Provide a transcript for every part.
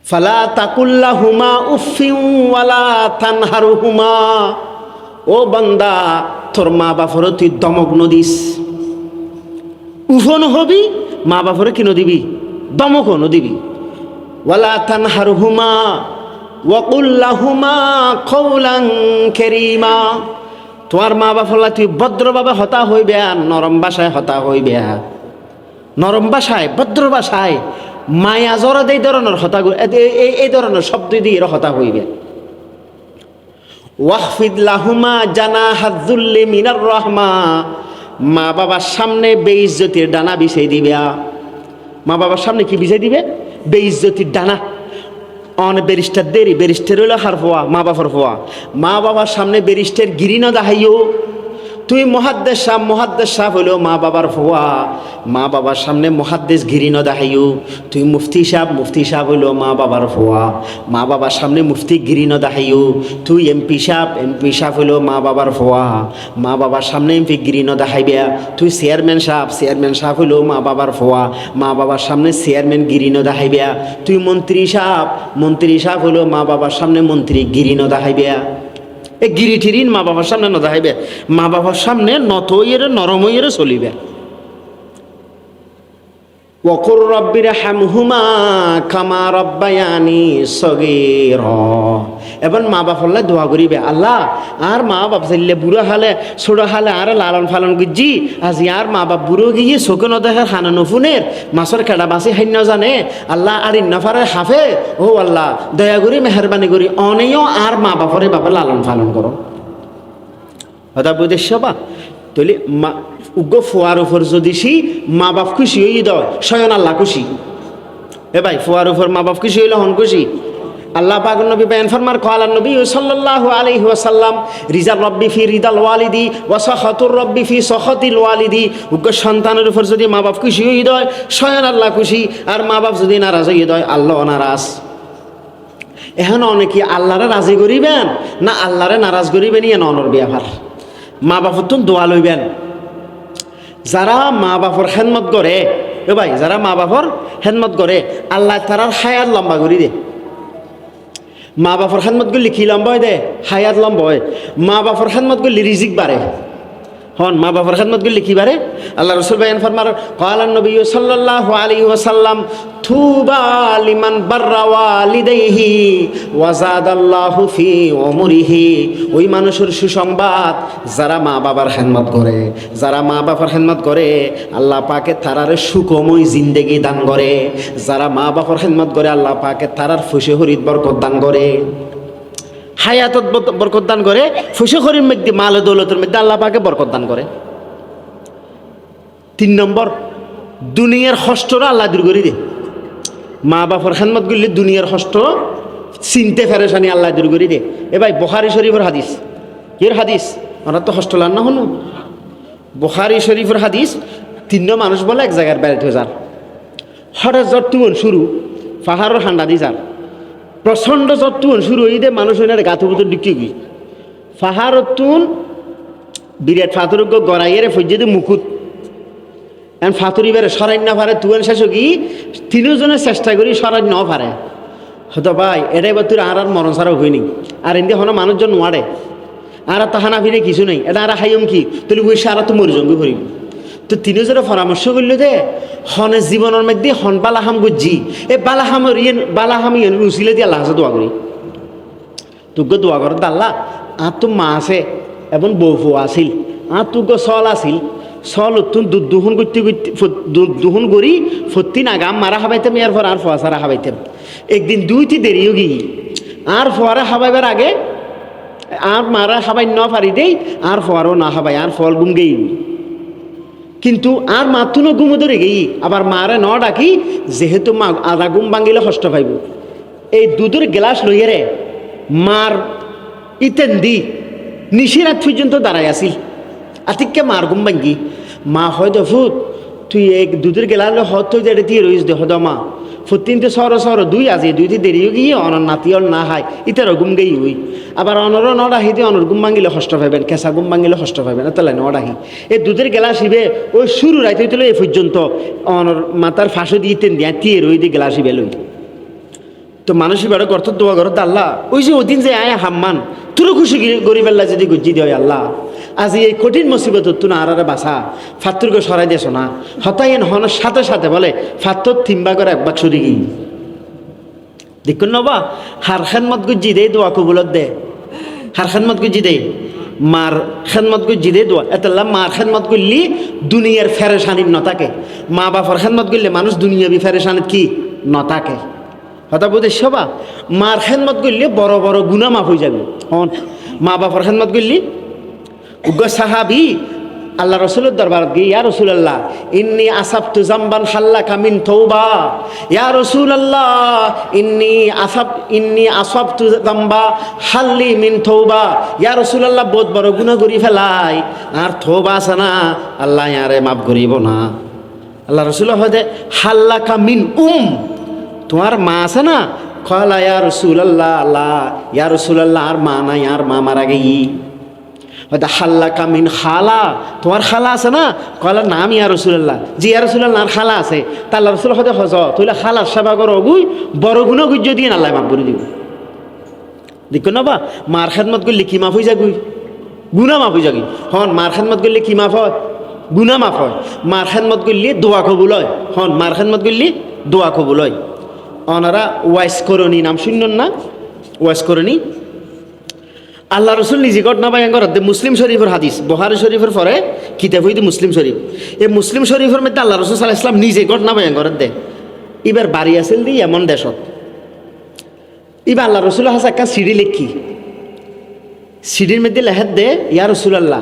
ফালা তাকুল্লাহুমা উফিন ওয়ালা তানহারুহুমা, ও বান্দা তোর মা বাপরে তুই দমক নদিস, উফন হবি, মা বাপরে কি নদিবি, দমক নদিবি। ওয়ালা তানহারুহুমা ওয়াকুল্লাহুমা কওলান কারীমা, তোমার মা বাপলা তুই ভদ্রভাবে হতা হইবে, আর নরম ভাষায় হতা হইবে, নরম ভাষায় ভদ্র ভাষায় মায়া জরদ এই ধরনের হতা, এই ধরনের শব্দ দিয়ে হতা হইবে। ওয়াহফিদ লাহুমা জানাহাজ যুল্লি মিনার রাহমা, মা বাবার সামনে বেইজ্জতির ডানা বিছাই দিবে। মা বাবার সামনে কি বিছাই দিবে? বেইজ্জতির ডানা। অন ব্যারিস্টার দেরি, ব্যারিস্টার হইল হার ফোয়া, মা বাবার ফোয়া। মা বাবার সামনে ব্যারিস্টার গিরি না দেখাইও। তুই মহাদ্দেশ সাহ হইলেও মা বাবার ফোয়া, মা বাবার সামনে মহাদ্দেশ গিরি না দেখাইও। তুই মুফতি সাহ হইলেও মা বাবার ফোয়া, মা বাবার সামনে মুফতি গিরি না দেখাইও। তুই এমপি সাহ হইলেও মা বাবার ফোয়া, মা বাবার সামনে এমপি গিরি না দেখাইবে। তুই চেয়ারম্যান সাহ হইলেও মা বাবার ফোয়া, মা বাবার সামনে চেয়ারম্যান গিরি না দেখাইবে। তুই মন্ত্রী সাহ হইলেও মা বাবার সামনে মন্ত্রী গিরি না দেখাইবে। এ গিরি ঠিরিন মা বাবার সামনে ন দেখাইবে, মা বাবার সামনে নত হইয়েরে নরম হইয়েরে চলিবে। ওয়াকুর রব্বির হামহুমা কামা রব্বায়ানি সগীরা, এবার মা বাপল্লা দোয়া করিবে, আল্লাহ আর মা বাপ চাইলে বুড়ো হালে ছোট হালে আর লালন ফালন করছি, আজ আর মা বাপ বুড়ো গিয়ে চোখে নদেখার হানা নফুনের মাছের কেডা বাসি হান্য জানে, আল্লাহ আর ইন্নাফারে হাফে, ও আল্লাহ দয়া করি মেহরবানি করি অনেও আর মা বাপরে বাপে লালন ফালন করো। হতা বুঝেছ বা তৈলে মা উগ্র ফোয়ার উপর যদি মা বাপ খুশি হই দয় স্বয়ং আল্লাহ খুশি। এ ভাই ফোয়ার উপর মা বাপ খুশি হইলে হন খুশি। আল্লাহ পাক নবী বয়ান ফরমার ক্বালান নবী সাল্লাল্লাহু আলাইহি ওয়াসাল্লাম রিজাল রব্বি ফি রিদাল ওয়ালিদি ওয়া সাখাতুর রব্বি ফি সাখাতিল ওয়ালিদি, উগ্র সন্তানের উপর যদি মা বাপ খুশি হই দয় স্বয়ং আল্লাহ খুশি, আর মা বাপ যদি নারাজ হই দয় আল্লাহ নারাজ। এখন অনেকে আল্লাহরে রাজি করিবেন না আল্লাহরে নারাজ করিবেন, ইয়ে ননর ব্যাপার। মা বাপর তো দোয়া লইবেন। যারা মা বাপর খেদমত করে, এ ভাই যারা মা বাপর খেদমত করে আল্লাহ তারার হায়াত লম্বা করি দে। মা বাপর খেদমত করলে কি লম্বা হয় দে? হায়াত লম্বা হয়। মা বাপর খেদমত করলে রিজিক বাড়ে। হন মা বাপর খেদমত করলে কি বাড়ে? আল্লাহ রসুল বায়ান ফরমার ক্বালান নবী সাল্লাল্লাহু আলাইহি ওয়াসাল্লাম তুবা লিমান বাররা ওয়ালিদাইহি ওয়া যাদাল্লাহু ফি উমরিহি, ওই মানুষের সুসংবাদ যারা মা বাবার খেদমত করে, যারা মা বাবার খেদমত করে আল্লাহ পাকে তারারে সুখময় জিন্দেগি দান করে। যারা মা বাবার খেদমত করে আল্লাহ পাকে তারার ফুসে হরিত বরকত দান করে, হায়াতত বরকত দান করে, ফুসে হরির মধ্যে মাল দৌলতের মধ্যে আল্লাহ পাকে বরকত দান করে। 3 নম্বর দুনিয়ার কষ্টরা আল্লাহ দূর করে দে। মা বাপর খেদমত করলে দুনিয়ার কষ্ট চিনতে ফেরেশানি আল্লাহ দূর করে দে। এ ভাই বুখারী শরীফের হাদিস, এর হাদিস ওনার তো কষ্ট লান না হনু। বুখারী শরীফের হাদিস 3 মানুষ বলে এক জায়গার বেড়াতে যান, হঠাৎ জ্বর তুমন শুরু, পাহাড়ের ঠান্ডা দিয়ে যান, প্রচণ্ড জ্বর তুমন শুরু হয়ে দে মানুষ ওনার গাথু বুতুর ডিকি গই পাহাড়ত তুন বিরাট ফাতরজ্ঞ গড়াইয়ের ফজ্জে মুকুট এখন ফাতুরি বেড়ে সরাই না পারে তুয়েন শেষ কি 3 জনের চেষ্টা করি সরাই ন পারে। হতো ভাই এটাই বা তোর আর মরণ ছাড়াও হয়নি, আর এমনি হনো মানুষজন নোয়ারে আর তাহানা ফিরে কিছু নেই, এটা আর হাইম কি তুই বসে আর তো মরিজঙ্গি করিব। তো 3 জনের পরামর্শ করলো দে হনে জীবনের মধ্যে হন বালাহাম গুজি, এই বালাহামের বালাহাম উচিলে দিয়ে আল্লাহ দোয়া করি। তোকে দোয়া কর আল্লাহ আর তো মা আছে এবং বউ আছিল, আর তোকে চল আছিল, চল তুন দুধ দুহন করতে দুধ দুহন করি ফতি না গাম মারা হাবাইতাম, এর পর আর ফোয়া সারা হাবাইতাম। একদিন 2টি দেরিও গিয়ে আর ফোয়ারা হাবাইবার আগে আর মারা হাবাই ন পারি দেই, আর ফোয়ারও না হাবাই আর ফল গুম গেই, কিন্তু আর মাতুনো গুমো ধরে গেই আবার মারে ন ডাকি, যেহেতু মা আধা গুম ভাঙিলে কষ্ট পাইব। এই দুধের গ্লাস লইয়ে রে মার ইতেন দি নিশিরাত পর্যন্ত দাঁড়াই আসিল, আতিককে মার গুম ভাঙ্গি। মা হয়তো ফুট তুই এক দুধের গেলালে হত যেটা দিয়ে রইস দে হদ মা ফুটিনতে সর 2 আজি 2টি দেরিও গিয়ে অনর নাতিয়ল না হাই ইতার গুম গেই হই, আবার অনর নড়াহি দিয়ে অনর গুম ভাঙিলে কষ্ট পাইবেন, কেঁচা গুম ভাঙিলে কষ্ট পাইবেন, তাহলে নড়াহি এই দুধের গেলাস হিবে ওই শুরু রাইতে হইতে এই পর্যন্ত অনর মাতার ফাঁসো দিয়ে তেন দিয়া দিয়ে রই দিয়ে গেলাস হিবে লই। তো মানুষই বেড়ে করতো দোয়া করতো আল্লাহ ওই যে ওদিন যে আয় হাম্মান তোরও খুশি গরিব আল্লাহ যদি গুজ্জি দেয় আল্লাহ আজি এই কঠিন মুসিবত তুই না আরারে বাসা ফাত্তুরকে সরাই দিয়েছ না হতাই হনের সাথে সাথে বলে ফাত্তর তিনবা করে একবার ছুরি গিয়ে দেখুন নবা হার খেদমত গুজ্জি দে দোয়া কবুলত দে হার খেদমত গুজ্জি দে মার খেদমত গুজ্জি দে দোয়া এতলা মার খেদমত করলি দুনিয়ার ফেরেশানির নতাকে মা বাবার খেদমত করলে মানুষ দুনিয়াবি ফেরেশানির কি নতাকে হতা বোধ সবা মার খেদমত করলে বড় বড় গুনাহ মাফ হয়ে যাবে হন মা বাবার খেদমত করলি উগ্র সাহাবি আল্লাহ রসুলের দরবার গিয়ে ইয়া রসুলাল্লাহ ইন্নি আসাবতু জামবান হাল্লাকা মিন তওবা ইয়া রসুলাল্লাহ ইন্নি আসাবতু জামবা হাল্লি মিন তওবা ইয়া রসুলাল্লাহ বহুত বড় গুনাহ করি ফেলাই আর তওবা আছে না আল্লাহ ইয়ারে মাফ করিব না আল্লাহ রসুল হদে হাল্লাকা মিন তোমার মা আছে না কলা ইয়া রসুলাল্লাহ আল্লাহ ইয়া রসুলাল্লাহ আর মা নাই আর মা মারা গেই হয়তো হাল্লা কামিন খালা তোমার খালা আছে না কলা নাম ইয়া রসুল্লাহ জি ইয়া রসুল্লাহ আর খালা আছে তা আল্লাহ রসুল হয়তো হজ তুইলে খালার সেবা করো গুই বড় গুণ গুজ্জ দিয়ে আল্লাহ মাফ করে দিব দেখো না বা মার খেদমত করলে কি মাফ হয়ে যাগুই গুনা মাফ হয়ে যাবি হন মার খেদমত করলে কি মাফ হয় গুনা মাফ হয় মার খেদমত করলে দোয়া কবুল হয় হন মার খেদমত করলে দোয়া কবুল হয় ওনারা ওয়াইস করণী নাম শুনলেন না ওয়াইস করণী আল্লাহ রসুল নিজে ঘটনা বায়ান করাতে মুসলিম শরীফের হাদিস বুখারী শরীফের পরে কিতাব হইতে মুসলিম শরীফ এই মুসলিম শরীফের মধ্যে আল্লাহ রসুল সাল্লাল্লাহু আলাইহি ওয়াসাল্লাম নিজে ঘটনা বায়ান করার দে এবার বাড়ি আসেন দি এমন দেশত এবার আল্লাহ রসুল হাসা একটা সিঁড়ি লেখি সিঁড়ির মধ্যে লেখাত দে ইয়া রসুলাল্লাহ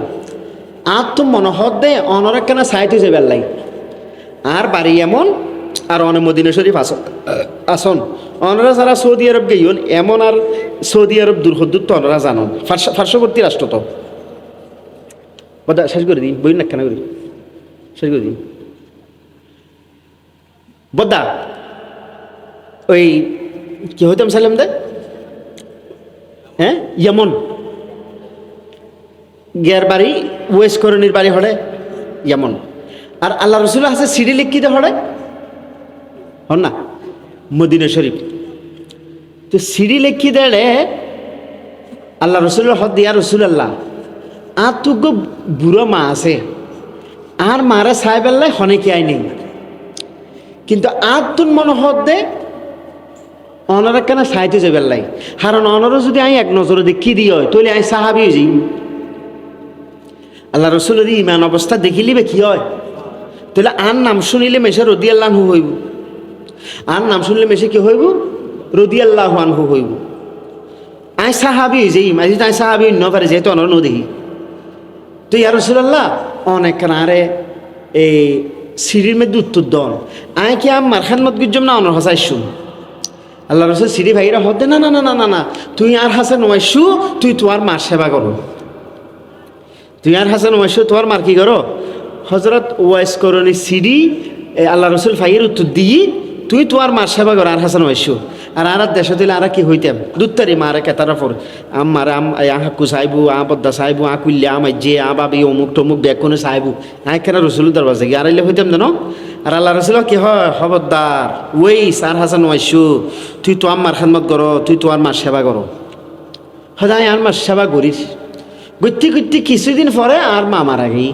আর তো মনোহর দে অনর কেনা সাইট হয়ে যাবে আল্লাহ আর বাড়ি এমন আর অনেক মদিনা শরীফ আসন অনরা যারা সৌদি আরব গেইন এমন আর সৌদি আরব দূর তো অনরা জানন পার্শ্ববর্তী রাষ্ট্র তো শেষ করে দিন বই না কেন করি শেষ করে দিন বদ্দা ওই কি হইতাম সালাম দে হ্যাঁ ইয়মন গের বাড়ি ওয়েস করণীর বাড়ি হড়ে ইয়মন আর আল্লাহ রসুল আছে সিঁড়ি লিখিতে হড়ে হন না মদিনা শরীফ তো সিঁড়ি লেখি দেড়ে আল্লাহ রসুল্লাহ হদ দিয়া রসুল্লাহ আর তো বুড়ো মা আছে আর মারা সাহেব আল্লাহ হনেকে আই নেই কিন্তু আর তোর মনে হদ দে অনারা কেন সাইতে যাবে আল্লাহ কারণ অনারও যদি আমি এক নজরে দেখি দিই হয় তাহলে আমি সাহাবি হয়ে যাই আল্লাহ রসুলের ইমান অবস্থা দেখিলিবে কি হয় তাহলে আর নাম শুনিলে মেশে রদি আল্লাহ হইব আর নাম শুনলে মেশে কি হইব রদি আল্লাহ আনহু হইব আই সাহাবি যেই মাঝে আই সাহাবি অন্য পারে যেহেতু অনর দেখি তো ইয়া রাসূলুল্লাহ অনেক আরে এই সিঁড়ির মধ্যে উত্তর দন আই কি আমার খানমত গুজম না অনর হাসাইছু আল্লাহ রসুল সিঁড়ি ভাইরা হতে না না না না না না তুই আর হাসান ওয়াইছু তুই তোমার মার সেবা করো তুই আর হাসান ওয়াইছু তোমার মার কি করো হজরত ওয়াইস করণী সিঁড়ি আল্লাহ রসুল ফাইয়ের উত্তর দিই তুই তোর মার সেবা কর আর হাসান ওয়াইসু আর দেশে দিলে আর কি হইতাম দুত্তারি মারে কেতারা পর আমার হাকু সাইবু বদ্দা সাইবু কুল্লে যে বাবি অমুক টমুক ব্যাগ কোনো সাইবু কেন রসুল দরবাজে গিয়ে আড়াইলে হইতাম জানো আর আল্লাহ রসুল কি হয় খবরদার ওইস আর হাসান ওয়াইসু তুই তো আমার খানমত করো তুই তো আর মার সেবা করো হ্যাঁ আর মার সেবা করিস গতি গতি কিছুদিন পরে আর মা মারা গেই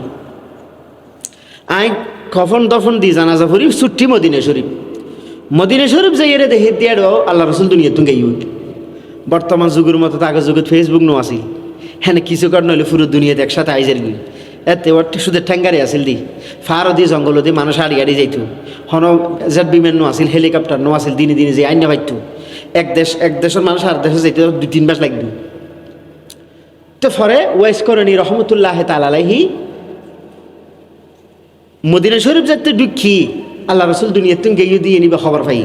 আই কফন দফন দি জানাজা ফুরি ছুট্টি মদিনা শরীফ যাই রে দেখে দিয়ে আল্লাহ রসুল দুনিয়া তুমি গাই বর্তমান যুগের মতো আগের যুগত ফেসবুক নো আসিল হ্যাঁ কিছু কার নইলে পুরো দুনিয়াতে একসাথে আইজের গই এতে ওর সুদের ঠ্যাঙ্গারি আসিল দি ফারও দিয়ে জঙ্গল দিয়ে মানুষ আড়ি আড়ি যাইতো হন জেট বিমান নো আসিল হেলিকপ্টার নো আসিল দিনে দিনে যে আইন পাইতো এক দেশের মানুষ আর দেশে যাইতে 2-3 মাস লাগবে তো পরে ওয়াইস করণী রহমতুল্লাহ তাআলাহি মদিনা শরীফ যাতে দুঃখী আল্লাহ রসুল দুনিয়াতে গেয়ে দিয়ে নিবে খবর পাই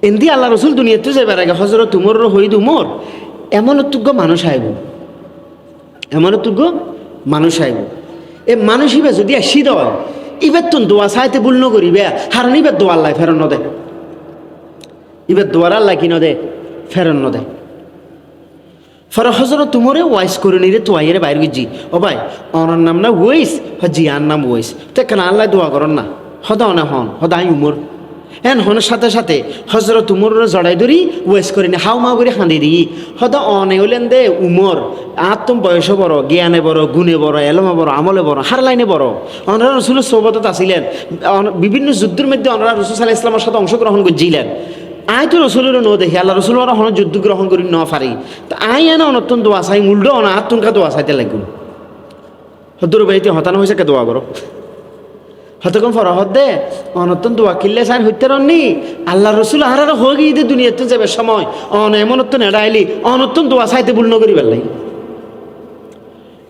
এমনি আল্লাহ রসুল দুনিয়াতে যাবার আগে হজরত উমর হইদ উমর এমন তুগ্য মানুষ আইব এ মানুষ ইবে যদি আসি দেয় ইবার তো দোয়া চাইতে ভুল নকরিবে হারণ ইবার দোয়া আল্লাহ ফেরন নদে ইবার দোয়ার আল্লাহ কি নদে ফেরন নদে ফর হজরত তুমরে ওয়াইস করে নিরে তোয়াইরে বাইর গিজি ও ভাই অনার নাম না ওয়াইস জি আর নাম ওয়াইস তো কেন আল্লাহ দোয়া করন না হদা অনে হন হদা আমি উমর হনের সাথে সাথে হজরত উমর জড়াই ধরি ওয়েস করে নি হাও মাও করে খাঁদি দিই হয়তো অনে হইলেন দে উমর আত্ম বয়সে বড় জ্ঞানে বড় গুণে বড় এলমে বড় আমলে বড় হার লাইনে বড় অনরা রসুলের সোবতত আসিলেন বিভিন্ন যুদ্ধের মধ্যে অনরা রসুল সাল্লাহ ইসলামের সাথে অংশগ্রহণ করছিলেন আয় তো রসুলের ন দেখি আল্লাহ রসুল হন যুদ্ধ গ্রহণ করি ন পারি তো আয় এনে অনতন দোয়া চাই উল্টো অনা আত্মকা দোয়া চাইতে লাগুন হদ্দুর বাড়িতে হতানো হয়েছে কে দোয়া করো হতকম ফরহদ দে অনতন দোয়া কিনলে চাই হইতে রননি আল্লাহ রসুল আর হয়ে গিয়ে দুনিয়াতে যাবে সময় এমনত্ব নেড়াইলি অনতন দোয়া চাইতে ভুল নকরি পেলাই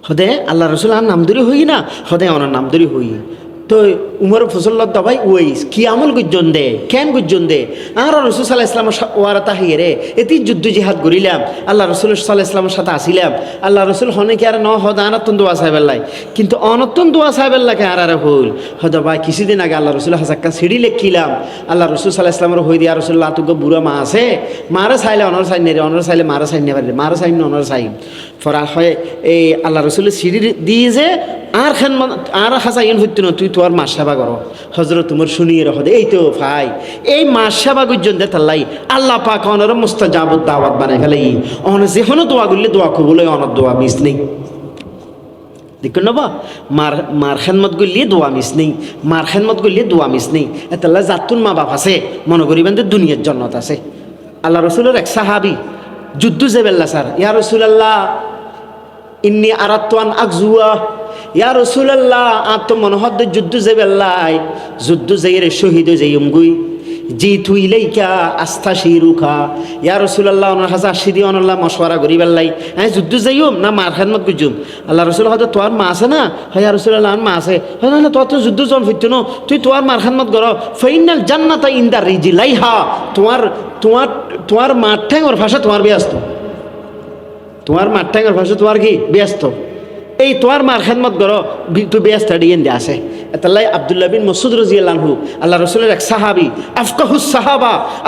হদে আল্লাহ রসুল আর নাম ধরি হই না হদে অনার নাম ধরি হই তো উমর ফসল্লত দবাই ওইস কি আমল গুজন দে কেন গুজন দে আর রসুল সাল্লাহ ইসলামের ওয়ারা তাহিয়ে রে এটি যুদ্ধ জিহাদ করিলাম আল্লাহ রসুল সাল্লাহ ইসলামের সাথে আসিলাম আল্লাহ রসুল হনে কি আর ন হদ আনতন দোয়া সাহেবেল্লাই কিন্তু অনতন দোয়া সাহেবেল্লাকে আর হইল হদ ভাই কিছুদিন আগে আল্লাহ রসুল হাসাক্কা সিঁড়ি লেখিলাম আল্লাহ রসুল সাল্লাহ ইসলামের হই দিয়া রসুল্লাহ তুক বুড়া মা আছে মারা চাইলে অনর চাই নেরে অনর চাইলে মারা চাই নেবার মারা চাই অনর চাই ফরা হয় এই আল্লাহ রসুলের সিঁড়ি দিয়ে যে আর খান আর হাসাইন হইতো না তুই তোর মাস সেবা করো হজরত তোমার শুনিয়ে রাখো এই তো ভাই এই মাস সেবা গুজন দে তাল্লাই আল্লাহ পাক অনর মুস্তাজাবুদ দাওয়াত বানাই ফেলাই অন যেখানে দোয়া করলে দোয়া কবুল অনর দোয়া মিস নেই দেখুন নবা মার খেদমত করলে দোয়া মিস নেই মার খেদমত করলে দোয়া মিস নেই এতাল্লা জাতুন মা বাপ আছে মনে করিবেন যে দুনিয়ার জন্নত আছে আল্লাহ রসুলের এক সাহাবি যুদ্ধ যে বেল্লা স্যার ইয়া রসুলাল্লাহ ইন্নি আরাত্তান আকজুয়া ইয়া রসুলাল্লাহ আত্ম মনোহদ যুদ্ধ যে বেল্লাই যুদ্ধ যাই রে শহীদ যাইমগুই জি তুই লেইকা আস্থা শিরুখা ইয়া রসুলাল্লাহ ওনার হাজা আসিদি অনল্লাহ মশওয়ারা করি বেল্লাই হ্যাঁ যুদ্ধ যাইম না মার খেদমত গুজুম আল্লাহ রসুল হয়তো তোর মা আছে না হ্যাঁ ইয়া রসুলাল্লাহ মা আছে হ্যাঁ না তোর তো যুদ্ধ জন ফিরত ন তুই তোর মার খেদমত কর ফাইনাল জান্নাতা ইন্দা রিজি লাইহা তোমার তোমার তোমার মার ঠ্যাঙর ভাষা তোমার ব্যস্ত তোমার মার ঠ্যাঙর ভাষা তোমার কি ব্যস্ত এই তোর মার খেদমত করো তুই ব্যস্ত ডিয়েন দিয়ে আসে এতাল্লাই আব্দুল্লাহ বিন মসুদ রাদিয়াল্লাহু আল্লাহ রসুলের এক সাহাবি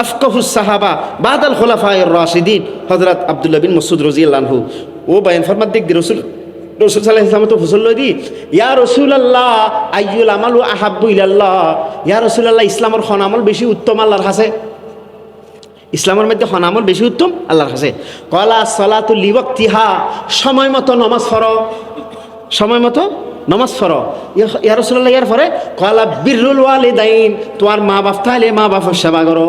আফকাহুস সাহাবা বাদাল খোলাফায়ে রাশিদিন হযরত আব্দুল্লাহ বিন মসুদ রাদিয়াল্লাহু ও বায়ান ফরমাত দেখ রসুল সাল্লাল্লাহু আলাইহি ওয়াসাল্লাম তো ফসল লই দি ইয়া রাসূলুল্লাহ আইয়ুল আমালু আহাব্বু ইলাল্লাহ ইয়া রাসূলুল্লাহ ইসলামের খন আমল বেশি উত্তম আল্লাহর কাছে ইসলামের মধ্যে খন আমল বেশি উত্তম আল্লাহর কাছে কলা সালাতু লিওয়াক্তিহা সময় মতো নামাজ পড়ো সময় মতো নামাজ পড়ো ইয়া রাসূলুল্লাহ ইয়ার পরে কলা বিররুল ওয়ালিদাইন তোমার মা বাপ তাইলে মা বাপের সেবা করো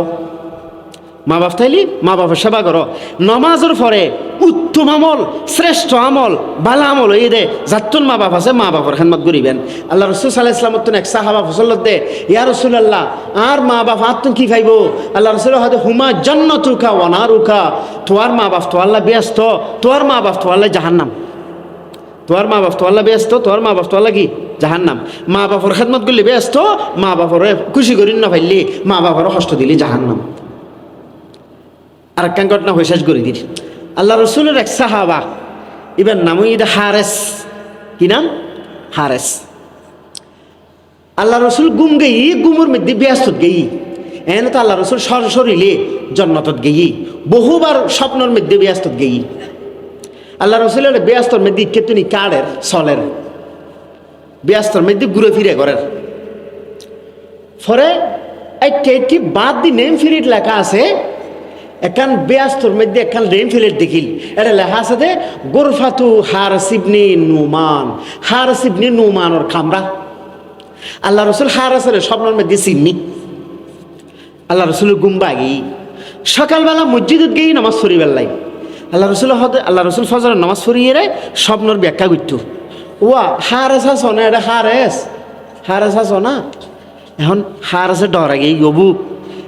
মা বাপ তাইলে মা বাপের সেবা করো নমাজের পরে উত্তম আমল শ্রেষ্ঠ আমল ভালো আমল এই দে যাতুন মা বাপ আছে মা বাপের খেদমত করিবেন আল্লাহ রসুল সাল্লাল্লাহু আলাইহি ওয়াসাল্লাম এক সাহাবা ফসলত দে ইয়া রাসূলুল্লাহ আর মা বাপ আত্ম কি খাইব আল্লাহ রসুল হয়তো হুমা জান্নাতুকা ওয়া নারুকা তোর মা বাপ তো আল্লাহ ব্যস্ত তোর মা বাপ তো আল্লাহ জাহান্নাম তোর মা বাপ তো আল্লাহ ব্যস্ত তোর মা বাপ তো আল্লাহ কি জাহান্নাম মা বাপর খেদমত করলে ব্যস্ত মা বাপর খুশি করি না ফাইলে মা বাপর কষ্ট দিলে জাহান্নাম আর এক ঘটনা হয়ে শেষ করে দিই আল্লাহ রসুলের এক সাহাবা এবার নাম ইদা হারেস কি নাম হারেস আল্লাহ রসুল গুম গেই গুমের মধ্যে ব্যস্ত গেই এনে তো আল্লাহ রসুল সরসরিলে জন্নতত গেই বহুবার স্বপ্নের মধ্যে ব্যস্ত গেই আল্লাহ রসুলের ব্যস্তর মধ্যে কেতুনি কাড়ের চলের ব্যস্তর মধ্যে ঘুরে ফিরে করেন ফরে একটি বাদ দি নেম ফিরিট লেখা আছে এখান ব্যস্তর মধ্যে এখান নেম ফিরিট দেখিল এটা লেখা আছে যে গোরফাতু হারসিবনি নুমানোর খামরা আল্লাহ রসুল হারসের স্বপ্নের মধ্যে চিননি আল্লাহ রসুলের গুম্বা গেই সকালবেলা মসজিদত গেই নামাজ পড়ি বেল্লাই আল্লাহ রসুল ফজরের নামাজ পড়িয়ে রে স্বপ্নর ব্যাখ্যা করত ওয়া হারেস আস না এটা হারেস আস না এখন হারেসে ডর আগে গবু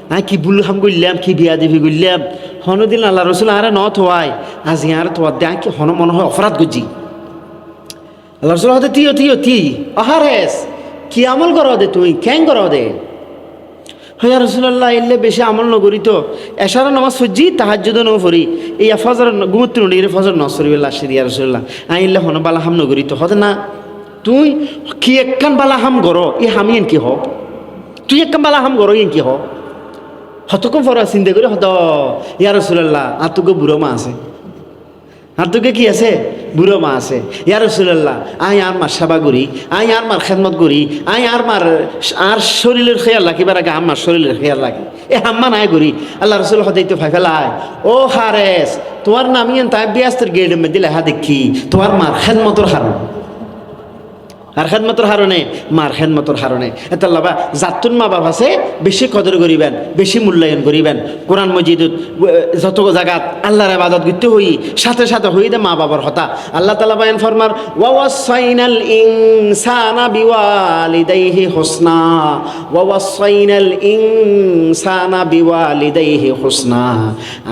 হ্যাঁ কি বুল খাম করলাম কি বিয়া দেবী করলাম হনদিন আল্লাহ রসুল আরে ন থোয়াই আজ আর থোয়া দেখ কি হন মনে হয় অপরাধ করছি আল্লাহ রসুল হতে তুই হারেস কি আমল করো দে তুই ক্যাং করো দে হইয়া রসুল্লাহ এলে বেশি আমল নগরী তো এশার নামাজ ফজি তাহাজ্জুদ ন ফরি এই ফজর গুমুত্র নড়িয়ে ফজর নসরি লাশে দিয়া রসুল্লাহ আইলে হন বালাহাম নগরী তো হতে না তুই কি একখান বালাহাম করো ই হামি এন কি হ তুই একখান বালাহাম করো এন কি হ হতকম ফরা চিন্তা করে হত ইয়া রসুল্লাহ আর তোকে বুড়ো মা আছে আর তোকে কি আছে? বুড়ো মা আছে। ইয়া রাসূলুল্লাহ, আই আর মার সেবা করি, আই আর মার খেদমত করি, আই আর মার আর শরীরের খেয়াল রাখি, বা রাখে আমার শরীরের খেয়াল রাখি, এ হাম্মা নাই করি। আল্লাহ রসুল হতেই তো ফাই ফেলায়, ও হারেস তোমার নামিয়েন তাই বিয়াস্তের গেড়ে দিলে হা দেখি তোমার মার খেদমতর হারণ, আর খেদমতর হারণে মার খেদমতর হারণে এতাল্লাবা জাতুন মা বাপ আছে বেশি কদর করিবেন, বেশি মূল্যায়ন করিবেন। কোরআন মজিদ যত জায়গাত আল্লাহর ইবাদত করতে হই, সাথে সাথে হই দে মা বাবার হতা। আল্লাহ তাআলা বয়ান ফরমার, ওয়াসাইনাল ইনসানা বিওয়ালিদাইহি হুসনা, ওয়াসাইনাল ইনসানা বিওয়ালিদাইহি হুসনা।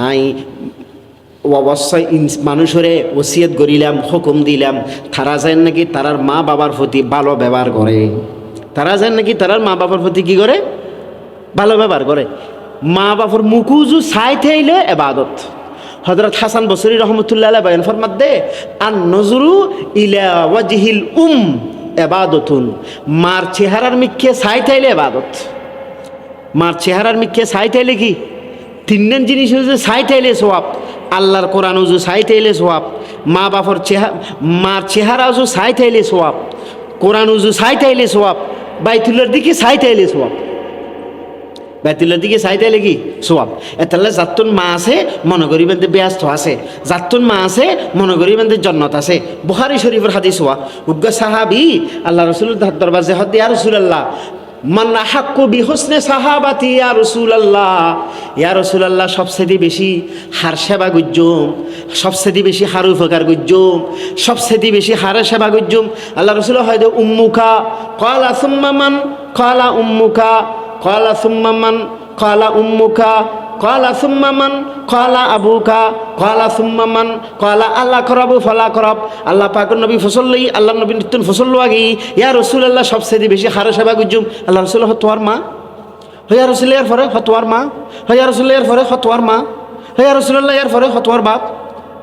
আই অবশ্যই মানুষরে ওসিয়ত করিলাম, হুকুম দিলাম, তারা যেন নাকি তারার মা বাবার প্রতি ভালো ব্যবহার করে, তারা যেন নাকি তারার মা বাবার প্রতি কি করে? ভালো ব্যবহার করে। মা বাবার মুকুজু ছাই থাইলে এবাদত। হযরত হাসান বসরি রহমতুল্লাহ আলাইহি বয়ান ফরমাত দে, আন নজরু ইলা ওয়াজহিল এবাদতুন। মার চেহারার মিক্ষে ছাই থাইলে এবাদত। মার চেহারার মিক্ষে ছাই থাইলে কি? তিনজন জিনিস হচ্ছে ছাই থাইলে সওয়াব। আল্লাহর কোরআন উজু ছাই থাইলে সওয়াব, মা বাপর মার চেহারা উজু ছাই থাইলে সওয়াব, কোরআন উজু ছাই থাইলে সওয়াব, বাইতুল্লাহর দিকে ছাই থাইলে সওয়াব। বাইতুল্লাহর দিকে ছাই থাইলে কি? সওয়াব। এতালে জাতুন মা আছে মনে করিবেন যে ব্যস্ত আছে, জাতুন মা আছে মনে করিবেন যে জান্নাত আছে। বুখারী শরীফের হাদিস হওয়া উগ্র সাহাবী আল্লাহ রাসূলের দরবার যে হদ, ইয়া রাসূলুল্লাহ মান আহাক্কু বিহুসনি সাহাবাতি ইয়া রাসূলুল্লাহ, ইয়া রাসূলুল্লাহ সবচেয়ে বেশি হার সেবা গুজ্জুম, সবচেয়ে বেশি হার উপকার গুজ্জুম, সবচেয়ে বেশি হারে সেবা গুজ্জুম। আল্লাহ রাসূল হয়তো উম্মুকা, ক্বালা সুম্মা মান, ক্বালা উম্মুকা, ক্বালা সুম্মা মান, ক্বালা উম্মুকা, ক্বালা সুম্মা মান, ক্বালা আবুকা, ক্বালা সুম্মা মান, ক্বালা আল্লাহ করাবু ফালা করব। আল্লাহ পাকের নবী ফসল্লাই, আল্লাহ নবী নিত্যন ফসল্লো আগে, ইয়া রাসূলুল্লাহ সবচেয়ে বেশি হারে সেবা গুজ্জুম। আল্লাহ রাসূল তোমার মা, ইয়া রাসূলুল্লাহ এর পরে তোমার মা, ইয়া রাসূলুল্লাহ এর পরে তোমার মা, ইয়া রাসূলুল্লাহ এর পরে তোমার বাপ।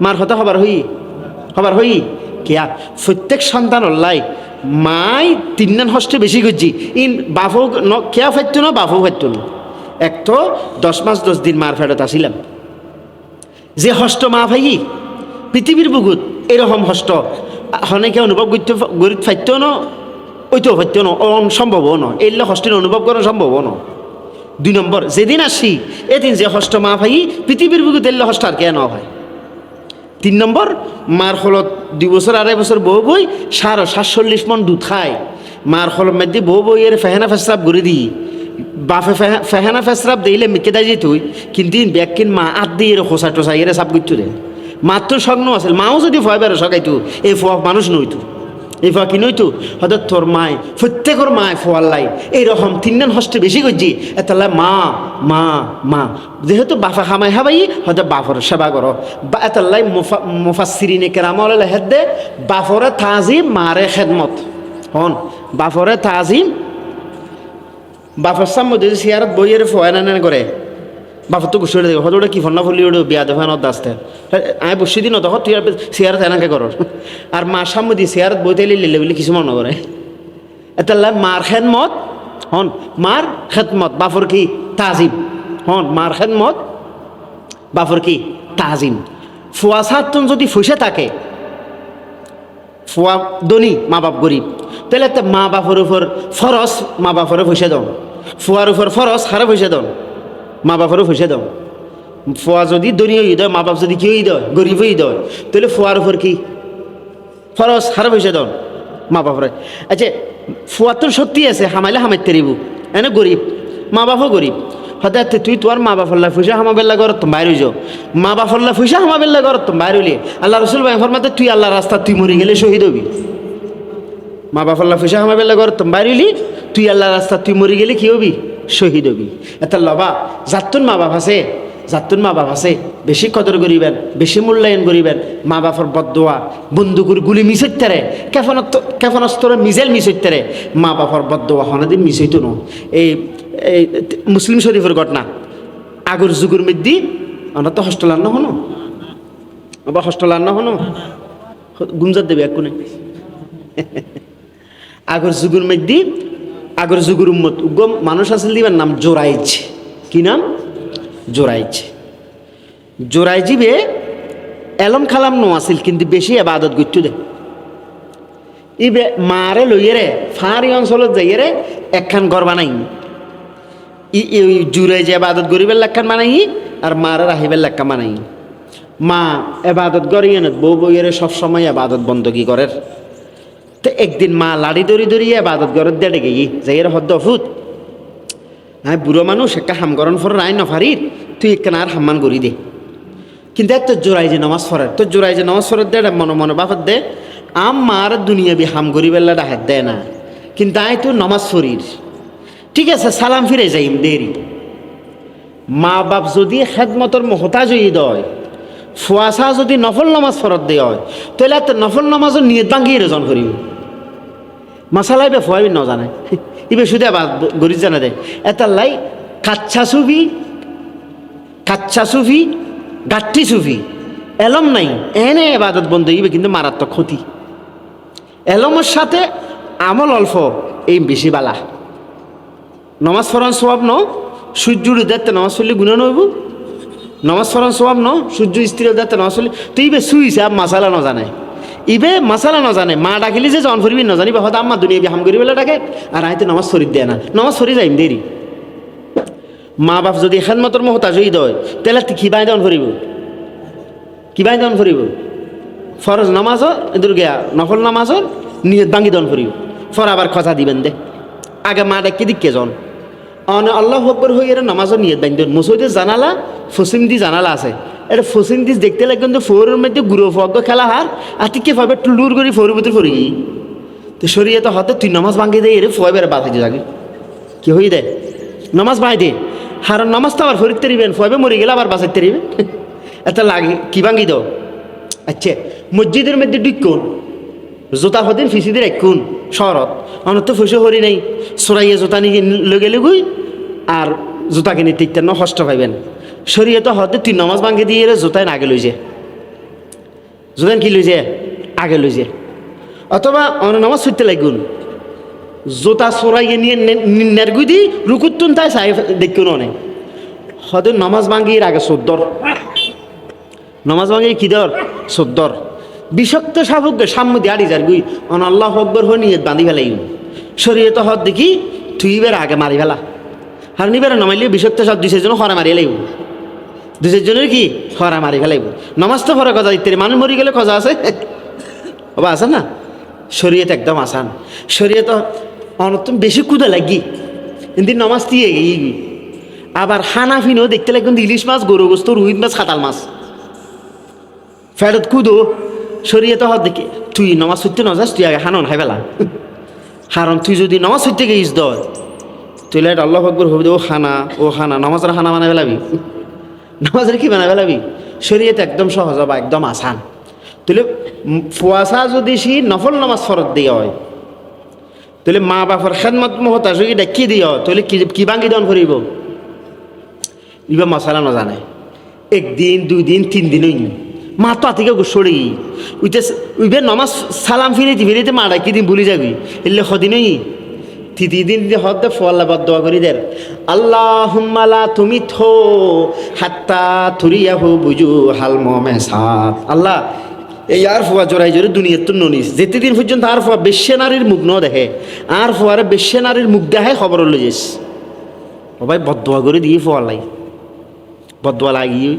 মার কথা হবার হই কিয়া প্রত্যেক সন্তান অল্লাই মাই তিনজন হস্তে বেশি গুজ্জি। ইন বাপও কেয়া ফাইতো না, বাপও ফাইতো না। এক তো 10 মাস 10 দিন মার ফেরত আসিলাম, যে হস্ত মা ভাই পৃথিবীর বুকুত এরকম হস্ত অনেকে অনুভব করতে গরিব ফাইত ন, ওইটাও ফাইত ন, সম্ভবও ন, এলে হস্তের অনুভব করা সম্ভবও ন। 2 নম্বর, যেদিন আসি এদিন যে হস্ত মা ভাই পৃথিবীর বুকুত এলে হস্ত আর কে ন হয়। 3 নম্বর, মার হলত 2 বছর 2.5 বছর বউ বই 47 মন দুধ খায়। মার হলত মেদি বউ বই এর ফেহানা ফেসরাপ ঘুরে দিই, বাপে ফেহানা ফেসরাপ দিলে মিকে দাই যেত, কিন্তু ব্যাগকিন মা আত দিয়ে এর খোসা টোসা এর সাপ করতো রে। মার তো স্বপ্ন আছে, মাও যদি ভয় বেরো সকাইতো এই ফোয়া মানুষ নইতো, এই ফোয়া কি নইতো। হয়তো তোর মায় প্রত্যেকের মায় ফোয়াল্লাই এইরকম 3 জন হস্তে বেশি করছি। এতাল্লা মা মা মা, যেহেতু বাফা খামাই হাবাই হয়তো বাফর সেবা করো। এতাল্লাই মুফাসসিরিনে কেরাম হেদ দে বাফরে তাজিম মারে খেদমত হন। বাফরে তাজিম, বাফর সাম্য যদি সিয়ারত বইয়ের ফোয়ানা করে বাফর তো গুছিয়ে দেবে, হয়তো ওটা কি ফন্না ফুলি ওটা বিয়া দেখানো দাসতে আমি বসে দিন তখন তুই সিয়ারত এনাকে করো। আর মার সাম্য দিয়ে সিয়ারত বইতে লিলে বলে কিছু মনে করে। এতাল্লা মার খেদমত হন, মার খেদমত বাফর কি তাজিম হন, মার খেদমত বাফর কি তাজিম। ফুয়া সাতন যদি ফুসে থাকে, ফুয়া ধনী মা বাপ গরিব, তাহলে একটা মা বাপের উপর ফরস মা বাপরে ফুসে দাও, ফুয়ার উপর ফরস হারে ফুসে দাও, মা বাপরে ফুসে দাও। ফুয়া যদি ধনী হয়ে দেয়, মা বাপ যদি কি হয়ে দেয় গরিব হয়ে দেয়, তাহলে ফুয়ার উপর কি ফরস হারে ফুসে দাও মা বাপরে। আচ্ছা ফুয়া তোর সত্যি আছে হামাইলে হামাইতে রিব এনে গরিব, মা বাপও গরিব, হঠাৎ তুই তোর মা বাপল্লা ফুসা হামাবেল্লা করত তুমি বাইরে যাও, মা বাপল্লা ফুসা হামাবেল্লা করত তুমি বাইরে হলে আল্লাহ রসুল ভাই ফরমাতে তুই আল্লাহ রাস্তা তুই মরি গেলে শহীদ হবি। মা বাপল্লা ফুসা হামাবেল্লা করত তুমি বাইরে হলি, তুই আল্লাহ রাস্তা তুই মরি গেলে কি হবি? শহীদ হবি। এটা লবা যাতুন মা বাপ আছে, যাতুন মা বাপ আছে বেশি কদর করিবেন, বেশি মূল্যায়ন করিবেন। মা বাপর বদদোয়া বন্দুকুর গুলি মিশইতারে কেফনস্তরে মিজেল মিশইতারে, মা বাপর বদদোয়া হনাদিন মিশইতো ন। এই মুসলিম শরীফের ঘটনা, আগর যুগুর মধ্যে আমরা তো হস্টেল আন্ন হনো, আবার হস্টেল আন্ন হনো গুমজার দেবে এক কোনে। আগর যুগুর মধ্যে আগর যুগুর উম্মত উগ্গম মানুষ আসল দিবার নাম জোরাইজ। কি নাম? জোরাইজ। জোরাইজিবে এলম খালাম নো আছিল কিন্তু বেশি আবাদত করতে দে ইবে মারে লইয়ে ফাঁড়ি অঞ্চলত যাইয়ে একখান ঘর বানাই জুড়ে যে আবাদত গরিবের লেখান বানাই আর মারে রাহিবের লেখা বানাই মা এবাদত করিয়ে না বউ বইয়ের সবসময় আবাদত বন্ধকি করের তো একদিন মা লাড়ি দড়ি দড়িয়ে আবাদত গরের দেড়ে গেই যাইয়ের হদ্দ ফুট হ্যাঁ বুড়ো মানুষ একটা হাম গরণ ফর রায় নফারির তুই একখান আর হাম্মান করি দে কিন্তু এত জোড়াই যে নমাজ ফরের তো জোড়াই যে নমাজ ফরের দেড় মনে মনে বাপত দে আমার দুনিয়া বি হাম গরিবেল্লা ডাহাত দেয় না কিন্তু আয় তো নমাজ ফরির ঠিক আছে সালাম ফিরে যাইম দেরি মা বাপ যদি খেদমতর মহতাজ হয়ে দেয় ফুয়াশা যদি নফল নামাজ ফরত দেওয়া হয় তাহলে এত নফল নামাজও নিয়ত ভাঙিয়ে রেজন করিব মাসালাই বে ফুয়াবি ন জানে ইবে শুধু আবার গরিব জানা দেয় এটা লাই কাচ্চা সুফি গাঠি সুফি এলম নাই এনে এবাদত বন্ধ হইবে কিন্তু মারাত্মক ক্ষতি এলমের সাথে আমল অল্প এই বেশি বালা নমাজ ফরন সোয়াব ন সূর্য উদয়তে নমাজ পড়লে গুণা নইব নমাজ ফরন সোয়াব ন সূর্য স্ত্রী উদয়তে নমাজ পড়লে তো ইবে শুইছে আব মাসালা ন জানে ইবে মাসালা ন জানে মা ডাকিলে যে জন ফরিবি ন জানিবা হয়তো আম্মা দুনিয়া বি হাম করি বেলা ডাকে আর আইতে নমাজ ফরিদ দেয় না নমাজ ফরি যাইম দেরি মা বাপ যদি খেদমতর মহতাজ হই দয় তাহলে কি বাই দন ফরিব কি বাই দন ফরিব ফরজ নামাজও এদুর গিয়া নফল নামাজও নিয়ত ভাঙি দন ফরিব ফর আবার খচা দিবেন দে আগে মা ডাকি দিকে জন অনে আল্লাহ আকবর হয়ে এর নামাজও নিয়ত বান্ধ মসজিদে জানালা ফসিম দি জানালা আছে এটা ফসিম দিস দেখতে লাগে কিন্তু ফোরের মধ্যে গুরু ফগ খেলা হার আর ঠিক ভাবে টুলুর করে ফোরের ভিতরে ফরি তো শরীরে তো হতে তুই নামাজ ভাঙি দেয় এর ফয় বেড়ে বাঁধাই যাকে কি হয়ে দেয় নামাজ ভাঙি দে হার নামাজ তো আবার ফরিতে দিবেন ফয়বে মরে গেলে আবার বাঁচাইতে দিবেন এটা লাগে কি ভাঙি দাও আচ্ছা মসজিদের মধ্যে ডিকুন জোতা হদিন ফিসিদের একুন শহরত অনত ফুসে হরি নাই সরাইয়ে জোতা নিয়ে লগে লগুই আর জোতা কিনে টিকতে ন কষ্ট পাইবেন শরীরে তো হতে তুই নামাজ ভাঙে দিয়ে জোতায় আগে লই যে জোতান কি লই যে আগে লই যে অথবা অন নামাজ ছুটতে লাগুন জোতা সরাইয়ে নিয়ে নেরগুই দি রুকুতুন তাই চাই দেখুন অনেক হতে নামাজ ভাঙিয়ে আগে চোদ্দর নামাজ ভাঙিয়ে কি দর চোদ্দর বিষাক্ত সাবককে সাম্য দিয়ে আড়ি যার গুই অন আল্লাহ আকবর হয়ে নিয়ে বাঁধি ফেলাই শরীরে তো হদ দেখি তুই বের আগে মারি ফেলা আর নিবের নমাইলে বিষাক্ত সব দুই জন হরা মারিয়ে লাইব দুই জনের কি হরা মারি ফেলাইব নমাজ তো হরা কথা দিতে মানুষ মরি গেলে কথা আছে বাবা আছে না শরীয়ত একদম আসান শরীয়ত অনতম বেশি কুদা লাগি কিন্তু নমাজ দিয়ে গিয়ে আবার হানা ফিনও দেখতে লাগে কিন্তু ইলিশ মাছ গরু গোস্ত রুহিত মাছ খাতাল মাছ ফেরত কুদো শরীয়ত হদ দেখি তুই নমাজ ছুটতে ন যাস তুই আগে হানন হাই ফেলা হারন তুই যদি নমাজ ছুটতে গিয়েছ দর তুই লাইট আল্লাহ আকবর হবি ও খানা নমাজের খানা বানাই ফেলাবি নমাজের কি বানাই ফেলাবি শরীয়ত একদম সহজ বা একদম আসান তাহলে ফুয়াশা যদি সে নফল নামাজ ফরত দিয়ে হয় তাহলে মা বাপর খেদমত মহতা যদি ডাকি দিও তাহলে কি ভাঙি দন করিব ইবা মশালা ন জানে একদিন দুই দিন তিন দিন হইনি মা তো আতিকে সরে উইবে নমাজ সালাম ফিরিতে মা ডাকি দিন ভুলি যাবি এলে সদিনই দিন হদ দে ফোয়াল্লা বাদ দোয়া করি দের আল্লাহ হুম্মালা তুমি থো হাত্তা থুরিয়াহু বুঝু হাল মমে সাত আল্লাহ এই আর ফুয়া জোড়াই জোরে দুনিয়ার তো ননিস যেতে দিন পর্যন্ত আর ফুয়া বেশ্যে নারীর মুখ ন দেখে আর ফুয়ারে বেশ্যে নারীর মুখ দেখে খবর লই যাস ভাই বদোয়া করে দিয়ে ফোয়াল্লাই বদোয়া লাগিয়ে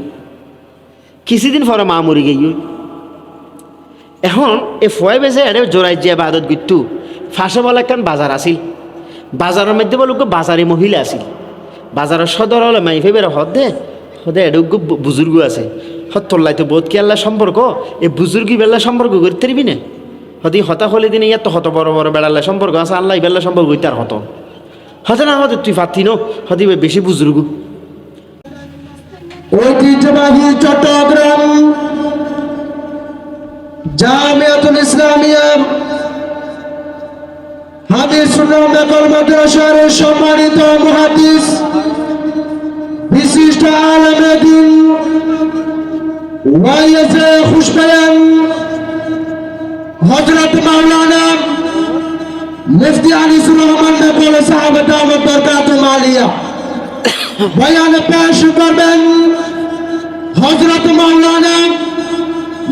কিছুদিন পরে মা মরি গেই এখন এ ফুয়াই বেজে এর জোড়াই যে আবাদত গিট্টু ফাঁসে বলে একখান বাজার আসিল বাজারের মধ্যে বলুক বাজারে মহিলা আসিল বাজারের সদর হলে মাই ফেবের হদে এডুক বুজুর্গ আছে হত্তল্লাই তো বোধ কি আল্লাহ সম্পর্ক এই বুজুর্গি বেলা সম্পর্ক করতে পারবি না হতে হতা হলে দিনে ইয়ার তো হত বড় বড় বেড়াল্লা সম্পর্ক আছে আল্লাহ বেলা সম্পর্ক হইতে আর হতে না হতে তুই পাতি নো হতে বেশি বুজুর্গ ঐতিহ্যবাহী চট্টগ্রাম জামিয়াতুল ইসলামিয়া হাদিস সুন্নাহ নকল মাদ্রাসার সম্মানিত মুহাদ্দিস বিশিষ্ট আলেমে দ্বীন ওয়াইজে খুশবয়ান হযরত মাওলানা মুফতি আনিসুর রহমান নকল সাহেব দাওয়াত বরকাতুল মালিয়া বয়ান পেশ করবেন হযরত মাওলানা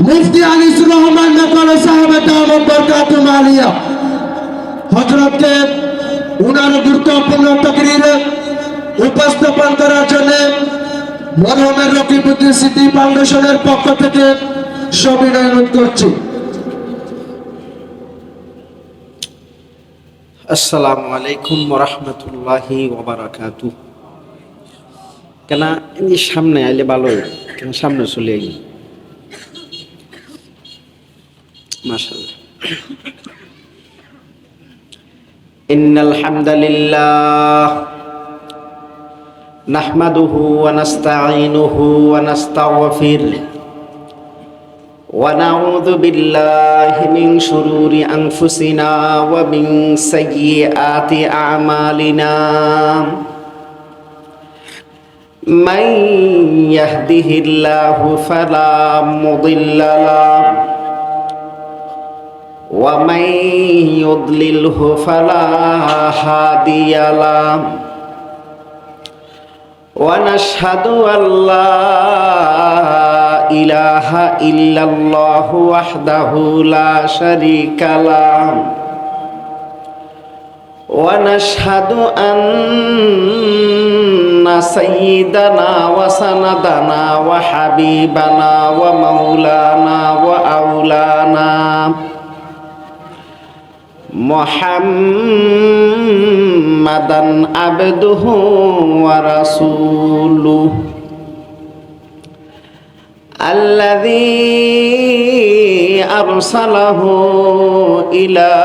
মুফতি আনিসুর রহমান নকল সাহেব দাওয়াত বরকাতুম আলিয়া হযরতকে উনার গুরুত্বপূর্ণ তাকরীর উপস্থাপন করার জন্য মরহুমের রকিবউদ্দিন সিদ্দিকী ফাউন্ডেশনের পক্ষ থেকে সবিনয় অনুরোধ করছি। আসসালামু আলাইকুম ওয়া রাহমাতুল্লাহি ওয়া বারাকাতুহু। কেন এই সামনে আইলে ভালো হয়, কেন সামনে চলে আইলি মাশাআল্লাহ। ইন্নাল হামদালিল্লাহ নাহমাদুহু ওয়া নাস্তাঈনুহু ওয়া নাস্তাগফিরুহ ওয়া নাউযু বিল্লাহি মিন শুরুরি আনফুসিনা ওয়া মিন সাইয়্যাতি আ'মালিনা। মান ইয়াহদিহিল্লাহু ফালা মুদিল্লা লাহু ওয়া মান ইউদ্লিলহু ফালা হাদিয়া লাহু ওয়া নাশহাদু আল্লা ইলাহা ইল্লাল্লাহু ওয়াহদাহু লা শারীকা লাহু ওয়া নাশহাদু আন্না সাইয়্যিদানা ওয়া সানাদানা ওয়া হাবিবানা ওয়া মাওলানা ওয়া আওলানা মুহাম্মাদান আবদুহু ওয়া রাসূলুহু আল্লাযী আরসালাহু ইলা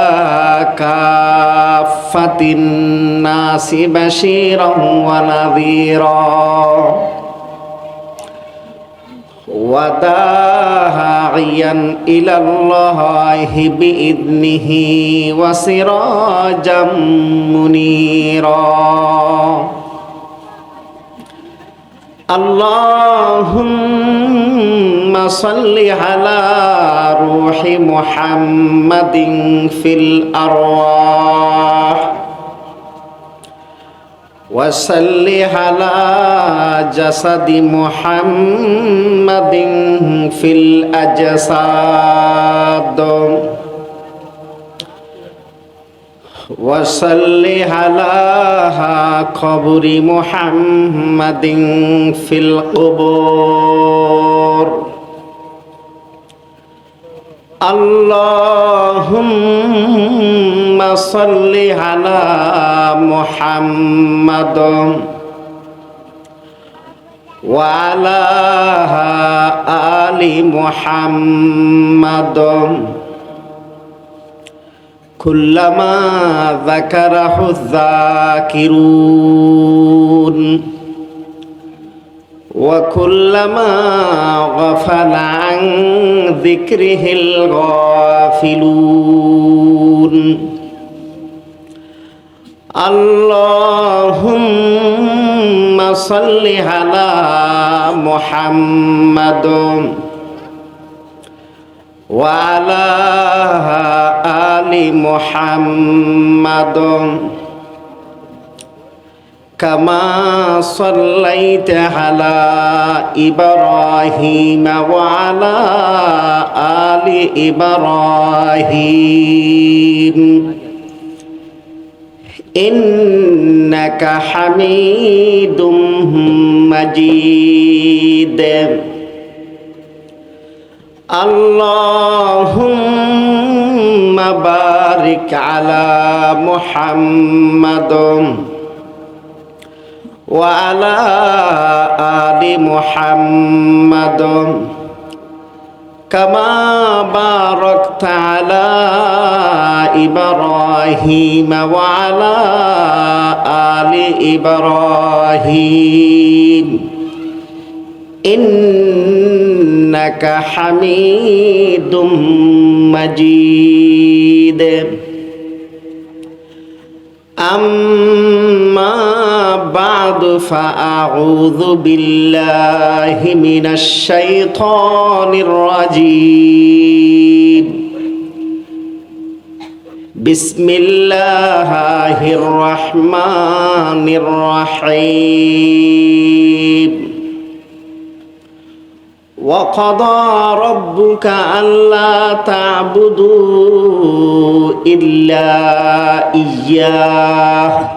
কাফফাতিন নাসি বাশীরান ওয়া নাযীরা ওয়া দাঈয়ান ইলাল্লাহি বিইذনিহি ওয়া সিরাজাম মুনীরা। আল্লাহুম্মা সাল্লি আলা রূহি মুহাম্মাদিন ফিল আরওয়াহ ওয়া সাল্লি আলা জাসাদি মুহাম্মাদিন ফিল আজসাদ ওয়া সাল্লি আলা কবরি মুহাম্মাদিন ফিল কুবুর। আল্লাহুম্মা সাল্লি আলা মুহাম্মাদ ওয়া আলা আলি মুহাম্মাদ কুল্লামা যাকারাহু যাকিরুন ওয়া কুল্লামা গাফালা আন যিকরিহিল গাফিলুন। আল্লাহুম্মা সাল্লি আলা মুহাম্মাদ ওয়া আলা আলি মুহাম্মাদ কামা সাল্লাইতা আলা ইব্রাহিম ওয়া আলা আলি ইব্রাহিম ইন্নাকা হামিদুম মাজিদ। আল্লাহুম্মা বারিক আলা মুহাম্মাদ ওয়া আলা আলি মুহাম্মাদ কামা বারাকতা আলা ইব্রাহিম ওয়া আলা আলি ইব্রাহিম ইন্নাকা হামিদুম মাজিদ। আম্মা বা'দু ফাআউযু বিল্লাহি মিনাশ শাইতানির রাজীম। বিসমিল্লাহির রাহমানির রাহিম। وقضى ربك ألا تعبدوا إلا إياه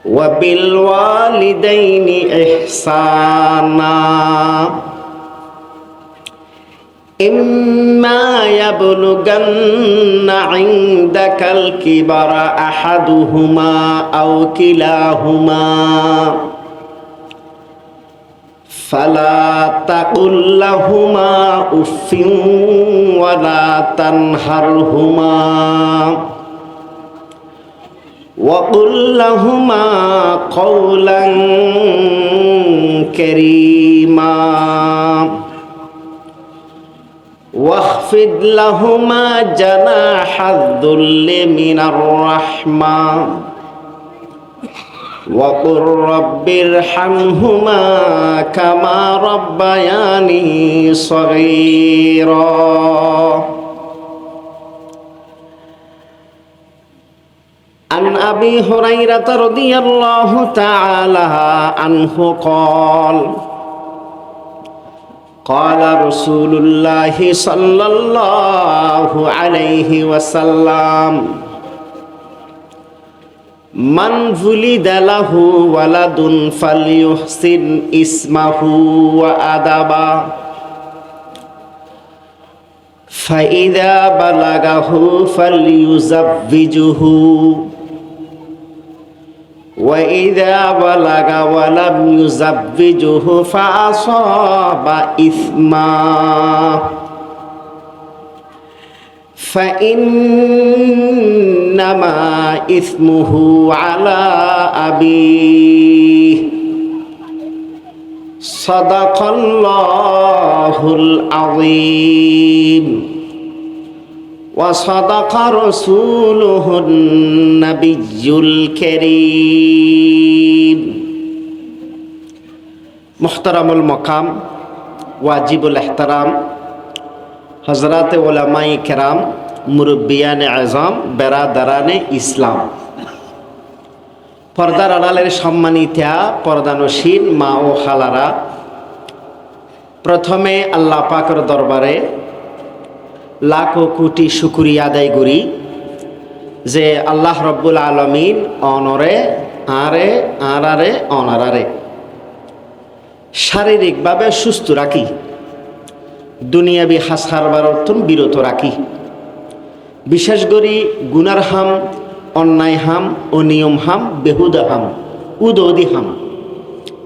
وبالوالدين إحسانا إما يبلغن عندك الكبر أحدهما أو كلاهما فلا تقل لهما أف ولا تنهرهما وقل لهما قولا كريما واخفض لهما جناح الذل من الرحمة وقل رب ارحمهما كما ربياني صغيرا عن أبي هريرة رضي الله تعالى عنه قال قال رسول الله صلى الله عليه وسلم من ولد له ولد فليحسن اسمه وأدبه فإذا بلغه فليزوجه وإذا بلغ ولم يزوجه فأصاب إثما فإنما إثمه على أبيه صدق الله العظيم وصدق رسوله النبي الكريم محترم المقام واجب الاحترام হযরত উলামায়ে কেরাম মুরব্বিয়ানে আযম বেরাদারানে ইসলাম পর্দার আড়ালের সম্মানিতা পর্দানশীল মা ও খালারা প্রথমে আল্লাহ পাকের দরবারে লাখো কোটি শুকরিয়া আদায় করি যে আল্লাহ রব্বুল আলামিন অনরে আরে অনারারে শারীরিকভাবে সুস্থ রাখি দুনিয়াবি হাসার বারতন বিরত রাখি বিশেষ করে গুনার হাম অন্যায় হাম অনিয়ম হাম বেহুদা হাম উদৌদি হাম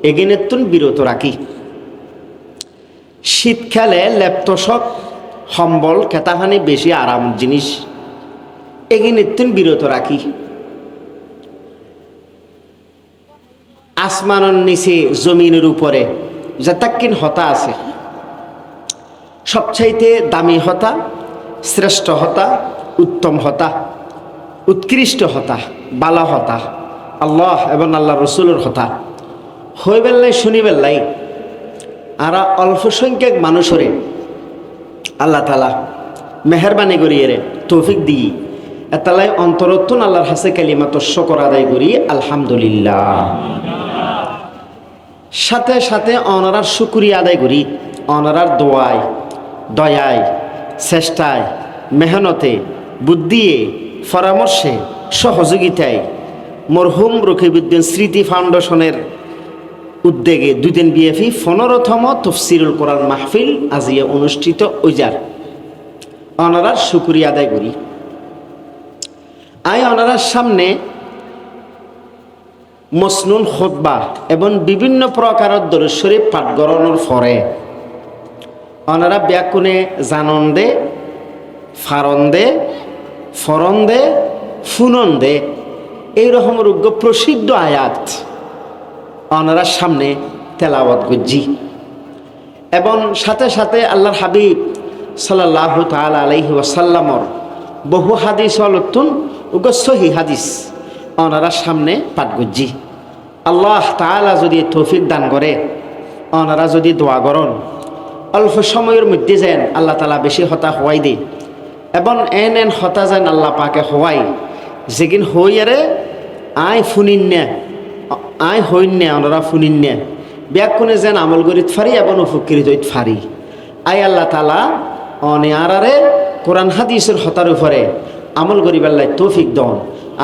এগিনেতন বিরত রাখি শীতকালে ল্যাপটপ সম্বল কেতাহানি বেশি আরাম জিনিস এগিনেতন বিরত রাখি আসমানের নিচে জমিনের উপরে যেতাকিন হতা আছে সবচাইতে দামি হতা শ্রেষ্ঠ হতা উত্তম হতা উৎকৃষ্ট হতা বালা হতা আল্লাহ এবং আল্লাহ রসুলের হতা হইবেল্লাই শুনিবেল্লাই আর অল্প সংখ্যক মানুষরে আল্লাহ তালা মেহরবানি করিয়ে তৌফিক দিই এতালাই অন্তরত্বন আল্লাহর হাসে কালিমাত শুকর আদায় করি আলহামদুলিল্লাহ সাথে সাথে অনারার শুকরিয়া আদায় করি অনারার দোয়ায় দয়ায় চেষ্টায় মেহনতে বুদ্ধিয়ে পরামর্শে সহযোগিতায় মরহুম রকিবউদ্দিন স্মৃতি ফাউন্ডেশনের উদ্যোগে 2 দিন বিএফি 15তম তফসিরুল কোরআন মাহফিল আজিয়া অনুষ্ঠিত ওইজার অনারার শুকরিয়া আদায় করি আয় অনারার সামনে মসনুন খুতবা এবং বিভিন্ন প্রকারের দরুদ শরীফ পাঠ করানোর পরে অনারা ব্যাকুনে জানন্দে ফারন্দে ফরন্দে ফুনন্দে এইরকম রোগ্য প্রসিদ্ধ আয়াত অনারার সামনে তেলাওয়াত করছি এবং সাথে সাথে আল্লাহর হাবিব সাল্লাল্লাহু তাআলা আলাইহি ওয়াসাল্লামর বহু হাদিস অলতুন উগ সহি হাদিস অনারার সামনে পাঠ করছি আল্লাহ তাআলা যদি তৌফিক দান করে অনারা যদি দোয়া করেন অল্প সময়ের মধ্যে যেন আল্লাহ তাআলা বেশি হতা হওয়াই দে এবং এন হতা যেন আল্লাহ পাকে হওয়াই যেগিন হইয়ারে আয় ফুনিন্যা আয় হইন্যা ওনারা ফুনিন্যা ব্যাকুণে যেন আমল করিত ফারি এবং উপকৃত হইত ফারি। আই আল্লাহ তালা অনে আরারে কোরআন হাদিসের হতার উপরে আমল করিবার লাই তৌফিক দন।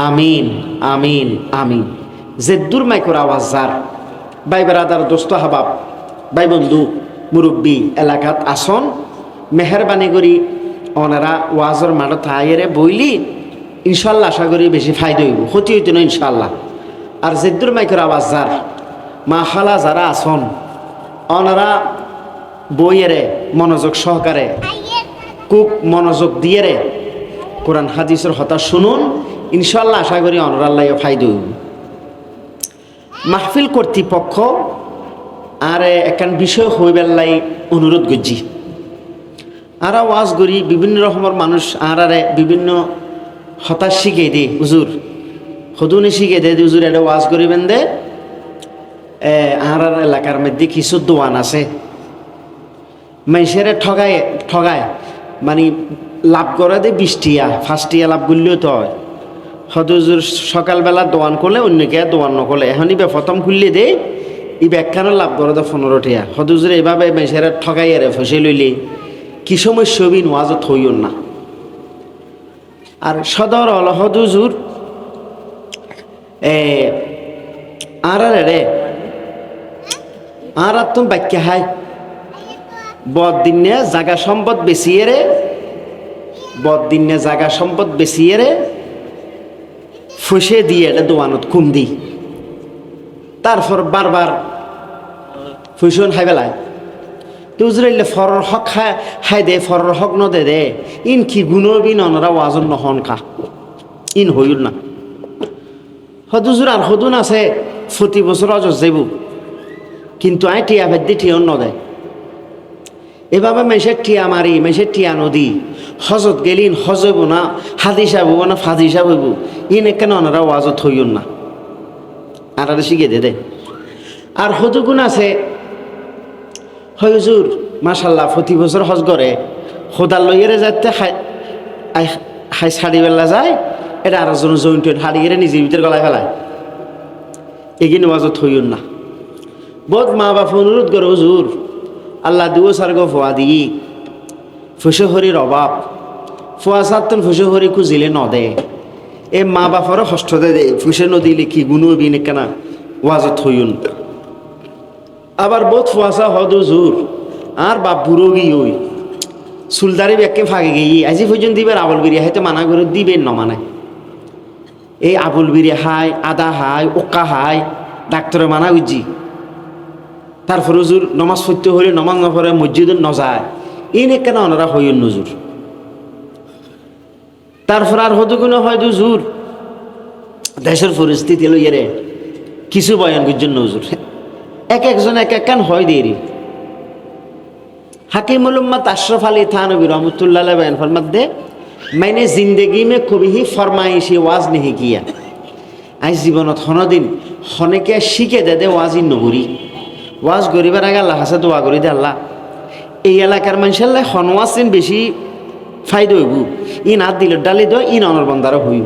আমিন আমিন আমিন। জেদ্দুর মাইকোর আওয়াজ যার ভাই বেড়াদার দোস্ত হাবাব ভাই বন্ধু মুরব্বী এলাকাত আসন মেহরবানি করি ওনারা ওয়াজর মাঠত আয়েরে বইলি ইনশাল্লাহ আশা করি বেশি ফায়দা হইব, ক্ষতি হইত না ইনশাল্লাহ। আর জেদ্দুর মাইকোর আওয়াজ যার মা খালা যারা আসন ওনারা বইয়েরে মনোযোগ সহকারে খুব মনোযোগ দিয়ে রে কোরআন হাদিসের হতা শুনুন, ইনশাল্লাহ আশা করি অনরাল্লাহ ফায়দা হইব। মাহফিল কর্তৃপক্ষ আর একখান বিষয় হইবেল্লাই অনুরোধ করছি। আরা ওয়াজ করি বিভিন্ন রকমের মানুষ আরে বিভিন্ন হতাশ শিখে দে হুজুর সদুনি শিখে দে হুজুর এটা ওয়াজ করিবেন দে আর এলাকার মধ্যে কিছু দোয়ান আছে মানুষের ঠগায় মানে লাভ করে দে 20 টিয়া 5 টিয়া লাভ করলেও তো হয়। হদুজুর সকালবেলা দোয়ান করলে অন্যকে দোয়ান নকলে এখনই প্রথম খুললে দে এই ব্যাখ্যানো লাভ করে তো 15 টিয়া। হদুজুর এইভাবে মানুষের ঠগাই আরে ফসে লইলে কি সমস্যা হবি ওয়াজত হইও না। আর সদর হল হদুজুর আর রে আর তুমি ব্যাখ্যা হাই বদিনে জাগা সম্পদ বেশিয়ে রে বদিনে জাগা সম্পদ বেশিয়ে রে ফুসে দিয়ে এটা দোয়ানত কুম দি তারপর বারবার ফুসন খাই বেলায় তুজরাইলে ফরর হক খাই দে ফরর হক ন দে দে ইন কি গুণবিন অনরা ওয়াজন নহন খা ইন হইল না। হদুজুর আর হদুন আছে প্রতি বছর অজর যাইব কিন্তু আই টিয়া ভেদি টিয়ন ন দেয় এভাবে মেসের টিয়া মারি মেসের টিয়া নদী হজত গেলিন হজ হইব না হাদিসা হইব না ফাদিসা হইব ইন কেন ওনারা ওয়াজত হইন না আর শিখে দে দে। আর হদুগুণ আছে হজুর মাশাল্লাহ প্রতি বছর হজ করে খোদার লইয়েরে যাতে হাই ছাড়ি বেলা যায় এটা আর জন জইন্ট হারিয়ে নিজের ভিতরে গলায় ফেলায় এগিয়ে ওয়াজত হইন না। বহুত মা বাপ অনুরোধ করে হুজুর আল্লাহ দিও সার্গ ফোয়া দিই ফুসহরির অভাব ফোয়া সাতন ফুসহরি খুঁজিলে ন দে এ মা বাপারও কষ্ট দে ফুসে নদিলে কি গুনো বিন কেনা ওয়াজত হইন। আবার বহুত ফুয়াশা হদ হুজুর আর বাপ বুড়ো গিয়ে ওই সুলদারি ব্যাগকে ফাঁকে গিয়ে আজি পর্যন্ত দিবার আবল বিরিয়া হয়তো মানা করে দিবেন ন মানায় এই আবুল বিরিয়া হাই আদা হাই ওকা হাই ডাক্তারে মানা উজ্জি তারপর হুজুর নমাজ পড়তে হলে নমাজ না পড়ে মসজিদে ন যায় এনে কেন ওনারা হইন নজুর। তারপর আর হতগুলো হয় হুজুর দেশের পরিস্থিতি লইয়ে রে কিছু বয়ান করছেন নজুর এক একজন এক এক কান হয় দেরি। হাকিমুল উম্মত আশরাফ আলী থানবী রহমতুল্লাহ বয়ান ফরমাত দে मैंने जिंदगी में कभी ही फरमाइशी वाज नहीं किया आज जीवनत हनदिन हनेके शिखे दे दे वाजी नगरी ওয়াজ গরিবের আগে আল্লাহ হাসে দোয়া করি দে আল্লাহ এই এলাকার মানুষের হনওয়াসিন বেশি ফায়দা হইব ইন হাত দিল ডালি দো ইন অনর বন্দারও হইব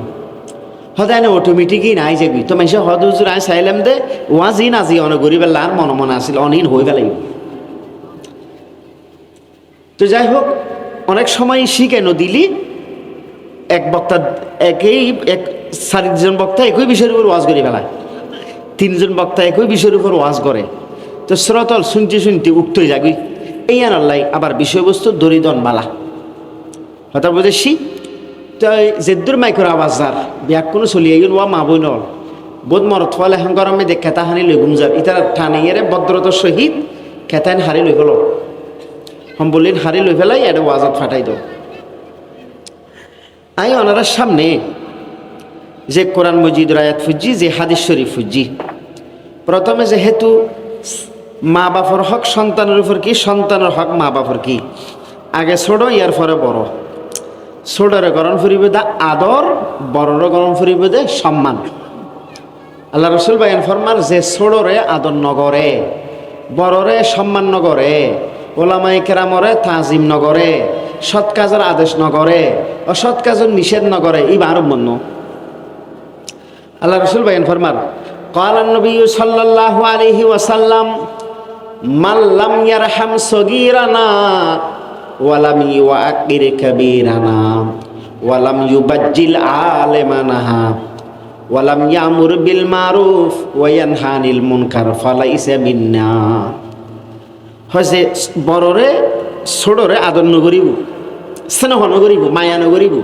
হদায় না অটোমেটিক ইন আই যাবি তো মানুষের হদ হুজুর আই চাইলাম দে ওয়াজ ইন আজি অন গরিবের লার মনে মনে আসিল অনিন হয়ে গেল। তো যাই হোক অনেক সময় শিখে নদিলি এক বক্তা এক 4জন বক্তা একই বিষয়ের উপর ওয়াজ করে ফেলায় 3জন বক্তা একই বিষয়ের উপর ওয়াজ করে তো শ্রোতল শুনতে শুনতে উঠতে যাবি এই আনাল্লাই আবার বিষয়বস্তু দরিদন বালা হতা বুঝেছি। তো জেদ্দুর মাইকর আওয়াজ যার বিয়াক কোনো চলিয়ে গেল ওয়া মা বই নল বোধ মরত ফলে এখন গরমে দেখ খেতা হানি লই গুম যার ইতার ঠানিয়ে ভদ্রতার সহিত খেতাইন হারি লই গেল হম বললেন হারি লই ফেলাই এটা ওয়াজত ফাটাই দাও। আই ওনার সামনে যে কোরআন মজিদুর আয়াত ফুজি যে হাদিস শরীফ ফুজি প্রথমে যেহেতু মা বাপর হক সন্তানের উপর কি সন্তানের হক মা বাপর কি আগে ছোট ইয়ার পরে বড় ছোটরে গরম ফুরিবে দা আদর বড়রে গরম ফুরিবে দে সম্মান। আল্লাহ রসুল বায়ান ফরমার যে ছোটরে আদর নগরে বড়রে সম্মান নগরে ওলামাই কেরামরে তাজিম নগরে সৎ কাজের আদেশ নগরে অসৎ কাজের নিষেধ নগরে এই বারো মন্য আল্লাহ রসুল বায়ান ফরমার قال النبي صلى الله عليه وسلم মাল্লাম ইয়ারহাম সগীরানা ওয়ালাম ইউআকির কাবীরানা ওয়ালাম ইউবাজ্জিল আলিমানাহা ওয়ালাম ইয়ামুর বিল মারুফ ওয়া ইয়ানহা আনিল মুনকার ফালাইসা মিন্না। হইছে বড়রে ছোটরে আদর নগরিব, স্নেহ নগরিব, মায়া নগরিব,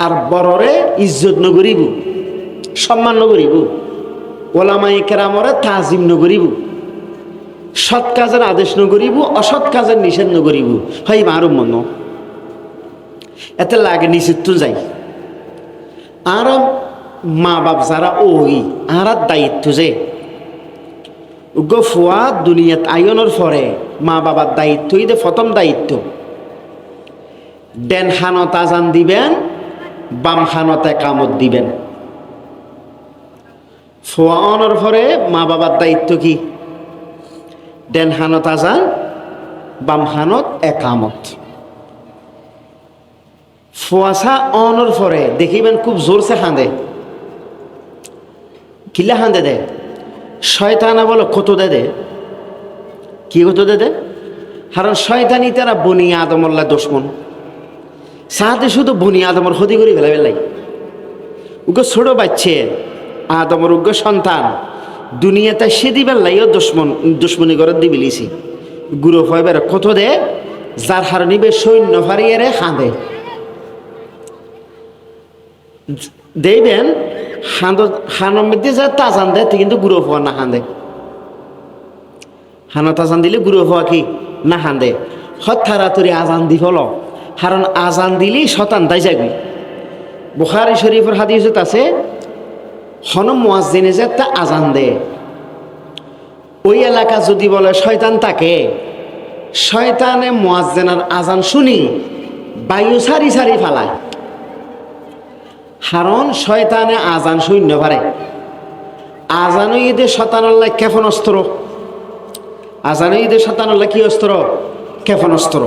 আর বড়রে ইজ্জত নগরিব, সম্মান নগরিব, ওলামায়ে কেরামরে তাজিম নগরিব, সৎ কাজের আদেশ নগরিব, অসৎ কাজের নিষেধ নগরিব। হয় মারুম মন এতে লাগে নিষিদ্ধ যাই। আর মা বাপ যারা ওই আর দায়িত্ব যে ফুয়া দুনিয়াত আয়নের পরে মা বাবার দায়িত্বই দে প্রথম দায়িত্ব। ডেন হানত আজান দিবেন, বাম হানতে কামত দিবেন। ফুয়া অনর পরে মা বাবার দায়িত্ব কি? ডেন হানত আজান, বাম হানত একামত। ফুয়াশা অনর পরে দেখিবেন খুব জোরসে হাঁদে। কিলা হাঁদে দে? শয়তানা বলো কত দে কি কত দে? কারণ শয়তানি তারা বনি আদমল্লা দুশ্মন সাথে শুধু বনি আদমর ক্ষতি করে ফেলা ফেলাই। উগ্র ছোট বাচ্চে আদমর উগ্র সন্তান দুনিয়াতে সে দিবেন লাইও দুশ্মনী করে দিবিলিছি গুরু ফয়বার কত দে, যার হার নিবে সৈন্য ফারিয়ে রে হাঁদে দেখবেন। হানোর মধ্যে যা তাজান দেয় কিন্তু গুঁড়ো ফোয়া না হাঁদে। হানো তাজান দিলে গুঁড়ো ফোয়া কি না হাঁদে। হঠারাতুরি আজান দি ফল, কারণ আজান দিলি শতান তাই যাবি। বুখারী শরীফের হাদিসত আছে হন মুয়াজ্জিনে যে তা আজান দে, ওই এলাকা যদি বলে শয়তান তাকে, শয়তানে মুয়াজ্জিনের আজান শুনি বায়ু সারি সারি ফালায়। কারণ শয়তানে আজান শূন্য পারে। আজানো ঈদে শতানুল্লাহ ক্ষেপণাস্ত্র, আজানো ঈদে শতানুল্লাহ কি অস্ত্র? ক্ষেপণাস্ত্র।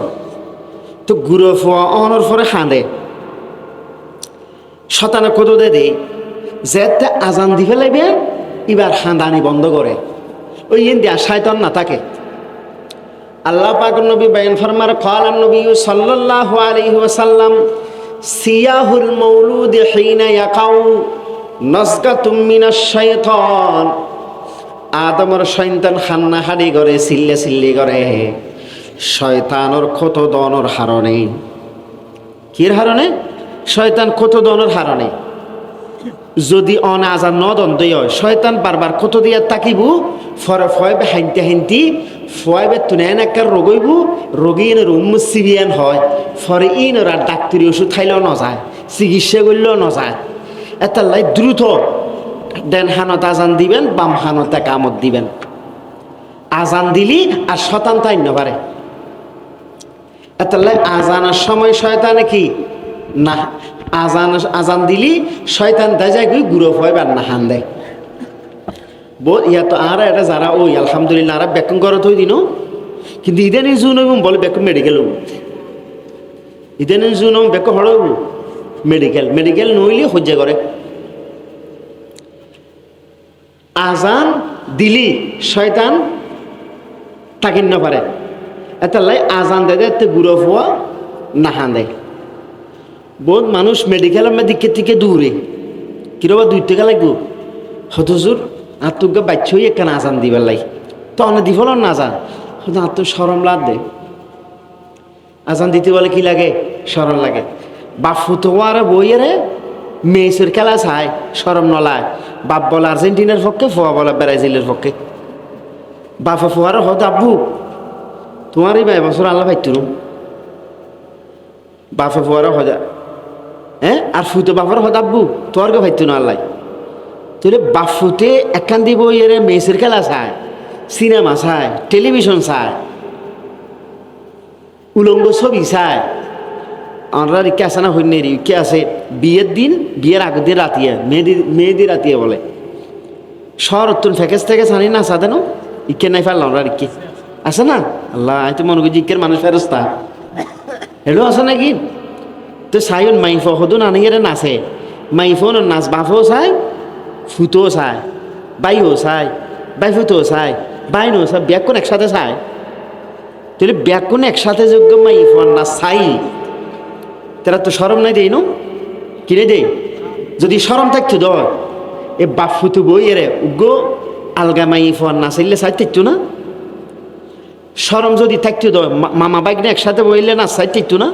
তো গুঁড়ো ফোয়া অনর পরে হাঁদে শতানে কত দে যে আজান দি ফেলাইবে এবার হাঁদানি বন্ধ করে ওই দিয়া শয়তান না থাকে। আল্লাহ পাক নবী বয়ান ফরমার ক্বালান নবী সাল্লাল্লাহু আলাইহি ওয়াসাল্লাম সিয়াহুল মাউলুদ হিনা ইয়াকাউ নাসগাতুম মিনাশ শাইতান। আদমর সন্তান খান্না হাড়ি করে চিল্লে চিল্লি করে শয়তানর ক্ষত দনর হারণে। কির হারণে? শয়তান ক্ষত দনর হারণে। যদি অন আজান ন দ্বন্দ্ব হয় শয়তান বারবার ক্ষত দিয়া তাকিব, ফরে ফয়বে হাইনতে হাইনতি ফয়বে তুনেন একটা রোগইব, রোগী এনে রুম সিবিয়ান হয়, ফরে ইন ওরা ডাক্তারি ওষুধ খাইলেও ন যায়, চিকিৎসা করলেও ন যায়। এটার লাই দ্রুত ডেন হানত আজান দিবেন, বাম হানতে কামত দিবেন। আজান দিলি আর শতান তাই ন পারে। এটার লাই আজানের সময় শয়তানে কি না আজান দিলি শয়তান তাই যায় গুঁড়ো ফয়বার না হান দেয়। ইয়া তো আর এটা যারা ওই আলহামদুলিল্লাহ আর বেকুম করে থই দিন, কিন্তু ইদানি জুন বলে বেকুম মেডিকেল হব, ইদানি জুন বেকু হড় হব মেডিকেল নইলে সহ্য করে। আজান দিলি শয়তান তাকিন না পারে। এটা লাই আজান দেয় এতে গুঁড়ো ফোয়া না হান দেয়। বহুত মানুষ মেডিকেলের দিকে থেকে দূরে কিরবা 2 টাকা লাগবো হতজুর আত্মজ্ঞা বাচ্চ হয়ে একখান আজান দিবার লাই তো অনেক দিফল না আজান হয়তো আত্ম সরম লাগ দে। আজান দিতে বলে কি লাগে? সরম লাগে। বাপ ফুটোয়ার বইয়েরে মেয়েসের খেলা চায় সরম নলায়। বাপ বলে আর্জেন্টিনার পক্ষে, ফোয়া বলে ব্রাজিলের পক্ষে। বাপে ফোয়ার হত আব্বু তোমার এই 2 বছর আল্লাহ ভাইতুন বাপে ফোয়ার হজা হ্যাঁ, আর ফুটো বাপর হত আব্বু তোমার কে ভাইতুন আল্লাহ। তাহলে বাপ ফুটে একখান দিব এর মেসের খেলা চায়, সিনেমা চায়, টেলিভিশন চায়, উলঙ্গ ছবি চায়। আমরা কে আছে না হইনেরি কে আছে বিয়ের দিন, বিয়ের আগের দিন রাতিয়ে মেহেদি রাতিয়ে বলে শহর তুন ফেকেস থেকে জানি না আসা দেন ইকে নাই ফেললাম আমরা ইকে আছে না। আল্লাহ আমি তো মনে করছি ইকের মানুষ ফেরস্তা হেলো আছে নাকি? তো সাইন মাইফ হদুন আনিয়ে নাচে, মাইফোন নাচ বাফও চায়, ফুটোও চায়, বাইও চায়, বাই ফুটোও চায়, বাইনো সব ব্যাকুন একসাথে চায় তাহলে ব্যাকুন একসাথে যোগ্য মাই ফোন না চাই তারা তো সরম নাই দেই নো কিনে দেই যদি সরম থাকতো দর এ বাপ ফুতু বই এরে উগ্র আলগা মাই ফোন না চাইলে চাই থাকতো না সরম যদি থাকতো দর মামা বাইক না একসাথে বইলে না চাই থাকতো না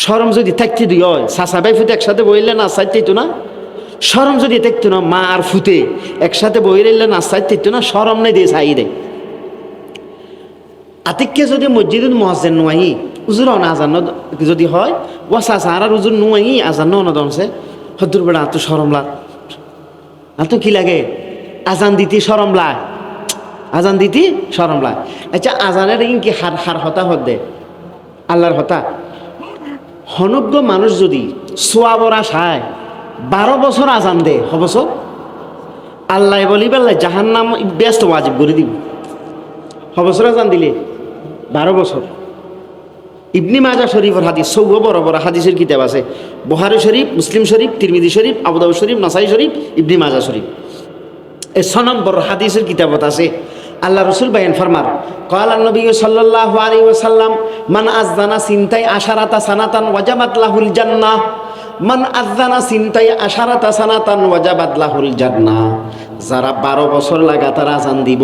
সরম যদি থাকতে দিই হয় চাচা ভাই ফুতে একসাথে বইলে না চাই থাকতো না সরম যদি থাকতো না মা আর ফুতে একসাথে বই রইলে না চাই থাকতো না সরম নাই দিয়ে চাই দেয় আতিককে যদি মসজিদুল মুয়াজ্জিন নোয়াই উজুর না আজান যদি হয় ও চাচা আর উজুর নোয়াই আজান না দনছে হদ্দুর বেড়া তো সরম লাগ আর তো কি লাগে আজান দিতে সরম লাগ আজান দিতে সরম লাগ আচ্ছা আজানের কি হার হার হতা হত দে আল্লাহর হতা হনজ্ঞ মানুষ যদি সোয়াবরা সায় 12 বছর আজান দে হবছর আল্লাহ বলি বেল্লাই জাহান্নাম ব্যস্ত ওয়াজিব করে দিব হবছর আজান দিলে 12 বছর ইবনে মাজাহ শরীফের হাদিস সৌও বড় বড় হাদিসের কিতাব আছে বুখারী শরীফ মুসলিম শরীফ তিরমিজি শরীফ আবু দাউদ শরীফ নাসাই শরীফ ইবনে মাজাহ শরীফ এই 6 নম্বর হাদিসের কিতাবত আছে আল্লাহ রসুল বায়ান ফরমার ক্বালা নবী সাল্লাল্লাহু আলাইহি ওয়াসাল্লাম মান আযযানা সিনতাই আশারাতা সানাতান ওয়াজাবাত লাহুল জান্নাহ মান আযযানা সিনতাই আশারাতা সানাতান ওয়াজাবাত লাহুল জান্নাহ যারা 12 বছর লাগাতার আজান দিব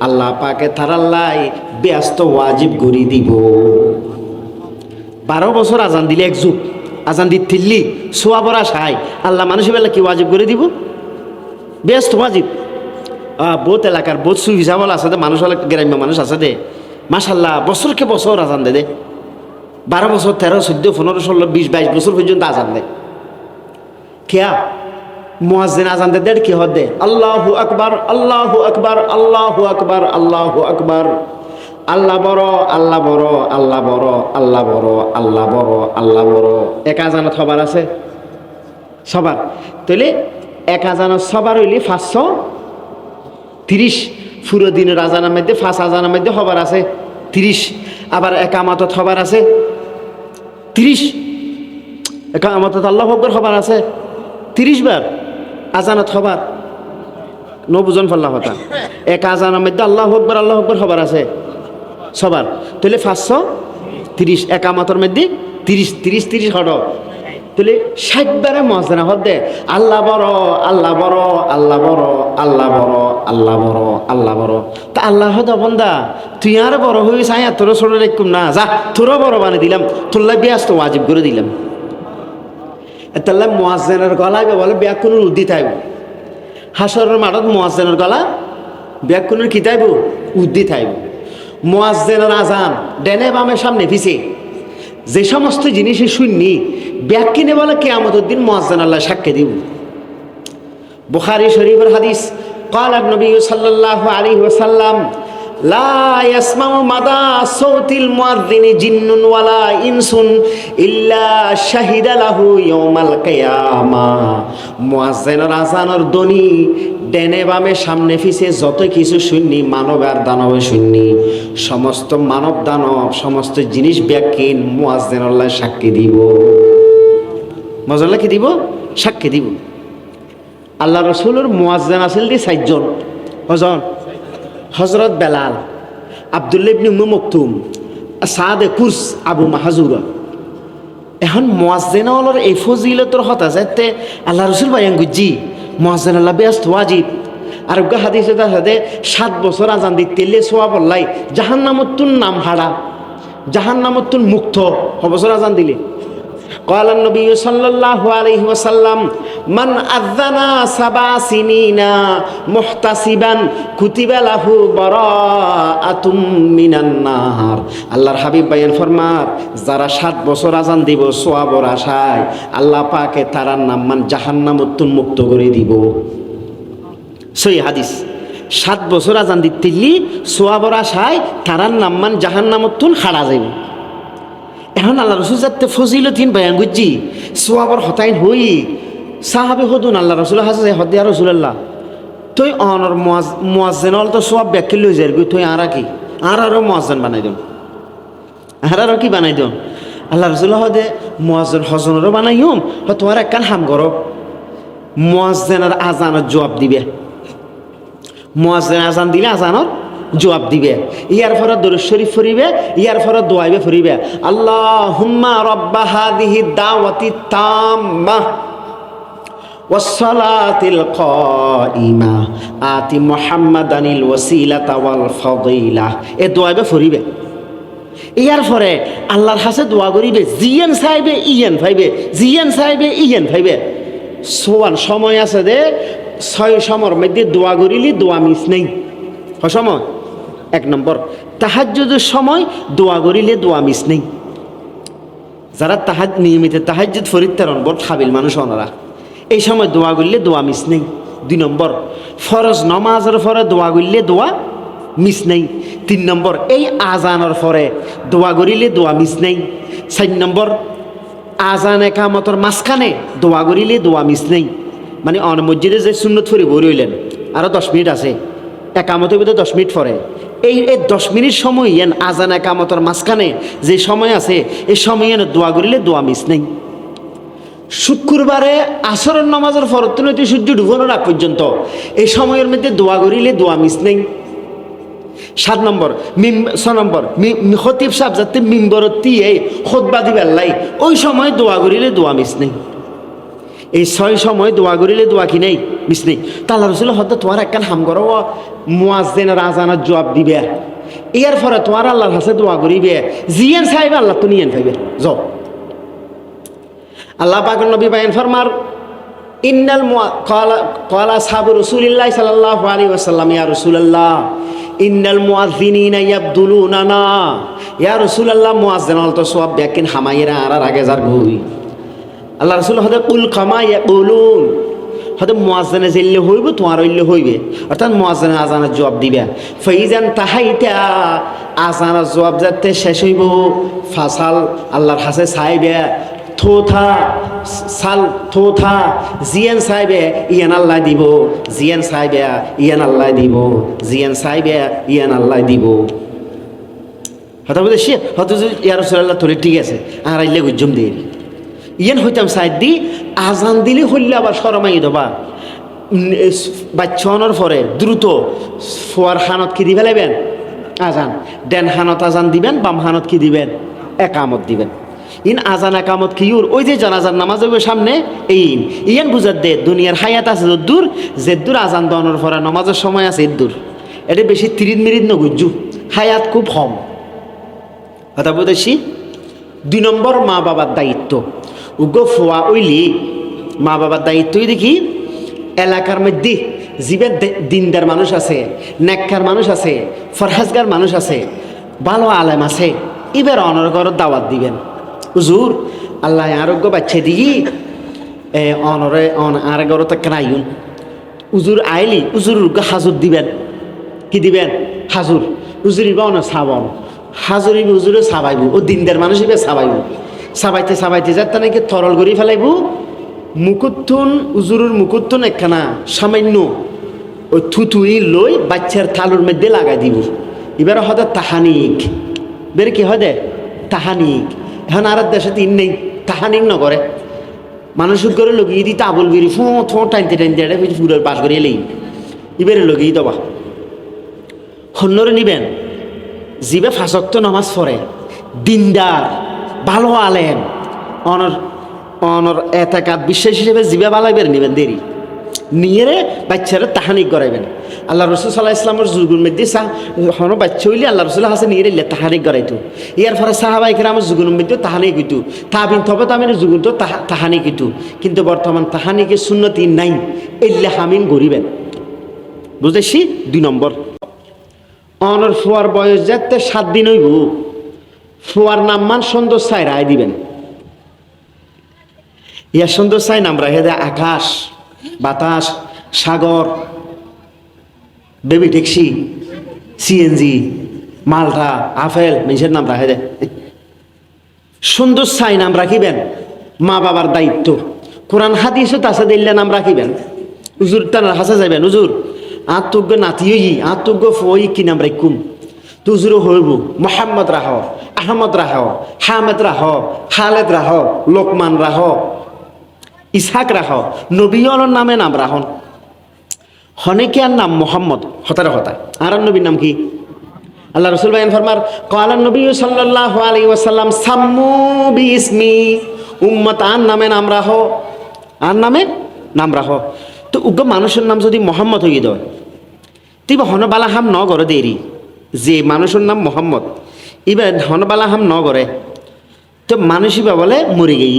আল্লাহ পাকে তারাল্লাই ব্যস্ত ওয়াজিব করে দিব 12 বছর আজান দিলে এক যুগ আজান দিতিল্লি সোয়াবরা সাই আল্লাহ মানুষের বেলা কি ওয়াজিব করে দিব ব্যস্ত ওয়াজিব বহুত এলাকার বহুত সুবিধাবল আছে দে মানুষ হলে গ্রাম্য মানুষ আছে দে মাশাল্লাহ বছরকে বছর আজান দে 12 বছর 13 14 15 16 20 22 বছর পর্যন্ত আজান দে কেয়া মুয়াজ্জিন আজান দে কি হদ দে আল্লাহু আকবার আল্লাহু আকবার আল্লাহু আকবার আল্লাহু আকবার আল্লাহ বড় আল্লাহ বড় আল্লাহ বড় আল্লাহ বড় আল্লাহ বড় আল্লাহ বড় এক আজানত খবর আছে সবার তাহলে এক আজানত সবার হইলে 530 পুরো দিনের আজানের মধ্যে 5 আজানের মধ্যে খবর আছে 30 আবার একামাতত খবর আছে 30 একামাতত আল্লাহু আকবার খবর আছে 30 বার আজানত খবর নবুজন ফাল্লাহ কথা এক আজানের মধ্যে আল্লাহু আকবার খবর আছে সবার তাহলে 530 একামাতর মধ্যে 30 হড় তাহলে 60 বারে মুয়াজ্জিন হদ দে আল্লাহ বড় আল্লাহ বড় আল্লাহ বড় আল্লাহ বড় আল্লাহ বড় আল্লাহ বড় তা আল্লাহ হদ বন্দা তুই আর বড় হয়ে চাই তোর ছোট রেখুম না যা তোর বড় বানিয়ে দিলাম তোল্লা ব্যস্ত ওয়াজিব করে দিলাম তাহলে মুয়াজ্জিনের গলায় বলে ব্যাকুনের উদ্দি থাকব হাসরের মাঠত মুয়াজ্জিনের গলা ব্যাকুনের কি থাকব উদ্দি থাকব মুয়াজ্জিনের আজান ডেনে বামে সামনে পিছে যে সমস্ত জিনিসই শুননি ব্যাকিনে বলে কিয়ামতের দিন মুয়াজ্জিন আল্লাহ সাক্ষ্য দিব বুখারী শরীফের হাদিস ক্বালা নবী সাল্লাল্লাহু আলাইহি ওয়াসাল্লাম লা ইয়াসমাউ মাদা সাউতিল মুয়াজ্জিনি জিন্নুন ওয়ালা ইনসুন ইল্লা শাহিদা লাহু ইয়াউমাল কিয়ামা মুয়াজ্জিনের আজানের ধ্বনি ডেনে বামে সামনে পিছে যত কিছু শুননি মানব আর দানবে শুননি সমস্ত মানব দানব সমস্ত জিনিস ব্যাকিন মুয়াজ্জিন আল্লাহ সাক্ষী দিব মজাল্লাহ কি দিব সাক্ষী দিব আল্লাহ রসুলের মুয়াজ্জিন আছিল দি 4 জন হজন হজরত বেলাল আব্দুল্লাহ ইবনে উম্মে মকতুম সাদে কুরস আবু মাহজুরা এখন মুয়াজ্জিন হলর এই ফজিলতর হতা যাতে আল্লাহ রসুল বায়ান গুজি মুয়াজ্জিন আল্লাহ ব্যস্ত ওয়াজিব আর হাদিসে তাহাতে 7 বছর আজান দিতেলে সোয়াব আল্লাহ জাহান্নামতুন নাম হারা জাহান্নামতুন মুক্ত বছর আজান দিলে قال النبي صلى الله عليه وسلم من أذن 7 سنين محتسبا كتب له براءة من النار আল্লাহর হাবিব বায়ান ফরমার যারা 7 বছর আজান দিব সওয়াবের আশায় আল্লাহ পাকে তারার নাম জাহান্নামতুন মুক্ত করে দিব সহি হাদিস 7 বছর আজান দিতেলি সওয়াবের আশায় তারার নাম জাহান্নামতুন খাড়া যাইব এখন আল্লাহ রসুল যাতে ফজিলতিন বয়ান গুজি সোয়াবর হতাইন হই সাহাবে হদুন আল্লাহ রসুল হাসে হদিয়া রসুল্লাহ তুই অনর মুয়াজ্জিন হল তো সোয়াব ব্যাখ্যা লই যার তুই আরও মুয়াজ্জিন বানাই দিন আরও কি বানাই দিন আল্লাহ রসুল হদে মুয়াজ্জিন হজনেরও বানাইম তোমার একখান হাম করো মুয়াজ্জিনের আজানের জবাব দিবে মুয়াজ্জিন আজান দিলে আজানর জবাব দিবে, ইয়ার পরে দরুদ শরীফ পড়িবে, ইয়ার পরে দোয়াইবে পড়িবে, আল্লাহুম্মা রাব্বা হাযিহি দাওয়াতি তাম্মা ওয়াসসালাতিল কাইমা আতি মুহাম্মাদানিল ওয়াসিলাতা ওয়াল ফাদিলা। এ দোয়াইবে পড়িবে। ইয়ার পরে আল্লাহর কাছে দোয়া করিবে, জিয়ান চাইবে ইয়ান পাইবে, জিয়ান চাইবে ইয়ান পাইবে। সোয়ান সময় আছে দে, 6 সময়ের মধ্যে দোয়া করিলি দোয়া মিস নেই। সময় 1 নম্বর, তাহাজ্জুদের সময় দোয়া করিলে দোয়া মিস নেই। যারা নিয়মিত তাহাজ্জুদ ফরিত্তারণ বড় খাবিল মানুষ ওনারা, এই সময় দোয়া করলে দোয়া মিস নেই। 2 নম্বর, ফরজ নমাজের পরে দোয়া করলে দোয়া মিস নেই। 3 নম্বর, এই আজানের পরে দোয়া করিলে দোয়া মিস নেই। 4 নম্বর, আজান একামতর মাঝখানে দোয়া করিলে দোয়া মিস নেই। মানে মসজিদে যে সুন্নত ফরি বই রইলেন, আরও 10 মিনিট আছে, একামতের ভিতরে 10 মিনিট পরে এই 10 মিনিট সময় এন আজান একামতর মাঝখানে যে সময় আছে, এই সময় এন দোয়া করিলে দোয়া মিস নেই। শুক্রবারে আসরের নামাজের ফরত নইতে সূর্য ডুবানোর আগ পর্যন্ত এই সময়ের মধ্যে দোয়া করিলে দোয়া মিস নেই। 7 নম্বর, 6 নম্বর, খতিব সাহেব যাতে মিম্বরতি এই খুতবা দিবার লাই, ওই সময় দোয়া করিলে দোয়া মিস নেই। এই 6 সময় দোয়া করিলে দোয়া কি নেই, মিস নেই। তা আল্লাহ রাসূল হয়তো তোমার একখান হাম করো, মুয়াজ্জিনের আজানের জবাব দিবে, এর পরে তোমার আল্লাহর কাছে দোয়া করিবে, জিয়ান সাহেব আল্লাহ তো নিয়েন পাইবে। যাও, আল্লাহ পাকের নবী বায়ান ফরমার, ইন্নাল ক্বালা আসহাবু রাসূলিল্লাহি সাল্লাল্লাহু আলাইহি ওয়াসাল্লাম ইয়া রাসূলুল্লাহ ইন্নাল মুয়াজ্জিনিনা ইয়াবদুলুনানা। ইয়া রাসূলুল্লাহ, মুয়াজ্জিন হল তো সওয়াব বেকিন হামাইরা আর আগে যার গই। আল্লাহ রাসূল হদে কুল কামা ইয়াকুলুন, হদে মুয়াজ্জিনে জিল্লে হইব তোমার হইলে হইবে, অর্থাৎ মুয়াজ্জিনের আজানের জবাব দিবে। ফাইজান তাহাইতা, আজানের জবাব যাতে শেষ হইব, ফাসাল আল্লাহর কাছে চাইবে, থোথা সাল থোথা, জিয়ান সাইবে ইয়ান আল্লাহ দিব, জিয়ান সাইবে ইয়ান আল্লাহ দিব, জিয়ান সাইবে ইয়ান আল্লাহ দিব। হঠাৎ বলতে সে হয়তো ইয়া রাসূলুল্লাহ তোলে ঠিক আছে, আর আইলে গুজম দিয়ে ইয়ান হইতাম সাইড দি আজান দিলে হইলে আবার শরমাই দেবা। বাচ্চানোর পরে দ্রুত ফোয়ার হানত কি দিবে লাইবেন আজান, ডেন হানত আজান দিবেন, বাম হানত কি দিবেন একামত দিবেন। ইন আজান একামত কিউর ওই যে জানাজার নামাজ হবে সামনে, ইয়ান বুঝার দে দুনিয়ার হায়াত আছে যদ্দূর, যেদ্দূর আজান দেওয়ানোর পরে নামাজের সময় আছে এদ্দূর, এটা বেশি 30 মিনিট নগুজু, হায়াত খুব কম। কথা বলতেছি। 2 নম্বর, মা বাবার দায়িত্ব। উগ্র ফোয়া ওইলি মা বাবার দায়িত্বই দেখি এলাকার মধ্যে জীবের দিনদার মানুষ আছে, নেককার মানুষ আছে, ফরহাজগার মানুষ আছে, ভালো আলেম আছে, এবার অনর্গর দাওয়াত দিবেন। হুজুর আল্লাহ আরোগ্য বাচ্চা দিই অনরে আর গরতে কেনাইন, উজুর আইলি উজুর হাজুর দিবেন, কি দিবেন হাজুর, উজুর ইবা অন সাবন হাজুর ইবি উজুরে সাবাইব, ও দিনদার মানুষ ইবে সাবাইব, সাবাইতে সাবাইতে যাতে নাকি তরল করি ফেলাইব। মুকুত্তুন উজুরের মুকুত্তুন একখানা সামান্য ওই থুতুই লই বাচ্চার থালুর মধ্যে লাগাই দিব। এবার হয়তো তাহানিক বের কি হয় দে তাহানিক, এখন আর দেশে তিন নেই তাহানিক নগরে মানুষের করে লগিয়ে দিতে আবুল বিড়ি ফোঁ ফোঁ টাইনতে টাইনতে এটা পুরো পাশ করে এলেই এবারে লগিয়ে দেবা। হন্যরে নিবেন জিবে ফাঁসক্ত নামাজ পড়ে, দিনদার ভালো আলেম, অনর অনর এতাকাত বিশ্বাস হিসেবে জিবে বালাইবেন নিবেন দেরি নিয়ে রে বাচ্চারা তাহানিক করাইবেন। আল্লাহ রসুল সাল্লাহ ইসলামের যুগুর মধ্যে হন বাচ্চা হইলে আল্লাহ রসুল হাসে নিয়ে রেলে তাহানিক করাইতো। ইয়ার ফলে সাহাবাইকের আমার যুগুর মধ্যে তাহানিক হইতো, তাবিন তবে তামিন যুগুন তো তাহানিক হইতো, কিন্তু বর্তমান তাহানিকের সুন্নতি নাই, এল্লে হামিন গরিবেন। বুঝেছি। 2 নম্বর, অনর ফোয়ার বয়স যাতে 7 দিন হইব, ফোয়ার নাম মান সুন্দর চাই রায় দিবেন। ইয়ার সুন্দর চাই নাম রাখে দেয় আকাশ, বাতাস, সাগর, বেবি ট্যাক্সি, সিএনজি, মালটা, আপেল, মানুষের নাম রাখে দেয়। সুন্দর চাই নাম রাখিবেন, মা বাবার দায়িত্ব। কোরআন হাদিসও তাছে দিল্লে নাম রাখিবেন। উজুর তার হাসা যাবেন, উজুর আত্মজ্ঞ নাতি হই আত্মজ্ঞ ফই কি নাম রাখুম, তো উজুরও হইব মোহাম্মদ রাহ, আহমদ রাহ, হামেদ রাহ, খালেদ রাহ, লোকমান রাহ, ইসাক রাহ, নবীর নামে নাম রাহন। হনেকে আর নাম মোহাম্মদ হতার হতা আর নবীর নাম কি আল্লাহ রসুল ভাইন ফরমার কালান নবী সাল্লাল্লাহু আলাইহি ওয়াসাল্লাম সাম্মু বিইসমি উম্মত আর নামে নাম রাখো আর নামে নাম রাখো তো উগ্র মানুষের নাম যদি মোহাম্মদ হয়ে দেয় তুই হনবালা হাম ন করে দেরি যে মানুষের নাম মোহাম্মদ এবার হনবালা হাম ন করে তো মানুষই বা বলে মরে গেই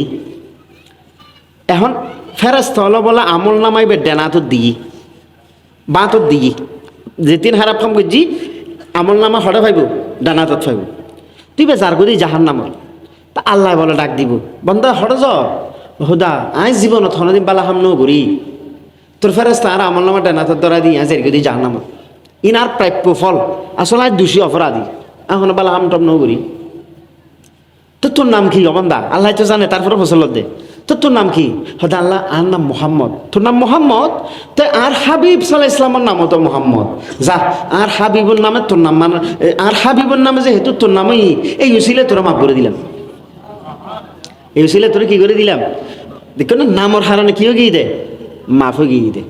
এখন ফেরাস্ত হলো বলে আমল নামাইবে ডেনাতর দিই বাঁতর দিই যেদিন হারাপ কাম করছি আমল নামা হঠাৎ ফাইব ডানাতত ফাইব তুই বে যার গদি জাহান নামল তা আল্লাহ বলে ডাক দিব বন্ধা হঠাৎ হুদা আই জীবনত হনদিন বালা হাম ন করি তোর ফেরাস্তা আর আমল নামা ডানাতর ধরা দিই আজ এর গদি জাহান নামল ইনার প্রাপ্য ফল আসলে আজ দোষী অপরাধী এখন বালা হাম টম ন করি তো তোর নাম কি অবন্ধা আল্লাহ তো জানে তারপরে ফসলত দে তো তোর নাম কি হয়তো আল্লাহ আর নাম মোহাম্মদ তোর নাম মোহাম্মদ তো আর হাবিব সাল্লাহ ইসলামের নামও তো মোহাম্মদ যা আর হাবিবুর নামে তোর নাম মানে আর হাবিবুর নামে যেহেতু তোর নামই এই উসিলে তোরা মাফ করে দিলাম এই উসিলে তোরা কি করে দিলাম দেখো না নামর হারানো কিও গিয়ে দে মাফও গিয়ে দে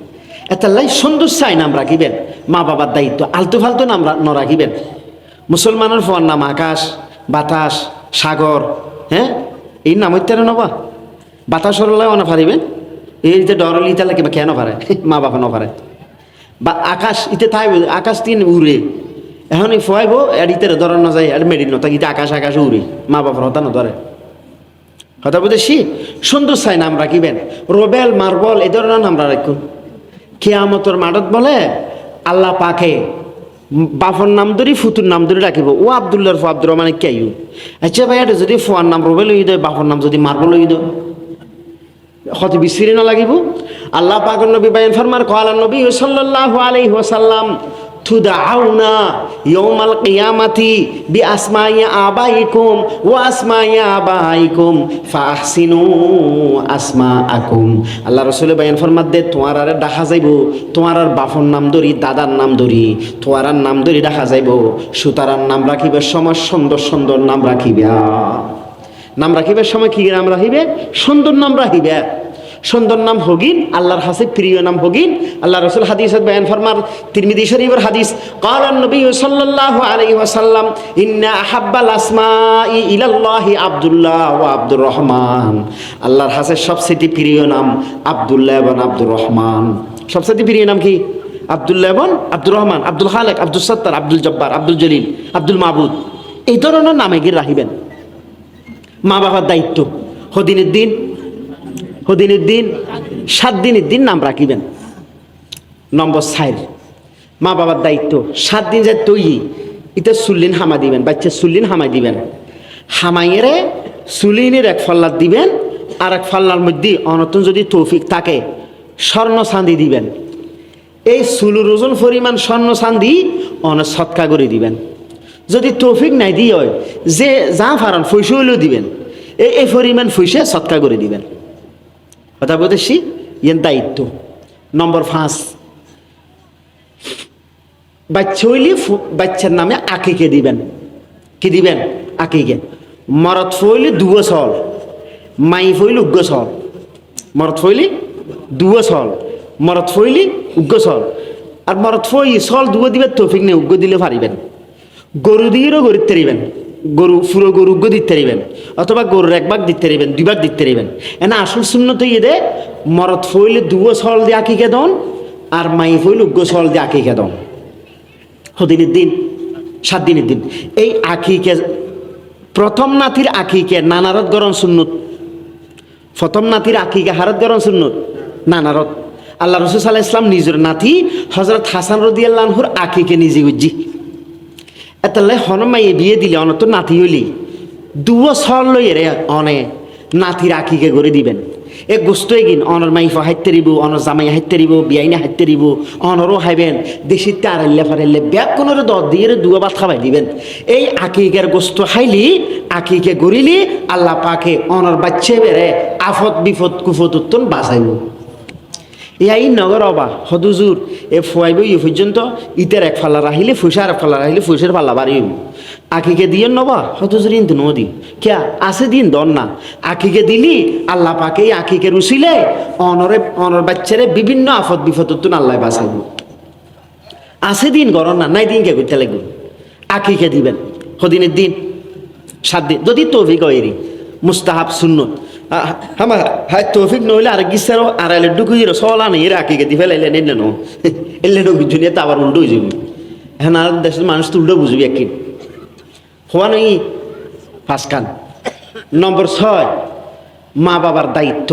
এতাল্লাই সুন্দর চাই নাম রাখিবেন মা বাবার দায়িত্ব আলতু ফালতু নাম ন রাখিবেন মুসলমানের ফোয়ার নাম আকাশ বাতাস সাগর হ্যাঁ এই নাম ইত্যাদি নবা বাতাস হলে অনা পারিবেন এই যে ডরলি তাহলে কিবা কেন পারে মা বাবা ন পারে বা আকাশ ইতে থাকবে আকাশ তিন উড়ে এখন এই ফোয়াইব আর ইতে ধরার না যায় আর মেডিন নতা ইতে আকাশ আকাশে উড়ে মা বাবার হতা ন ধরে হতা বুঝেছি সুন্দর চাই নাম রাখিবেন রবেল মার্বল এই ধরনের নাম রাখুন কিয়ামতর মাঠত বলে আল্লাহ পাকে বাফর নাম ধরি ফুতুর নাম ধরে রাখিব ও আবদুল্লার ফো আব্দুর রহমান কে আচ্ছা ভাই এটা যদি ফোয়ার নাম রবে লই দেয় বাফর নাম যদি মার্বল লই দেয় কত বিশ্রী না লাগিব আল্লাহ পাকের নবী বায়ান ফরমার কালান নবী সাল্লাল্লাহু আলাইহি ওয়াসাল্লাম তুদআউনা ইয়াউমাল কিয়ামাতি বিআসমাই আবাইকুম ওয়া আসমাই আবাইকুম ফাহসিনু আসমাআকুম আল্লাহ রাসূল বায়ান ফরমাত দে তোমার আর দেখা যাইব তোমার আর বাপর নাম ধরি দাদার নাম ধরি তোমার আর নাম ধরি দেখা যাইব সুতারার নাম রাখিবে সময় সুন্দর সুন্দর নাম রাখিবে নাম রাখিবার সময় কি নাম রাখিবে সুন্দর নাম রাখিবে সুন্দর নাম হগিন আল্লাহর হাসে প্রিয় নাম হগিন আল্লাহ রাসূল হাদিসে বয়ান ফরমার তিরমিজি শরীফের হাদিস ক্বালান নবী সাল্লাল্লাহু আলাইহি ওয়াসাল্লাম ইন্না আহাব্বাল আসমাই ইলাল্লাহি আব্দুল্লাহ ওয়া আব্দুর রহমান আল্লাহর হাসে সবচেয়ে প্রিয় নাম আব্দুল্লাহ এবং আব্দুর রহমান সবচেয়ে প্রিয় নাম কি আব্দুল্লাহ এবং আব্দুর রহমান আব্দুল খালেক আব্দুল সত্তার আব্দুল জব্বার আব্দুল জলিল আব্দুল মাবুদ এই ধরনের নামে গিয়ে রাখিবেন মা বাবার দায়িত্ব হদিনের দিন 7 দিনের দিন নাম রাখিবেন নম্বর 4 মা বাবার দায়িত্ব 7 দিন যে তৈরি এটা সুল্লিন হামা দিবেন বাচ্চা সুল্লিন হামাই দিবেন হামাইয়েরে সুলিনের এক ফাল্লার দিবেন আর এক ফাল্লার মধ্যে অনতন যদি তৌফিক থাকে স্বর্ণ চাঁদি দিবেন এই সুলুর ওজন পরিমাণ স্বর্ণ চাঁদি সৎকা করে দিবেন যদি তৌফিক নাই দিয়ে হয় যে যা ফারান পয়সা হলেও দিবেন এই পরিমাণ পয়সা সৎকা করে দিবেন কথা বলতেছি এর দায়িত্ব নম্বর 5 বাচ্চা হইলে বাচ্চার নামে আকিকে দিবেন কি দিবেন আকিকে মরদ ফইলে 2 বছর মাই ফইলে 1 বছর মরদ ফইলে 2 বছর মরদ ফইলে 1 বছর আর মরদ ফই সল 2 দিবে তৌফিক নেই 1 দিলে পারিবেন গরু দিয়েও গরিতে দিবেন গরু পুরো গরু দিতে পারিবেন অথবা গরুর 1 ভাগ দিতে পারিবেন 2 ভাগ দিতে পারিবেন এনা আসল সুন্নত দে মরদ ফইলে 2 বছর দিয়ে আকিকে দন আর মাই ফইলে 1 বছর দিয়ে আকিকে দন হদিনের দিন 7 দিনের দিন এই আকিকে প্রথম নাতির আকিকে নানারত গরম সুন্নত প্রথম নাতির আকিকে হারত গরম সুন্নত নানারত আল্লাহ রাসূল সাল্লাল্লাহু আলাইহি ওয়াসাল্লাম নিজের নাতি হযরত হাসান রাদিয়াল্লাহু আনহুর আকিকে নিজে গুজি এতলে হনমাই বিয়ে দিলে অনত নাতি হইলি 2 বছর লই রে অনে নাতির আকিকে করে দিবেন এ গোস্ত এগিন অনর মাইফা হাইতে দিব অনর জামাই হাইতে দিব বিয়াইনা হাইতে দিব অনরও হাইবেন দেশিতে আড়াইলে ফারাইলে ব্যাগ কোনোর দর দিয়ে 2 ভাত খাওয়াই দিবেন এই আকিকের গোস্ত খাইলি আকিকে গরিলি আল্লাহ পাকে অনর বাচ্চা বেড়ে আফত বিপদ কুফত উত্তন বাঁচাইব এই নগর অবা হদুজুর এ ফুয়াইব ই পর্যন্ত ইতের 1 ফাল্লা রাহিলে ফুসার 1 ফাল্লা রাহিলে ফুসের ফাল্লা বাড়িব আকিকে দিয়ে নবা হদুজুর ইন্তু নদী কিয়া আছে দিন দন না আকিকে দিলি আল্লাহ পাকে আকিকে রুসিলে অনর বাচ্চারে বিভিন্ন আফত বিপদ আল্লাহ বাঁচাইব আছে দিন গরম না নাই দিন কে করতে লাগবে আকিকে দিবেন হদিনের দিন 7 দিন যদি তৌফিক হয়রি মুস্তাহাব সুন্নত আমার হাই তৌফিক নইলে আর গিসারও আড়াইলে ডুকুইরো সলা নেই এর আকিকে দি ফেলাইলে নেই না এলে ডুকুজুনিয়া তো আবার উল্টো হয়ে যাবে এখন আর দেশের মানুষ তো উল্টো বুঝবি একদিন হওয়া নই 5 কান নম্বর 6 মা বাবার দায়িত্ব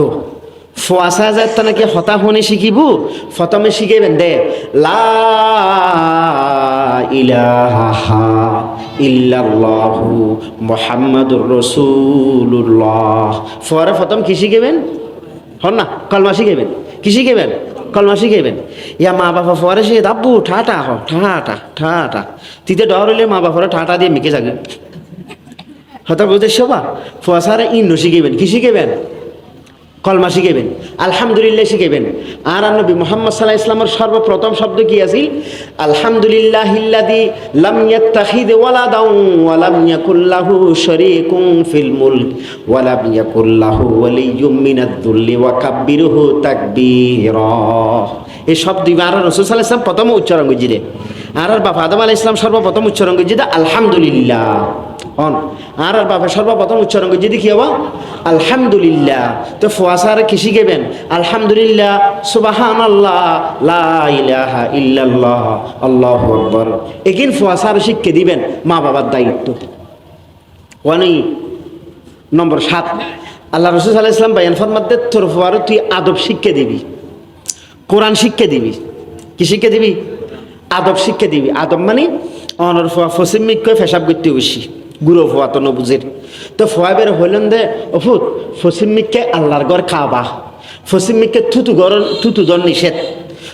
ফুয়াশা যায় তা নাকি হতা হনে শিখিব প্রথমে শিখাইবেন দে লা ইলাহা ইল্লাল্লাহু মুহাম্মাদুর রাসূলুল্লাহ পরে প্রথম কি শিখাইবেন হন না কলমা শিখাইবেন কি শিখাইবেন কলমা শিখাইবেন ইয়া মা বাবা পরে সে দাব্বু ঠাটা হ ঠাটা ঠাটা তিতে ডর হইলে মা বাবারা ঠাটা দিয়ে মিকে যাবে হতা বুঝতে সবা ফুয়াশারে ইন্ন শিখাইবেন কি শিখাইবেন কলমা শিখাইবেন আলহামদুলিল্লাহ শিখাইবেন আর নবী মুহাম্মদ সাল্লাল্লাহু আলাইহি ওয়াসাল্লামের সর্বপ্রথম শব্দ কি আছিল আলহামদুলিল্লাহিল্লাযী লাম ইয়াত্তাখিদ ওয়ালাদাও ওয়া লাম ইয়াকুল লাহু শারীকুন ফিল মুলক ওয়া লাম ইয়াকুল লাহু ওয়ালিয়্যুম মিনাদ-দুল্লি ওয়া কাব্বিরহু তাকবীরা এই শব্দ আর রাসূল সাল্লাল্লাহু আলাইহি ওয়াসাল্লাম প্রথম উচ্চারণ করেছিলেন আর বাবা আদম আলাইহিস সালাম সর্বপ্রথম উচ্চারণ করেছিলেন আলহামদুলিল্লাহ হন আর বাবা সর্বপ্রথম উচ্চারণ করে যদি কি হবা আলহামদুলিল্লাহ তো ফুয়াশার কি শিখাবেন আলহামদুলিল্লাহ সুবহানাল্লাহ লা ইলাহা ইল্লাল্লাহ আল্লাহু আকবার একিন ফুয়াশার শিক্ষা দিবেন মা বাবার দায়িত্ব ওয়ানি নম্বর 7 আল্লাহ রাসূল সাল্লাল্লাহু আলাইহি ওয়াসাল্লাম বয়ান ফরমাতে তোর ফুয়ার তুই আদব শিক্ষা দিবি কোরআন শিক্ষা দিবি কি শিক্ষা দিবি আদব শিক্ষা দিবি আদব মানে অনর ফুয়া ফসিমিক কই ফেসাব করতে বেশি গুরু ফুয়া তো নবুজের তো ফুয়া বের হইলেন দে অফুত ফসিমিককে আল্লাহর ঘর কাবা ফসিমিককে থুতু জন নিষেধ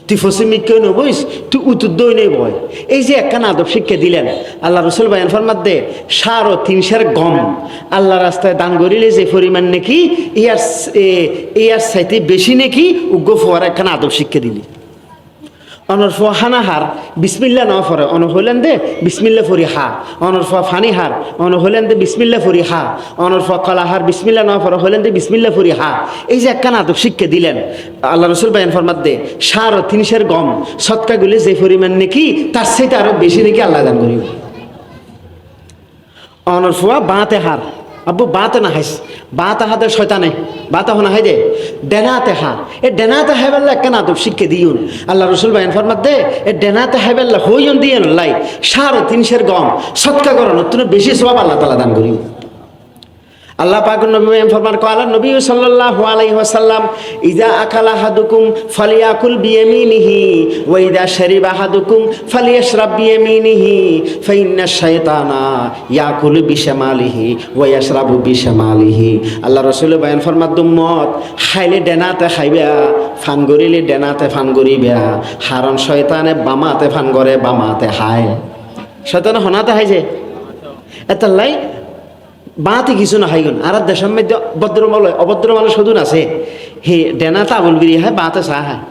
তুই ফসিমিককে নবইস তুই উতুদ্দই নেই বয় এই যে একখান আদব শিক্ষা দিলেন আল্লাহ রসুল বায়ান ফরমাত দে 3.5 গম আল্লাহ রাস্তায় দান করিলে যে পরিমাণ নাকি ইয়ার চাইতে বেশি নাকি উগ্র ফুয়ার একখান আদব শিক্ষা দিলি অনর ফুয়া হানাহার বিসমিল্লা ন ফরে অন হইলেন দে বিসমিল্লা ফরি হা অনর ফুয়া ফানি হার অন হইলেন দে বিসমিল্লা ফরি হা অনর ফুয়া কলাহার বিসমিল্লা ন ফরে হইলেন দে বিসমিল্লা ফরি হা এই যে একখান আদব শিক্ষা দিলেন আল্লাহ রসুল বায়ান ফরমাত দে 3.5 গম সৎকা গুলি যে পরিমাণ নাকি তার চাইতে আরো বেশি নাকি আল্লাহ দান করিব অনর ফুয়া বাঁতে হার আব্বু বাতে না হাইস বাতা হাতে শয়তানে বাতা হনা হাই দে ডেনাতে হা এ ডেনাতে হাইবেল্লা কেন আদব শিক্ষা দিউন আল্লাহ রসুল বায়ান ফরমাত দে এ ডেনাতে হাইবেল্লা হইন দিয়ে লাই 3.5 গম সৎকা করো তুমি বেশি সওয়াব আল্লাহ তাআলা দান করিব আল্লাহ পাক নবী ফরমান কওয়া নবী সাল্লাল্লাহু আলাইহি ওয়াসাল্লাম ইজা আকালা হাদুকুম ফালিয়াকুল বিয়ামিনিহি ওয়া ইজা শারিবা হাদুকুম ফালিয়াশরাব বিয়ামিনিহি ফাইন্না শাইতানা ইয়াকুলু বিশামালিহি ওয়া ইয়াশরাবু বিশামালিহি আল্লাহ রাসূল বয়ান ফরমাত উম্মত খাইলে ডেনাতে খাইবা ফান করিলে ডেনাতে ফান করিবা কারণ শয়তানে বামাতে ফান করে বামাতে খায় শয়তানে হনাতে খায় যে এতলাই বাঁতে কিছু না হাইগুন আর দেশের মধ্যে অভদ্র মানুষ সদুন আছে হে ডেনাতে আবুল বিরি হয় বাঁতে চা হয়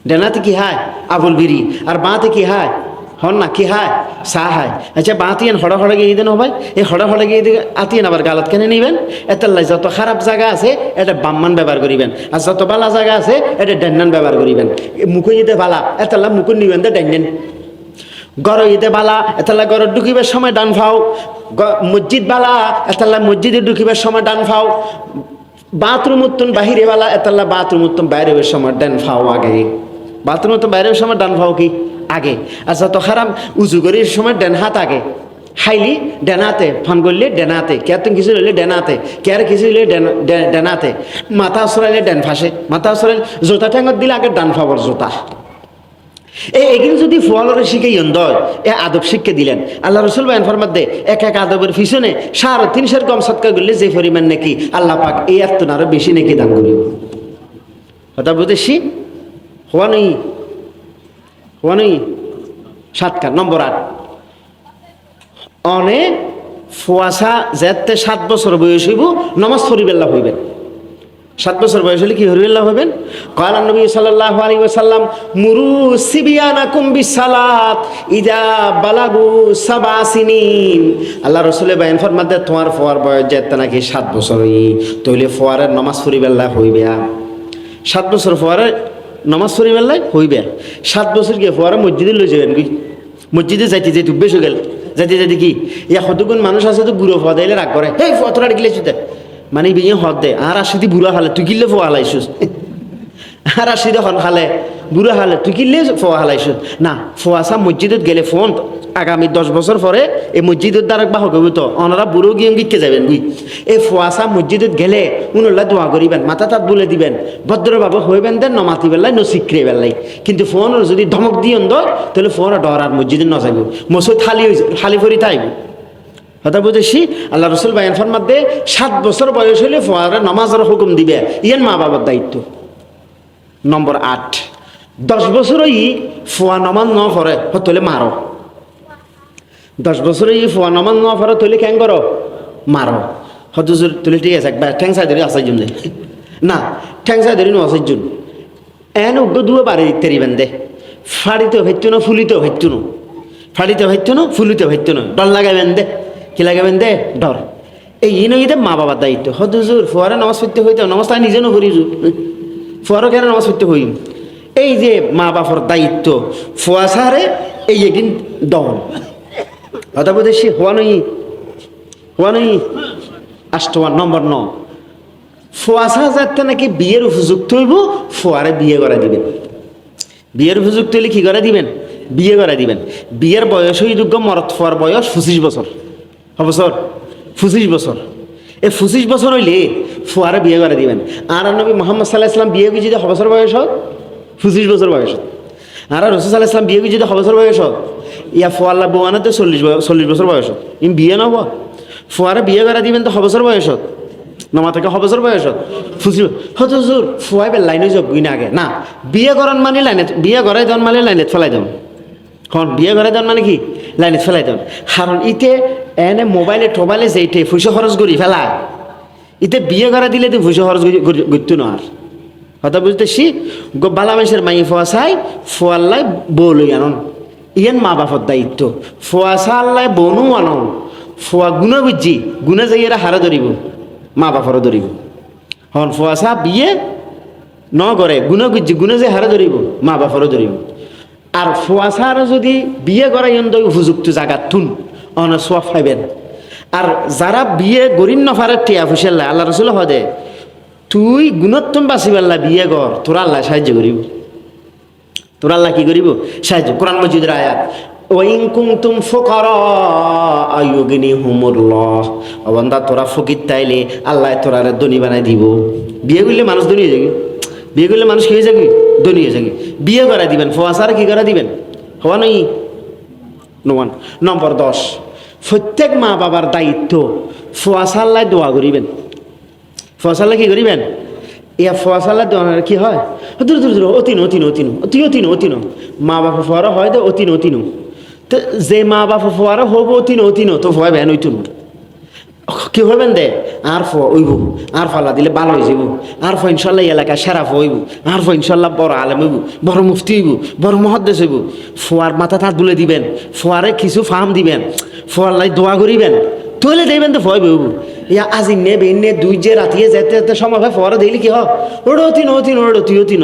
ডেনাতে কি হয় আবুল বিরি আর বাঁতে কি হয় হন না কি হয় চা হয় আচ্ছা বাঁতিয়েন হড়া হড়া গিয়ে দেন হবাই এই হড়া হড়া গিয়ে আতিয়েন আবার গালত কেন নিবেন এতাল্লাই যত খারাপ জায়গা আছে এটা বাম্মান ব্যবহার করিবেন আর যত বালা জায়গা আছে এটা ডেন্নান ব্যবহার করিবেন মুখে যেতে বালা এতাল্লা মুকুন নিবেন তো ডেন্নেন গড় ইতে বালা এতাল্লা গড় ঢুকিবার সময় ডান ফাও মসজিদ বালা এতাল্লা মসজিদে ঢুকিবার সময় ডান ফাও বাথরুম উত্তন বাহিরে বালা এতাল্লা বাথরুম উত্তন বাইরের সময় ডান ফাও আগে বাথরুম উত্তন বাইরের সময় ডান ফাও কি আগে আচ্ছা তো খারাপ উজু করির সময় ডান হাত আগে হাইলি ডেনাতে ফান করলে ডেনাতে কে তুমি কিছু হইলে ডেনাতে কে আর কিছু হইলে ডেনাতে মাথা সরাইলে ডেন ফাঁসে মাথা সরাইলে জোতা ঠ্যাঙত দিলে আগে ডান ফাওয়ার জোতা এগিন যদি ফুয়ালরে শিখে ইন্দয় এ আদব শিক্ষা দিলেন আল্লাহ রসুল বায়ান ফরমাত দে এক আদবের পিছনে 3.5 কম সৎকা করলে যে পরিমাণ নাকি আল্লাহ পাক এই এত আরো বেশি নাকি দান করিব কথা বুঝেছি হওয়া নেই 7 নম্বর 8 অনেক ফুয়াশা যেতে 7 বছর বয়স হইব নমাজ পড়িবেল্লা হইবেন 7 বছর বয়স হলে কি হরিয়াল্লাহ হবেন কাল নবী সাল্লাল্লাহু আলাইহি ওয়াসাল্লাম মুরু সিবিয়ানাকুম বিসালাত ইদা বালাগু 7 সিনিন আল্লাহ রাসূলের বায়ান ফরমাতে তোমার ফুয়ার বয়স যেতে নাকি 7 বছর হই তাইলে ফুয়ারের নামাজ পড়িবেল্লা হইবে 7 বছর ফুয়ারের নমাজ পড়ি বেলায় হইবে 7 বছর গিয়ে ফোয়ারা মসজিদে লই যাবেন কি মসজিদে যাইতে যাইতে বেশ গেল যাইতে যাইতে কি ইয়া কতগুণ মানুষ আছে তো গুঁড়ো ফোয়া দিলে রাগ করে হেই ফোয়াতরা গিলে চুতে মানে বিয়ে হদ দে আর আসিদি বুড়া হালে তুই কিনলে ফোয়া হালাইছিস আর আসিদি হন হালে বুড়া হালে তুই কিনলে ফোয়া হালাইছিস না ফোয়াশা মসজিদত গেলে ফোন আগামী 10 বছর পরে এই মসজিদের দ্বারা বাহ কবি তো ওনারা বুড়ো গিয়ে গিকে যাবেন বুঝ এই ফোয়াশা মসজিদত গেলে উনুল্লাহ দোয়া করিবেন মাথা তাত বলে দিবেন ভদ্রভাবে হইবেন দেন নমাতি বেলায় নসিক্রে বেলায় কিন্তু ফোন যদি ধমক দিয়ে দয় তাহলে ফোন ডর আর মসজিদে ন যাইব মসজিদ খালি ফরি থাকবে কথা বুঝেছি আল্লাহ রসুল বায়ান ফরমাত দে 7 বছর বয়স হলে ফোয়ারা নামাজের হুকুম দিবে ইয়ান মা বাবার দায়িত্ব নম্বর 8 10 বছরই ফোয়া নামাজ ন পড়ে হতলে মারো 10 বছরই ফোয়া নামাজ ন পড়ে তলে কেন করো মারো হতুজুর তুলে ঠিক আছে একবার ঠ্যাংসা ধরে আসাই জুন না ঠ্যাংসা ধরে নো আসাই জুন এন উগ্র দুয়ে বাড়ি দিতে রিবেন দে ফাড়িতে হইতো না ফুলিতে হইতো না ফাড়িতে হইতো না ফুলিতে হইতো না ডর লাগাবেন দে কি লাগাবেন দে ডর এই ইনইতে মা বাবার দায়িত্ব হতুজুর ফোয়ারা নামাজ পড়তে হইতো নামাজ তাই নিজে নকরিজু ফোয়ারও কেন নামাজ পড়তে হই এই যে মা বাবার দায়িত্ব ফোয়া সারে এই একদিন দন কথা বুঝেছি হওয়া নই 8 নম্বর 9 ফোয়াশা যাতে নাকি বিয়ের উপযুক্ত হইব ফোয়ারে বিয়ে করে দিবেন বিয়ের উপযুক্ত হইলে কি করে দিবেন বিয়ে করে দিবেন বিয়ের বয়স হই যোগ্য মরদ ফোয়ার বয়স 25 বছর বছর 25 বছর এই 25 বছর হইলে ফোয়ারে বিয়ে করে দিবেন আর নবী মোহাম্মদ সাল্লাল্লাহু আলাইহি ওয়াসাল্লাম বিয়ে কি যদি বছর বয়স হয় 25 বছর বয়স আর রাসূল সাল্লাল্লাহু আলাইহি ওয়াসাল্লাম বিয়ে কি যদি বছর বয়স হয় ইয়া ফোয়াল্লা বোয়ানাতে 40 বছর বয়স ইম বিয়ে না হওয়া ফোয়ারে বিয়ে করে দিবেন তো বছর বয়স নমা থেকে বছর বয়স হজুর ফুয়াই বে লাইনে যোগ না আগে না বিয়ে করান মানে লাইনে বিয়ে করাই দেন মানে লাইনে ফেলাই দেন হন বিয়ে করে দেন মানে কি লাইনে ফেলাই দেন কারণ ইতে এনে মোবাইলে টোবাইলে যেইটে পয়সা খরচ করি ফেলা ইতে বিয়ে করে দিলে তো পয়সা খরচ করতো না আর কথা বুঝতেছি বালা মানুষের মাই ফোয়া চাই ফোয়াল্লাই বউ লই আনন ইয়ান মা বাপর দায়িত্ব ফোয়া চাল্লাই বনু আনন ফোয়া গুণা বুঝছি গুণা যাই এরা হারা ধরিব মা বাপরও ধরিব হন ফোয়া চা বিয়ে ন করে গুণা বুঝছি গুণা যে হারা ধরিব মা বাপরও ধরিব আর ফোয়া চার যদি বিয়ে করে ইয়ন উপযুক্ত জায়গা থুন অন সোয়া ফাইবেন আর যারা বিয়ে গরিন নফারে টিয়া ফুসেল্লা আল্লাহ রসুল হদে তুই গুণোত্তম বাঁচিবাল্লা বিয়ে কর তোরা আল্লাহ সাহায্য করিব তোরা আল্লাহ কি করিব সাহায্য কোরআন মজিদের আয়াত ওয়াইন কুনতুম ফুকারা আয়ুগনিহুমুল্লাহ অবন্দা তোরা ফকির তাইলে আল্লাহ তোরারে ধনী বানাই দিব বিয়ে করলে মানুষ ধনী হয়ে যাবে বিয়ে করলে মানুষ কি হয়ে যাবে ধনী হয়ে যাবে বিয়ে করা দিবেন ফোয়াশার কি করা দিবেন হওয়া নই নোয়ান নম্বর 10 প্রত্যেক মা বাবার দায়িত্ব ফোয়াশাল্লাহ দোয়া করিবেন ফোয়াশাল্লাহ কি করিবেন ইয়া ফোয়াশাল্লাহ দোয়া কি হয় দূর দূর দূর অতিন মা বাবা ফোয়ারা হয় তো অতিন তো যে মা বাবা ফোয়ারা হব অতিন তো ভয় বেন ওইতুন কি হবেন দে আর ওইব আর ফালা দিলে ভালো হয়ে যাব আর ইনশাল্লাহ এলাকা সেরা হইব আর ইনশাল্লাহ বড় আলেম হইব বড় মুফতি হইব বড় মহাদ্দেশ হইব ফোয়ার মাথা তাত তুলে দিবেন ফোয়ারে কিছু ফার্ম দিবেন ফোয়ার লাই দোয়া করিবেন তোলে দেবেন তো ভয় বইব ইয়া আজি নে দুই যে রাতিয়ে যেতে সময় হয় ফোয়ারা দিলি কি হয় ওড়ো তুই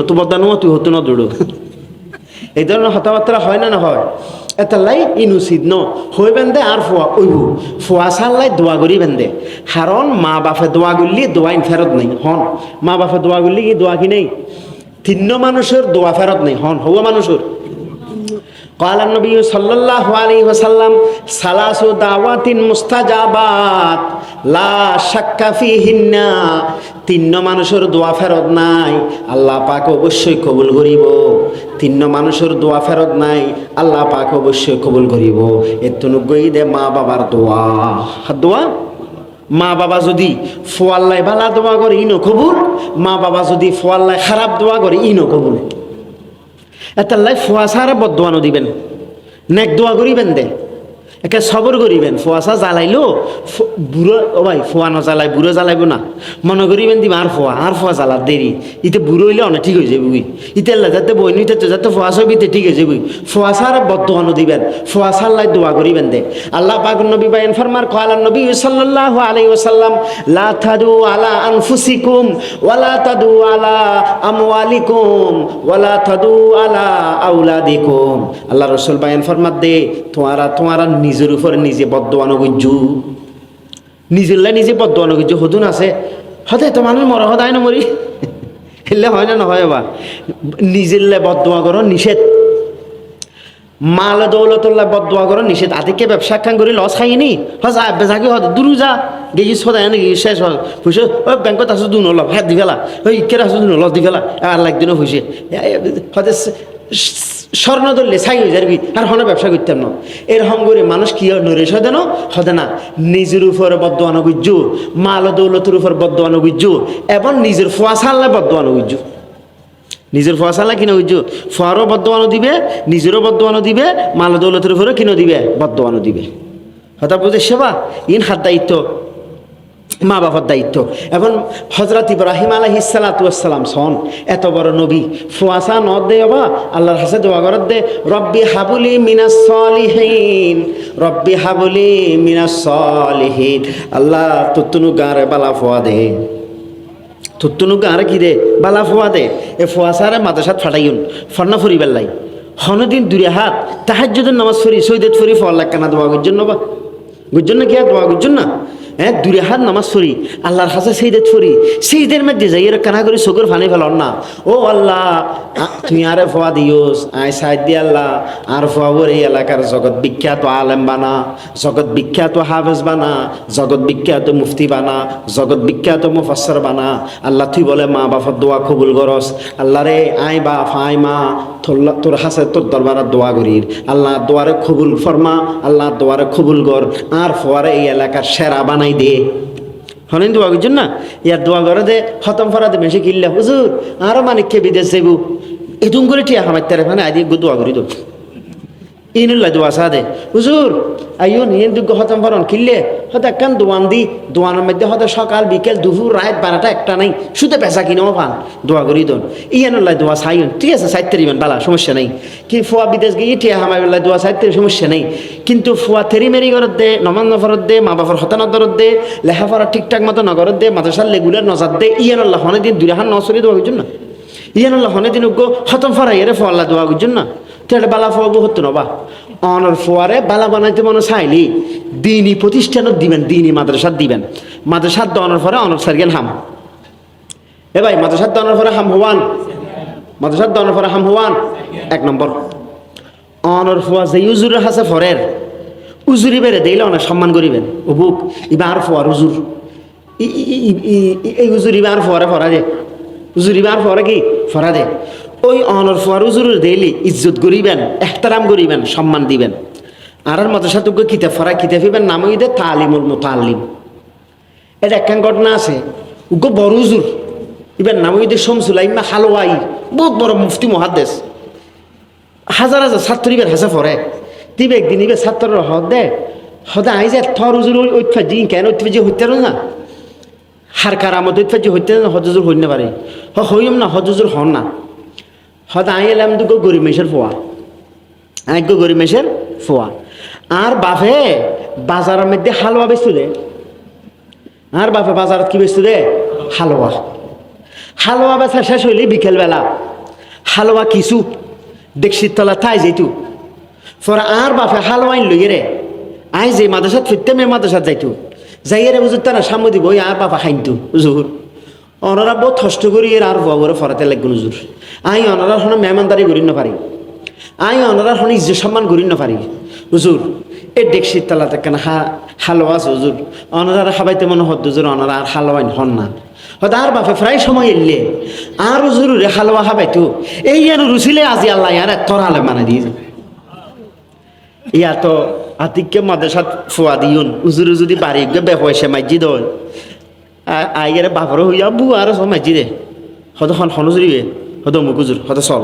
তো বদানো তুই হতো না দৌড়ো এই ধরনের কথাবার্তা হয় না হয় এটা লাই ইনুচিত ন হইবেন দে আর ফোয়া ওইব ফোয়া চাল্লাই দোয়া করিবেন দে কারণ মা বাপে দোয়া করলি দোয়া ফেরত নেই হন মা বাপে দোয়া করলি কি দোয়া কি নেই তিন্ন মানুষের দোয়া ফেরত নেই হন হওয়া মানুষের قال النبي صلى الله عليه وسلم ثلاث دعوات مستجابات لا شك فيهن তিন্ন মানুষের দোয়া ফেরত নাই আল্লাহ পাক অবশ্যই কবুল করিব তিন্ন মানুষের দোয়া ফেরত নাই আল্লাহ পাক অবশ্যই কবুল করিব এতনুগই দে মা বাবার দোয়া মা বাবা যদি ফোয়াল্লাই ভালা দোয়া করে ইনো কবুল মা বাবা যদি ফোয়াল্লাই খারাপ দোয়া করে ইনো কবুল এতাল্লাই ফোয়া সারা বদোয়ানো দিবেন নেক দোয়া করিবেন দে একে সবর করিবেন ফোয়াশা জ্বালাইলো বুড়ো ও ভাই ফোয়া ন জ্বালাই বুড়ো জ্বালাইব না মনে করিবেন দিবা আর ফোয়া জ্বালার দেরি ইতে বুড়ো হইলে অনেক ঠিক হয়ে যাবে বুই ইতে যাতে বই নিতে যাতে ফোয়া ছবিতে ঠিক হয়ে যাবে ফোয়াশার বদোয়ানো দিবেন ফোয়াশার লাই দোয়া করিবেন দে আল্লাহ পাক নবী বাইন ফরমার কওয়ালা নবী সাল্লাল্লাহু আলাইহি ওয়াসাল্লাম লা তাদু আলা আনফুসিকুম ওয়ালা তাদু আলা আমওয়ালিকুম ওয়ালা তাদু আলা আওলাদিকুম আল্লাহ রাসূল বাইন ফরমাত দে তোমারা নিজের উপরে নিজে বদোয়ানো গুজ্জু নিজের লাই নিজে বদোয়ানো গুজ্জু হদুন আছে হতে তো মানুষ মর হদায় না মরি হেললে হয় না নহয় বা নিজের লাই বদোয়া করো নিষেধ মাল দৌলতুল্লাহ বদোয়া করো নিষেধ আদিকে ব্যবসা খান করে লস খাইনি হসা বেজাকে হদ দূর যা গেছি সদায় নাকি শেষ হয় পয়সা ওই ব্যাংকত আসো দুন অলপ হ্যাঁ দি ফেলা ওই ইকের আসো দুন অলপ দি ফেলা আর লাগদিনও হয়েছে হতে স্বর্ণ ধরলে ছাই হয়ে যাবি আর হনে ব্যবসা করতাম না এরকম করে মানুষ কি নরে সদে না হদে না নিজের উপরে বদোয়ানো গুজ্জু মাল দৌলতের উপর বদোয়ানো গুজ্জু এবং নিজের ফোয়াশাল্লা বদোয়ানো গুজ্জু নিজের ফোয়াশাল্লা কিনে গুজ্জু ফোয়ারও বদোয়ানো দিবে নিজেরও বদোয়ানো দিবে মাল দৌলতের উপরে কিনে দিবে বদোয়ানো দিবে হতা বুঝে সেবা ইন হাত দায়িত্ব মা বাবার দায়িত্ব এবং হজরত ইব্রাহিম আলাইহিস সালাতু ওয়াস সালাম সন এত বড় নবী ফুয়াশা নদ দে বাবা আল্লাহর কাছে দোয়া করত দে রব্বি হাবুলি মিনাস সলিহিন রব্বি হাবুলি মিনাস সলিহিন আল্লাহ তুতুনু গারে বালা ফুয়া দে তুতুনু গারে কি দে বালা ফুয়া দে এ ফুয়াশারে মাদ্রাসাত ফাটাইউন ফন্না ফুরিবার লাই হনদিন দূরে হাত তাহাজ্জুদের নামাজ ফুরি সৈয়দত ফুরি ফল কানা দোয়া গুজন না বা গুজন না কি দোয়া গুজন না হ্যাঁ দূরে হাত নামাজ পড়ি আল্লাহর কাছে সেইদের পড়ি সেইদের মধ্যে যাই এর কানা করে চোখের ফানি ফেলন না ও আল্লাহ তুই আরে ফোয়া দিওস আয় সাইড দি আল্লাহ আর ফোয়াবর এই এলাকার জগৎ বিখ্যাত আলেম বানা জগৎ বিখ্যাত হাফেজ বানা জগৎ বিখ্যাত মুফতি বানা জগৎ বিখ্যাত মুফাসসির বানা আল্লাহ তুই বলে মা বাবার দোয়া কবুল করস আল্লাহ রে আয় বাপ আয় মা তোর হাসে তোর দরবারে দোয়া করির আল্লাহ দোয়ারে কবুল ফরমা আল্লাহ দোয়ারে কবুল কর আর ফোয়ারে এই এলাকার সেরা বানাই দে হলেন দোয়া করছেন না ইয়ার দোয়া করে দে খতম ফরাতে বেশি কিনলে হুজুর আরো মানিককে বিদেশ যাইব এতুম করে টিয়া আমার তেরে মানে আদি দোয়া করি তো ইনুল্লাহ দোয়া সাদে হুজুর আইন ইন দুগ্গ খতম ফরন কিনলে হতে একখান দোয়ান দি দোয়ানের মধ্যে হতে সকাল বিকেল দুপুর রাত 12টা একটা নাই শুধু পেশা কিনেও পান দোয়া করি দোন ইয়ানুল্লাহ দোয়া সাইন ঠিক আছে সাইতে দিবেন বালা সমস্যা নেই কি ফুয়া বিদেশ গিয়ে টিয়া হামাইল্লাহ দোয়া সাইতে সমস্যা নেই কিন্তু ফুয়া থেরি মেরি করত দে নমান নফরত দে মা বাবার হতানদরত দে লেখাপড়া ঠিকঠাক মতো নগরত দে মাদ্রাসার লেগুলার নজার দে ইয়ানুল্লাহ হনে দিন দুরাহান নসরি দোয়া করছেন না ইয়ানুল্লাহ হনে দিন উগ্গ খতম ফরাই এরে ফো আল্লাহ দোয়া করছেন না তো বালা ফোয়াবো হতো না বা অনর ফোয়ারে বালা বানাইতে মনে চাইলি দিনই প্রতিষ্ঠানত দিবেন দিনই মাদ্রাসাত দিবেন মাদ্রাসাত দেওয়ানোর পরে অনর সার্গেন হাম এ ভাই মাদ্রাসাত দেওয়ানোর পরে হাম হওয়ান মাদ্রাসাত দেওয়ানোর পরে হাম হওয়ান 1 নম্বর অনর ফোয়া যে উজুরের হাসে ফরের উজুরি বেড়ে দিলে অনেক সম্মান করিবেন ও বুক ইবার ফোয়ার উজুর এই উজুর ইবার ফোয়ারে ফরা দে উজুর ইবার ফোয়ারে কি ফরা দে ওই অনর ফোয়ার উজুরের দিলে ইজ্জত করিবেন এহতারাম করিবেন সম্মান দিবেন আর মাদ্রাসাত কিতাব ফরা কিতাব ইবেন নাম দে তালিমুল মুতাল্লিম এটা একখান ঘটনা আছে উগ্র বড় উজুর ইবেন নাম দে শামসুলাইমা হালওয়াই বহুত বড় মুফতি মুহাদ্দিস হাজার হাজার ছাত্র ইবেন হাসে ফরে তিবে একদিন ইবে ছাত্রর হদ দে হদা আই যে থর উজুর ঐতফা জি কেন ঐতফা জি হইতে না হার কারামত ঐতফা জি হইতে না হজুর হইতে পারে হইম না হজুর হন না হদা আই এলাম দুগো গরিমেশের ফোয়া আইগো গরিমেশের ফোয়া আর বাপে বাজারের মধ্যে হালুয়া বেচতো দে আর বাপে বাজারত কি বেচতো দে হালুয়া হালুয়া বেচা শেষ হইলে বিকেলবেলা হালুয়া কিছু দেখছির তলা তাই যাইতু পরে আর বাপে হালুয়াইন লইয়ে রে আই যে মাদ্রাসাত ফিরতে মে মাদ্রাসাত যাইতু যাইয়ে রে বুঝুর তারা সামনে দিব আর বাপা খাইনতু জোর অনারা বহুত কষ্ট করি এর আর বউরে ফরাতে লাগবে জোর আই অনারা হন মেহমানদারি করি না পারি আই অনারা হন ইজ্জত সম্মান করি না পারি হুজুর এ ডেকশির তালাতে কেন হালুয়া আছে হুজুর অনারা খাবাইতে মনে হত হুজুর অনারা আর হালুয়াইন হন না হয়তো আর বাপে প্রায় সময় এলে আর হুজুর রে হালুয়া খাবাইতো এই যেন রুচিলে আজি আল্লাহ ইয়ার তোর আলে মানে দিয়েছে ইয়া তো আতিককে মাদ্রাসাত ফুয়া দিউন হুজুরে যদি বাড়ি গিয়ে বেপয়সা মাইজি দন আইগেরে বাপরও হইয়া বু আর সব মাইজি দে হয়তো হনুজুরিবে হয়তো মুখ হুজুর হয়তো চল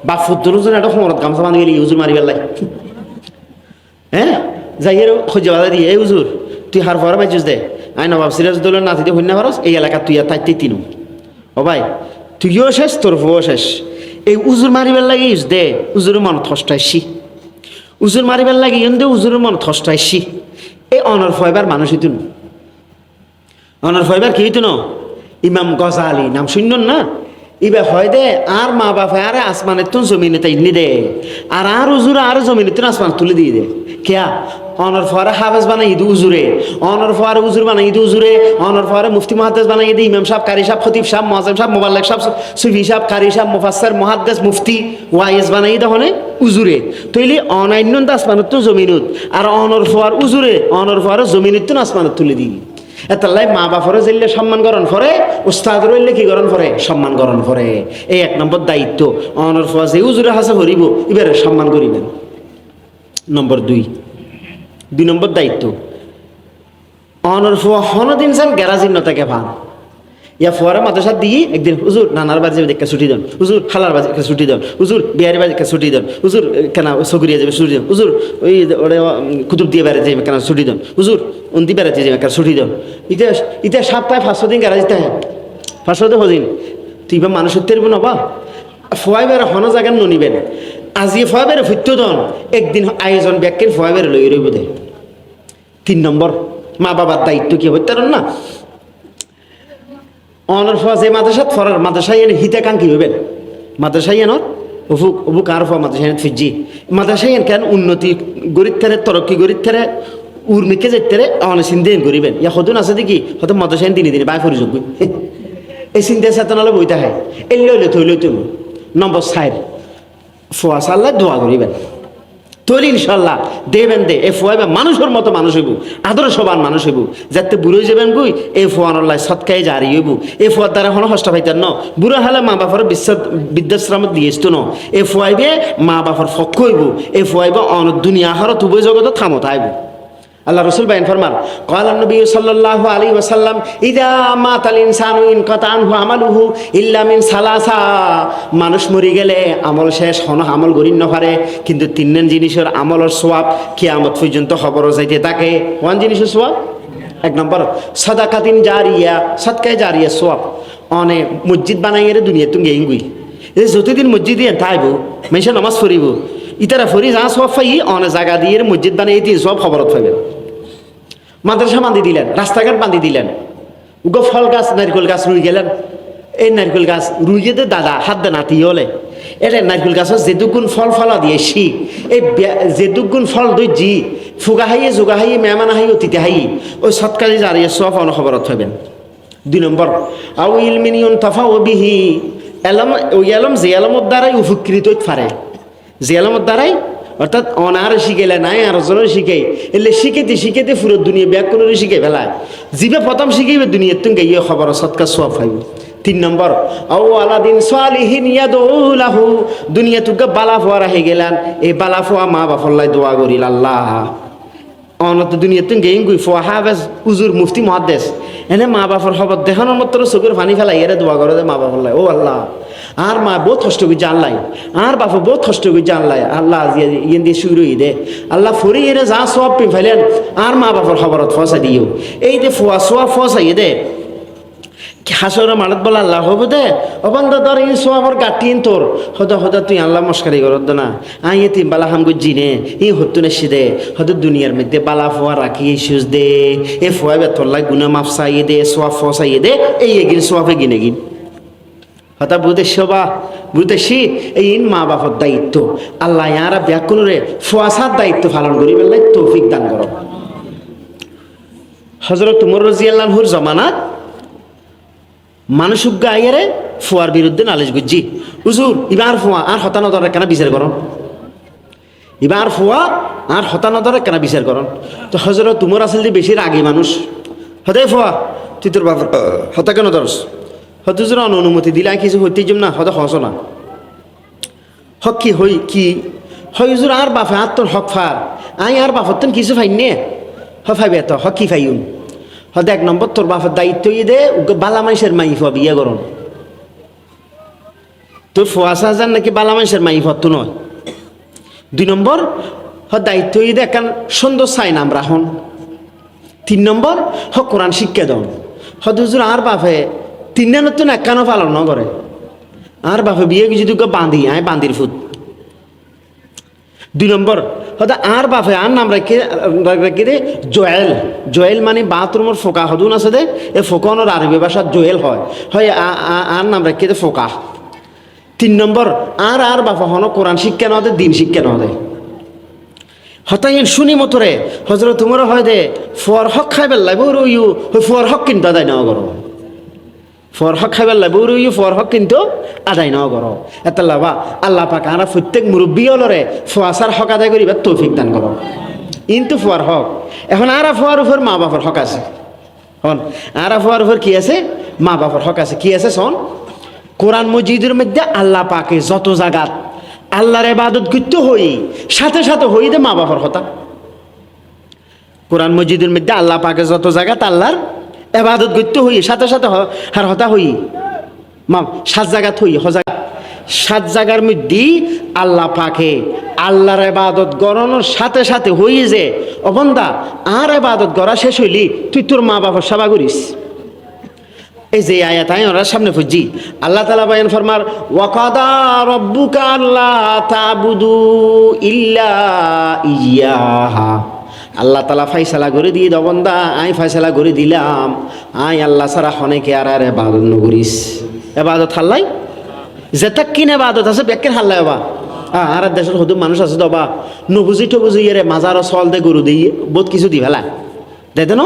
বাপ ফুদ্দুর হুজুর একটা সমরত গামছা বান্ধি গেলে হুজুর মারি পেলাই হ্যাঁ যাইয়ের খুঁজে বাধা দিয়ে এই হুজুর তুই হার ফর বাইছিস দে আই নবাব সিরাজউদ্দৌলার নাতিতে হইনা পারস এই এলাকা তুই আর তাইতে তিনু ও ভাই তুইও শেষ তোর ফুও শেষ এই উজুর মারিবার লাগে ইউজ দে উজুরের মন থসটাইছি উজুর মারিবার লাগে ইন দে উজুরের মন থসটাইছি এই অনর ফয়বার মানুষ হইতুন অনর ফয়বার কি হইতুন ইমাম গজালি নাম শুনন না ইবে হয় দে আর মা বাপে আরে আসমানের তুন জমিনে তাই নি দে আর উজুরে আর জমিনে তুন আসমান তুলে দিয়ে দে কেয়া অনর ফরে হাফেজ বানাই ইদু উজুরে অনর ফরে উজুর বানাই ইদু উজুরে অনর ফরে মুফতি মুহাদ্দিস বানাই ইদু ইমাম সাহেব কারি সাহেব খতিব সাহেব মুআজ্জিম সাহেব মুবাল্লিগ সাহেব সুফি সাহেব কারি সাহেব মুফাসসির মুহাদ্দিস মুফতি ওয়াইজ বানাই ইদু হনে উজুরে তইলি অনাইন্য আসমানের তুন জমিনুত আর অনর ফর উজুরে অনর ফরে জমিনুত তুন আসমানত তুলে দিই এতাল্লাই মা বাপরে যেলে সম্মান গ্রহণ করে উস্তাদ রইলে কি গ্রহণ করে সম্মান গ্রহণ করে এই এক নম্বর দায়িত্ব অনর ফর যে উজুরে হাসে করিব এবারে সম্মান করিবেন নম্বর দুই নম্বর দায়িত্ব অনর ফুয়া হনদিন সান গ্যারাজিন্নতাকে ভান ইয়া ফুয়ারা মাদ্রাসা দিয়ে একদিন হুজুর নানার বাজে দেখে ছুটি দেন হুজুর খালার বাজে একটা ছুটি দেন হুজুর বিহারি বাজে একটা ছুটি দেন হুজুর কেন সগুরিয়া যাবে ছুটি দেন হুজুর ওই ওরে কুতুব দিয়ে বেড়াতে যাবে কেন ছুটি দেন হুজুর অন্তি বেড়াতে যাবে কেন ছুটি দেন ইতিহাস সপ্তাহে 500 দিন গ্যারাজিতে হ্যাঁ 500 দিন হদিন তুই বা মানুষের তেরব না বা ফুয়াই বেড়ে হন জায়গায় ননিবেন আজি ফুয়া বেড়ে ফুটতে দন একদিন আয়োজন ব্যাগের ফুয়া বেড়ে লই রইব দে 3 নম্বর মা বাবার দায়িত্ব কি হইতে না অনর ফুয়া যে মাদ্রাসাত ফরার মাদ্রাসায় এনে হিতাকাঙ্ক্ষী হইবেন মাদ্রাসায় এনর অবুক আর ফুয়া মাদ্রাসায় ফিজি মাদ্রাসায় এন কেন উন্নতি গরিব থেরে তরক্কি গরিব থেরে উর্মিকে যেতে অনেক চিন্তা করিবেন ইয়া সদুন আছে দেখি হয়তো মাদ্রাসায় দিনে বাই ফরি যোগ এই চিন্তা চেতনালে বইতে হয় এলে থইলে তুমি নম্বর 4 ফুয়া সাল্লাহ দোয়া করিবেন তৈরি ইনশাল্লাহ দেবেন দে এ ফুয়াইবা মানুষের মতো মানুষ হইব আদর সবার মানুষ হইব যাতে বুড়ো যাবেন গুই এই ফুয়ানল্লাহ সৎকাই জারি হইব এই ফুয়ার দ্বারা হলো হস্ত পাইতেন ন বুড়ো হলে মা বাপর বৃদ্ধাশ্রমত দিয়েছিল ন এই ফুয়াইবে মা বাপর ফক্ষ হইব এই ফুয়াইবা অন দুনিয়া হারত উভয় জগত থামত আইব আল্লাহ রসুল বাইন ফরমান ক্বালা নবী সাল্লাল্লাহু আলাইহি ওয়াসাল্লাম ইযা মাতাল ইনসানু ইনকাতা আনহু আমালুহু ইল্লা মিন সালাসা মানুষ মরি গেলে আমল শেষ হন আমল গরিন নপারে কিন্তু তিনজন জিনিসের আমলের সওয়াব কিয়ামত পর্যন্ত খবর যাইতে থাকে কোন জিনিসের সওয়াব এক নম্বর সাদাকাতিন জারিয়া সদকায়ে জারিয়া সওয়াব অনে মসজিদ বানাইরে দুনিয়া তুই গেইঙ্গুই এই যতদিন মসজিদে থাইব মেশে নামাজ পড়িব ইতারা ফরি যা সব পাই অনেক জায়গা দিয়ে মসজিদ বানিয়ে দিয়ে সব খবরত পাইবেন মাদ্রাসা বান্ধি দিলেন রাস্তাঘাট বান্ধি দিলেন উগো ফল গাছ নারকেল গাছ রুই গেলেন এই নারকেল গাছ রুই গেতে দাদা হাত দে নাতি হলে এটা নারকেল গাছের যেটুকুন ফল ফলা দিয়ে শি এই যেটুকুন ফল দই জি ফুগা হাইয়ে যোগা হাইয়ে মেহমান হাই অতিথি হাই ওই সৎকারি জারিয়ে সব অনখবরত পাইবেন 2 নম্বর আউ ইলমিনিয়ন তফা ও বিহি এলম ওই এলম যে এলমর দ্বারাই উপকৃত পারে যে এলমর দ্বারাই অর্থাৎ অনার শিখেলে নাই আর জনের শিখে এলে শিখেতে পুরো দুনিয়া ব্যাকরণে শিখে ফেলায় জিবে প্রথম শিখেবে দুনিয়ার তুমি ইয়ে খবর সৎকার সব পাইব 3 নম্বর আও আলাদিন সালিহিন ইয়াদুলাহু দুনিয়া তুকে বালা ফোয়া রাখে গেলেন এই বালা ফোয়া মা বাপল্লাই দোয়া করিল আল্লাহ অনত দুনিয়া তুমি গেইং গুই ফোয়া হাফেজ উজুর মুফতি মুহাদ্দিস এনে মা বাপর খবর দেখানোর মাত্র চোখের পানি ফেলাই এরে দোয়া করে দে মা বাপল্লাই ও আল্লাহ আর মা বহুত কষ্ট করে জানলাই আর বাপু বহুত কষ্ট করে জানলাই আল্লাহ ইয়ে দিয়ে শুরু দে আল্লাহ ফরি এরে যা সব পে ফেলেন আর মা বাপর খবরত ফসা দিও এই যে ফোয়া সোয়া ফসাই দে হাসর মানত বলে আল্লাহ হবো দে অবন্ধ ধর এই সোয়াবর গাটিন তোর হদা তুই আল্লাহ মস্কারি করত না আই তিন বালা হাম গুজি নে ই হতো না দে হয়তো দুনিয়ার মধ্যে বালা ফোয়া রাখি সুজ দে এ ফোয়া বেতর লাই গুনা মাফ চাইয়ে দে সোয়া ফসাইয়ে দে এই এগিন সোয়াফে গিনে গিন হতা বুঝেছি এই মা বাপর দায়িত্ব আল্লাহ ইয়ারা ব্যাকুলরে ফোয়াসার দায়িত্ব পালন করি বেলায় তৌফিক দান করো হযরত উমর রাদিয়াল্লাহুর জামানাত মানুষ গায়েরে ফোয়ার বিরুদ্ধে নালিশ গুজি হুজুর ইবার ফোয়া আর হতানদরে কেন বিচার করন ইবার ফোয়া আর হতানদরে কেন বিচার করন তো হযরত উমর আসলে বেশি রাগী মানুষ হতে ফোয়া তুই তোর বাপ হতা কেন ধরস হতুজুর অনুমতি দিলে কিছু হইতে যাম না হয়তো হস না হক কি হই কি হজুর আর বাপে আর তোর হক ফার আই আর বাপর তোর কিছু ফাইন নে ফাইবে তো হক কি ফাইন হয়তো 1 নম্বর তোর বাপের দায়িত্ব দে বালা মানুষের মাই ফা বিয়ে করন তোর ফোয়াশা যান নাকি বালা মানুষের মাই ফত নয় 2 নম্বর দায়িত্ব ঈদ একান সুন্দর চাই নাম রাখুন। 3 নম্বর কোরআন শিক্ষা দাও। হুজুর আর বাপে 3 নতুন একানো পালন ন করে, আর বাপে বিয়ে কিছু দুঃখ বাঁধি আয় বান্দির ফুট। 2 নম্বর আর বাপে আর নাম রেখে দে জয়েল। জয়েল মানে বাথরুমের ফোকা হদুন আছে দে, এ ফোকানোর আরবি ভাষার জয়েল হয় আর নাম রেখে দে ফোকা। 3 নম্বর আর বাপা হন কোরআন শিক্ষা ন দে, দিন শিক্ষা ন দে। হতাই শুনি মতরে হজরত তোমার হয় দে ফোয়ার হক খাইবার লাগবে রইউ ফোয়ার হক কিন্তু আদায় নেওয়া করো। ফোয়ার হক খাইবার লাগবে রইউ ফোয়ার হক কিন্তু আদায় নেওয়া করো। এত লাভা আল্লাহ পাক আমরা প্রত্যেক মুরব্বী হলরে ফোয়াশার হক আদায় করিবার তৌফিক দান করো। কিন্তু ফোয়ার হক এখন আর ফোয়ার উপর মা বাবার হক আছে। হন আর ফোয়ার উপর কি আছে? মা বাবার হক আছে। কি আছে শোন, কোরআন মজিদের মধ্যে আল্লাহ পাকে যত জায়গাত আল্লাহর ইবাদত করতে হই সাথে সাথে হই দে মা বাবার কথা। কোরআন মজিদের মধ্যে আল্লাহ পাকে যত জায়গাত আল্লাহর ইবাদত করতে হই সাথে সাথে হার হতা হই মা 7 জায়গাত হই হজা 7 জায়গার মধ্যে আল্লাহ পাকে আল্লাহর ইবাদত গড়ানোর সাথে সাথে হই যে অবন্দা আর ইবাদত গড়া শেষ হইলি তুই তোর মা বাবার সেবা করিস। এই যে আয়াত ওরা সামনে ফুজি আল্লাহ তাআলা বয়ান ফরমার ওয়াকাদা রাব্বুকা আল্লা তা'বুদু ইল্লা ইয়াহা। আল্লাহ তাআলা ফয়সালা করে দিয়ে দাও বান্দা আই ফয়সালা করে দিলাম আই আল্লাহ ছাড়া অনেকে আর ইবাদত নকরিস। ইবাদত হাল্লাই যেটা কিনে ইবাদত আছে বেকের হাল্লাই বা আর দেশের হদু মানুষ আছে দবা নবুজি টবুজি এর মাজার সল দে গরু দিয়ে বহুত কিছু দি ফেলা দেন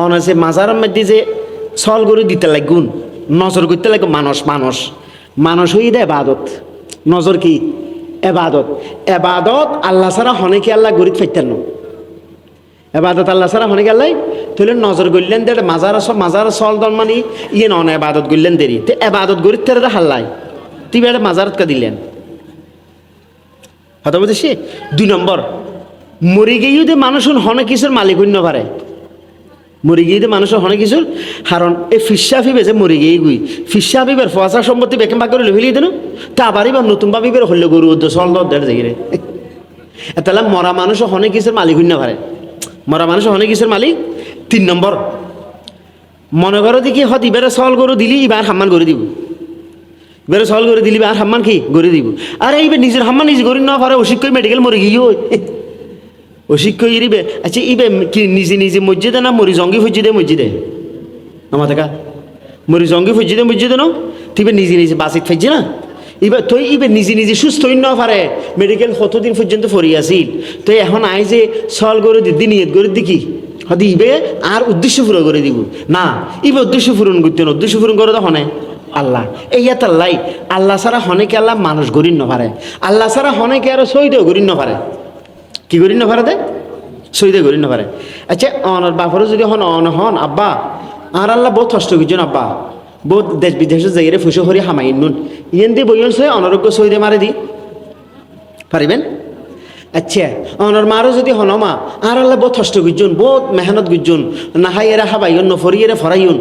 অন আছে মাজারের মধ্যে যে সল গরু দিতে লাগুন নজর করতে লাগবে মানুষ মানুষ মানুষ হয়ে দেয় এবাদত। নজর কি? এবাদত। এবাদত আল্লাহ ছাড়া হনেকে আল্লাহ গরিত ফাইতেন না। এবাদত আল্লাহ ছাড়া হনেকে আল্লাহ তাহলে নজর করলেন দে মাজার সল দল মানে ইয়ে নন এবাদত করলেন দেরি তো এবাদত গরিত তেরে হাল্লাই তুই বেড়ে মাজারত কা দিলেন হতা বুঝেছি। 2 নম্বর মরি গিয়েও দে মানুষ হনে কিছুর মালিক হইন পারে। মরি গিয়ে মানুষের অনেক কিছুর কারণ এই ফিসা ফিবে যে মরি গিয়ে গুই ফিসা ফিবের ফসা সম্পত্তি বেকে ভাগ করে ফেলিয়ে দেন তা আবারই বা নতুন ভাবিবের হলে গরু চল দেড় জায়গায় তাহলে মরা মানুষ অনেক কিছুর মালিক হইন পারে। মরা মানুষ অনেক কিছুর মালিক। 3 নম্বর মনে করো দেখি হত ইবারে চল গরু দিলি এবার হাম্মান করে দিব, এবারে চল করে দিলি আর হাম্মান কি করে দিব। আর এইবার নিজের হাম্মান নিজে করি না পারে অসুখ করে মেডিকেল মরে গিয়ে অশিক্ষ ইরিবে। আচ্ছা ইবে কি নিজে নিজে মসজিদে না মরি জঙ্গি ফুজিদে মসজিদে আমার দেখা মরি জঙ্গি ফুজিদে মসজিদে ন তুইবে নিজে নিজে বাসিত ফাইছে না এবার তুই ইবে নিজে নিজে সুস্থ হইন না পারে মেডিকেল কতদিন পর্যন্ত ফরি আসিল তুই এখন আই যে সল করে দিদি নিয়ত করে দি কি হদি ইবে আর উদ্দেশ্য পুরো করে দিব না ইবে উদ্দেশ্য পূরণ করতে না উদ্দেশ্য পূরণ করে তো হনে আল্লাহ এই আল্লাহ আল্লাহ ছাড়া হনেকে আল্লাহ মানুষ গরিন না পারে আল্লাহ ছাড়া হনেকে আরো সৈদেও গরিন না পারে কি করি না পারে দে সইদে করি না পারে। আচ্ছা অনার বাপরও যদি হন হন আব্বা আর আল্লাহ বহুত কষ্ট করছেন আব্বা বহুত দেশ বিদেশের জায়গায় ফুসে হরি হামাইন নুন ইয়েন দিয়ে বইন সে অনারোগ্য সইদে মারে দি পারিবেন। আচ্ছা অনার মারও যদি হন মা আর আল্লাহ বহুত কষ্ট করছেন বহুত মেহনত করছেন নাহাই এরা হাবাইন নফরি এরা ফরাইন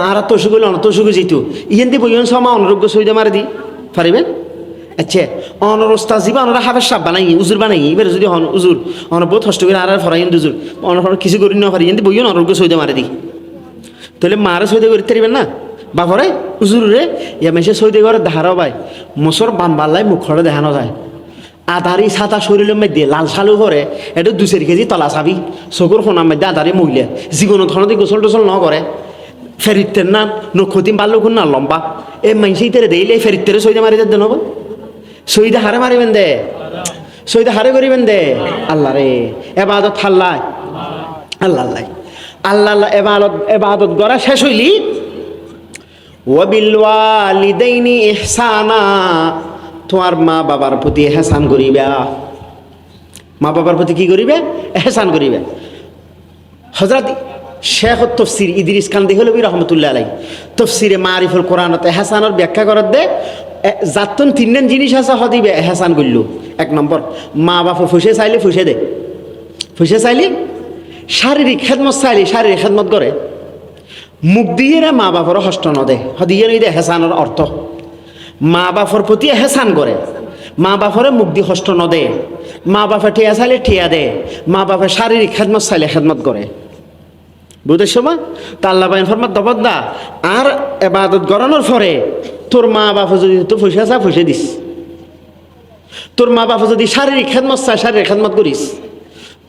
আর তো সুগুল অনত সুগু যেত ইয়েন দিয়ে বইন মা অনারোগ্য সইদে মারে দি পারিবেন। আচ্ছা অনর ওস্তাদ জিবা অনরা হাবের সাপ বানাই উজুর বানাই এবার যদি হন উজুর অন বহুত কষ্ট করে আর ফরাইন দুজুর অনর কিছু করি না পারি এমনি বইও অনর্গ সইদে মারে দি তাহলে মারে সইদে করতে পারবেন না বাপরে উজুর রে মেসে সইদে করে দেখারও ভাই মোসর বাম বাল্লাই মুখরে দেখানো যায় আধারি ছাতা শরীরের মধ্যে লাল সালু করে এটা 2-4 কেজি তলা চাবি চকুর সোনার মধ্যে আধারি মহিলা জীবনত ধরনের গোসল টোসল ন করে ফেরিতের না নক্ষতিম বাল্যকুন না লম্বা এই মাইসি তেরে দেইলে ফেরিতেরে সইদে মারি দেন হবো সইদা হারে মারিবেন দে সইদা হারে করিবেন দে আল্লাহ রে এবাদত আল্লাহ আল্লাহ আল্লাহ আল্লাহ এবাদত গড়া শেষ হইলি ওয়াবিল ওয়ালিদাইনি ইহসানা তোমার মা বাবার প্রতি এহসান করিবা মা বাবার প্রতি কি করিবে এহসান করিবে। হযরত শেখ তফসির ইদ্রিস খান দেহলভী রহমতুল্লাহ আলাইহি তফসিরে মারিফুল কোরআনত এহসানের ব্যাখ্যা করার দে যাতন 3 জিনিস আছে হদিবে এহসান করল। 1 নম্বর মা বাপে ফুসে চাইলে ফুসে দে ফুসে চাইলে শারীরিক খেদমত চাইলে শারীরিক খেদমত করে মুখ দিয়ে মা বাপর হষ্ট নদে হদিয়ে নই দে এহসানের অর্থ মা বাপর প্রতি এহসান করে মা বাপরে মুখ দিয়ে কষ্ট ন দে, মা বাপে ঠেয়া চাইলে ঠেয়া দে, মা বাপে শারীরিক খেদমত চাইলে খেদমত করে। বুঝতে সময় তা আল্লাহ বাইন ফরমাত দবদ দা আর এবাদত গড়ানোর পরে তোর মা বাপে যদি তো পয়সা চা পয়সা দিস, তোর মা বাপে যদি শারীরিক খেদমত চায় শারীরিক খেদমত করিস,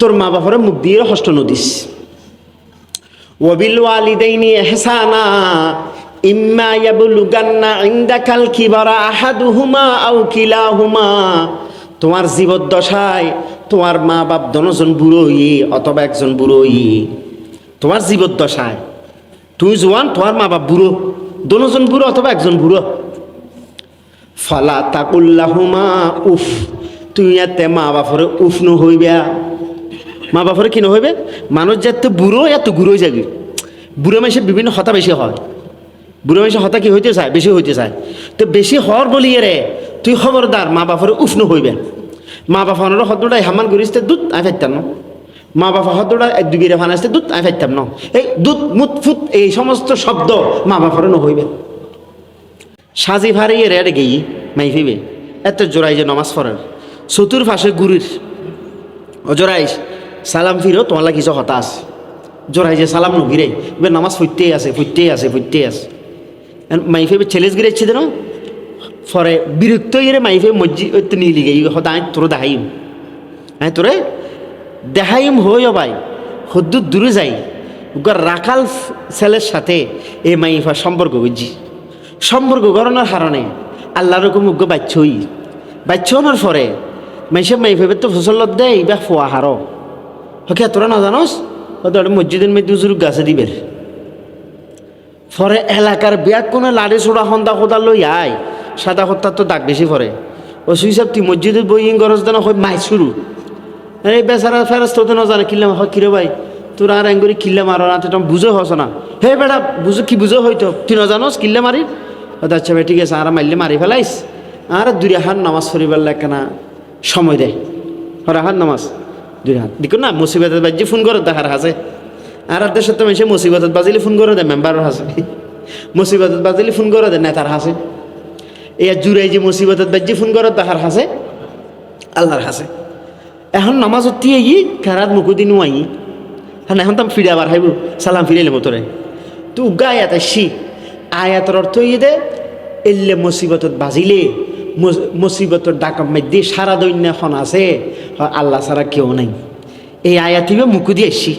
তোর মা বাপরে মুখ দিয়ে কষ্ট নদিস। ওয়াবিল ওয়ালিদাইনি ইহসানা ইম্মা ইয়াবলুগান্না ইনদাকাল কিবারা আহাদুহুমা আও কিলাহুমা, তোমার জীবদ্দশায় তোমার মা বাপ দনজন বুড়োই অথবা একজন বুড়োই, তোমার জীবদ্দশায় তুই জোয়ান তোমার মা বাপ বুড়ো, দনজন বুড়ো অথবা একজন বুড়ো। ফালা তাকুল্লাহুমা উফ, তুই এতে মা বাপরে উফ ন হইবে, মা বাপরে কি ন হইবে, মানুষ যেত বুড়ো এত গুড়োই যাবি। বুড়ো মাসে বিভিন্ন হতা বেশি হয়, বুড়ো মাসে হতা কি হইতে চায়, বেশি হইতে চায়, তো বেশি হওয়ার বলিয়ে রে তুই খবরদার মা বাপরে উফ ন হইবে। মা বাপর হতটাই হামান করিসতে দুধ আই ফাইতাম ন, মা বাপা হতটা এক দুগিরে ফানাইতে দুধ আই ফাইতাম ন, এই দুধ মুত ফুত এই সমস্ত শব্দ মা বাপরে ন হইবে। সাজি ফারিয়ে রেড গেই মাই ফিবে এত জোড়াই যে নমাজ পড়ার চতুর ফাঁসে গুরির ও জোড়াইস সালাম ফিরো তোমার কিছু হতাশ জোড়াই যে সালাম নগিরে এবার নামাজ ফুটতেই আছে ফুটতেই আছে ফুটতেই আছে। মাইফে ছেলেস গিরেছে দেন ফরে বিরক্ত ইয়ে মাইফে মসজিদ ওই তো নিয়ে লিগে হতায় তোর দেখাইম, হ্যাঁ তোরে দেখাইম হই ভাই হদ্দুর দূরে যাই রাখাল ছেলের সাথে এই মাইফা সম্পর্ক বুঝছি। সম্পর্ক গড়ানোর কারণে আল্লাহ রকম উগ্র বাচ্চই বাচ্চ হওয়ার পরে মাইসে মাইফে তো ফসল দেয় বা ফোয়া হারো হকে তোরা না জানোস হয়তো মসজিদের মধ্যে উজুর গাছে দিবের ফরে এলাকার ব্যাগ কোনো লাড়ি ছোড়া সন্ধ্যা খোদা লই আয় সাদা হত্যার তো দাগ বেশি পরে ও সুই সাহেব তুই মসজিদের বই গরজ দেন হয় মাই শুরু এই বেচারা ফেরস্ত হতে না জানে কিনলাম হয় কিরে ভাই তোর আর এঙ্গুরি কিল্লা মারো না তো বুঝো হস না, হে বেটা বুঝো কি বুঝো হয়তো তুই না জানোস কিল্লা মারি। আচ্ছা ভাই ঠিক আছে আর মারলে মারি ফেলাইস আর দুই হাত নামাজ পড়িবার লাগে না সময় দেয় হর হাত নামাজ দুই হাত দেখুন না মুসিবতের বাজি ফোন করে দেখার হাসে আর দেশের তো মেশে মুসিবত বাজিলে ফোন করে দেয় মেম্বারের হাসে, মুসিবত বাজিলে ফোন করে দেয় নেতার হাসে, এই জুড়াই যে মুসিবতের বাজি ফোন করে দেখার হাসে আল্লাহর হাসে। এখন নামাজ দিয়ে ই খেরাত মুকুদিন আই হ্যাঁ এখন তো ফিরে আবার হাইব সালাম ফিরাইলে মতরে তো উগা আয়াত আসি আয়াতের অর্থ ইয়ে দে এলে মুসিবতত বাজিলে মুসিবতর ডাকাম মাইদি সারা দৈন্য এখন আছে আল্লাহ ছাড়া কেউ নাই, এই আয়াতিবে মুকু দিয়ে আসি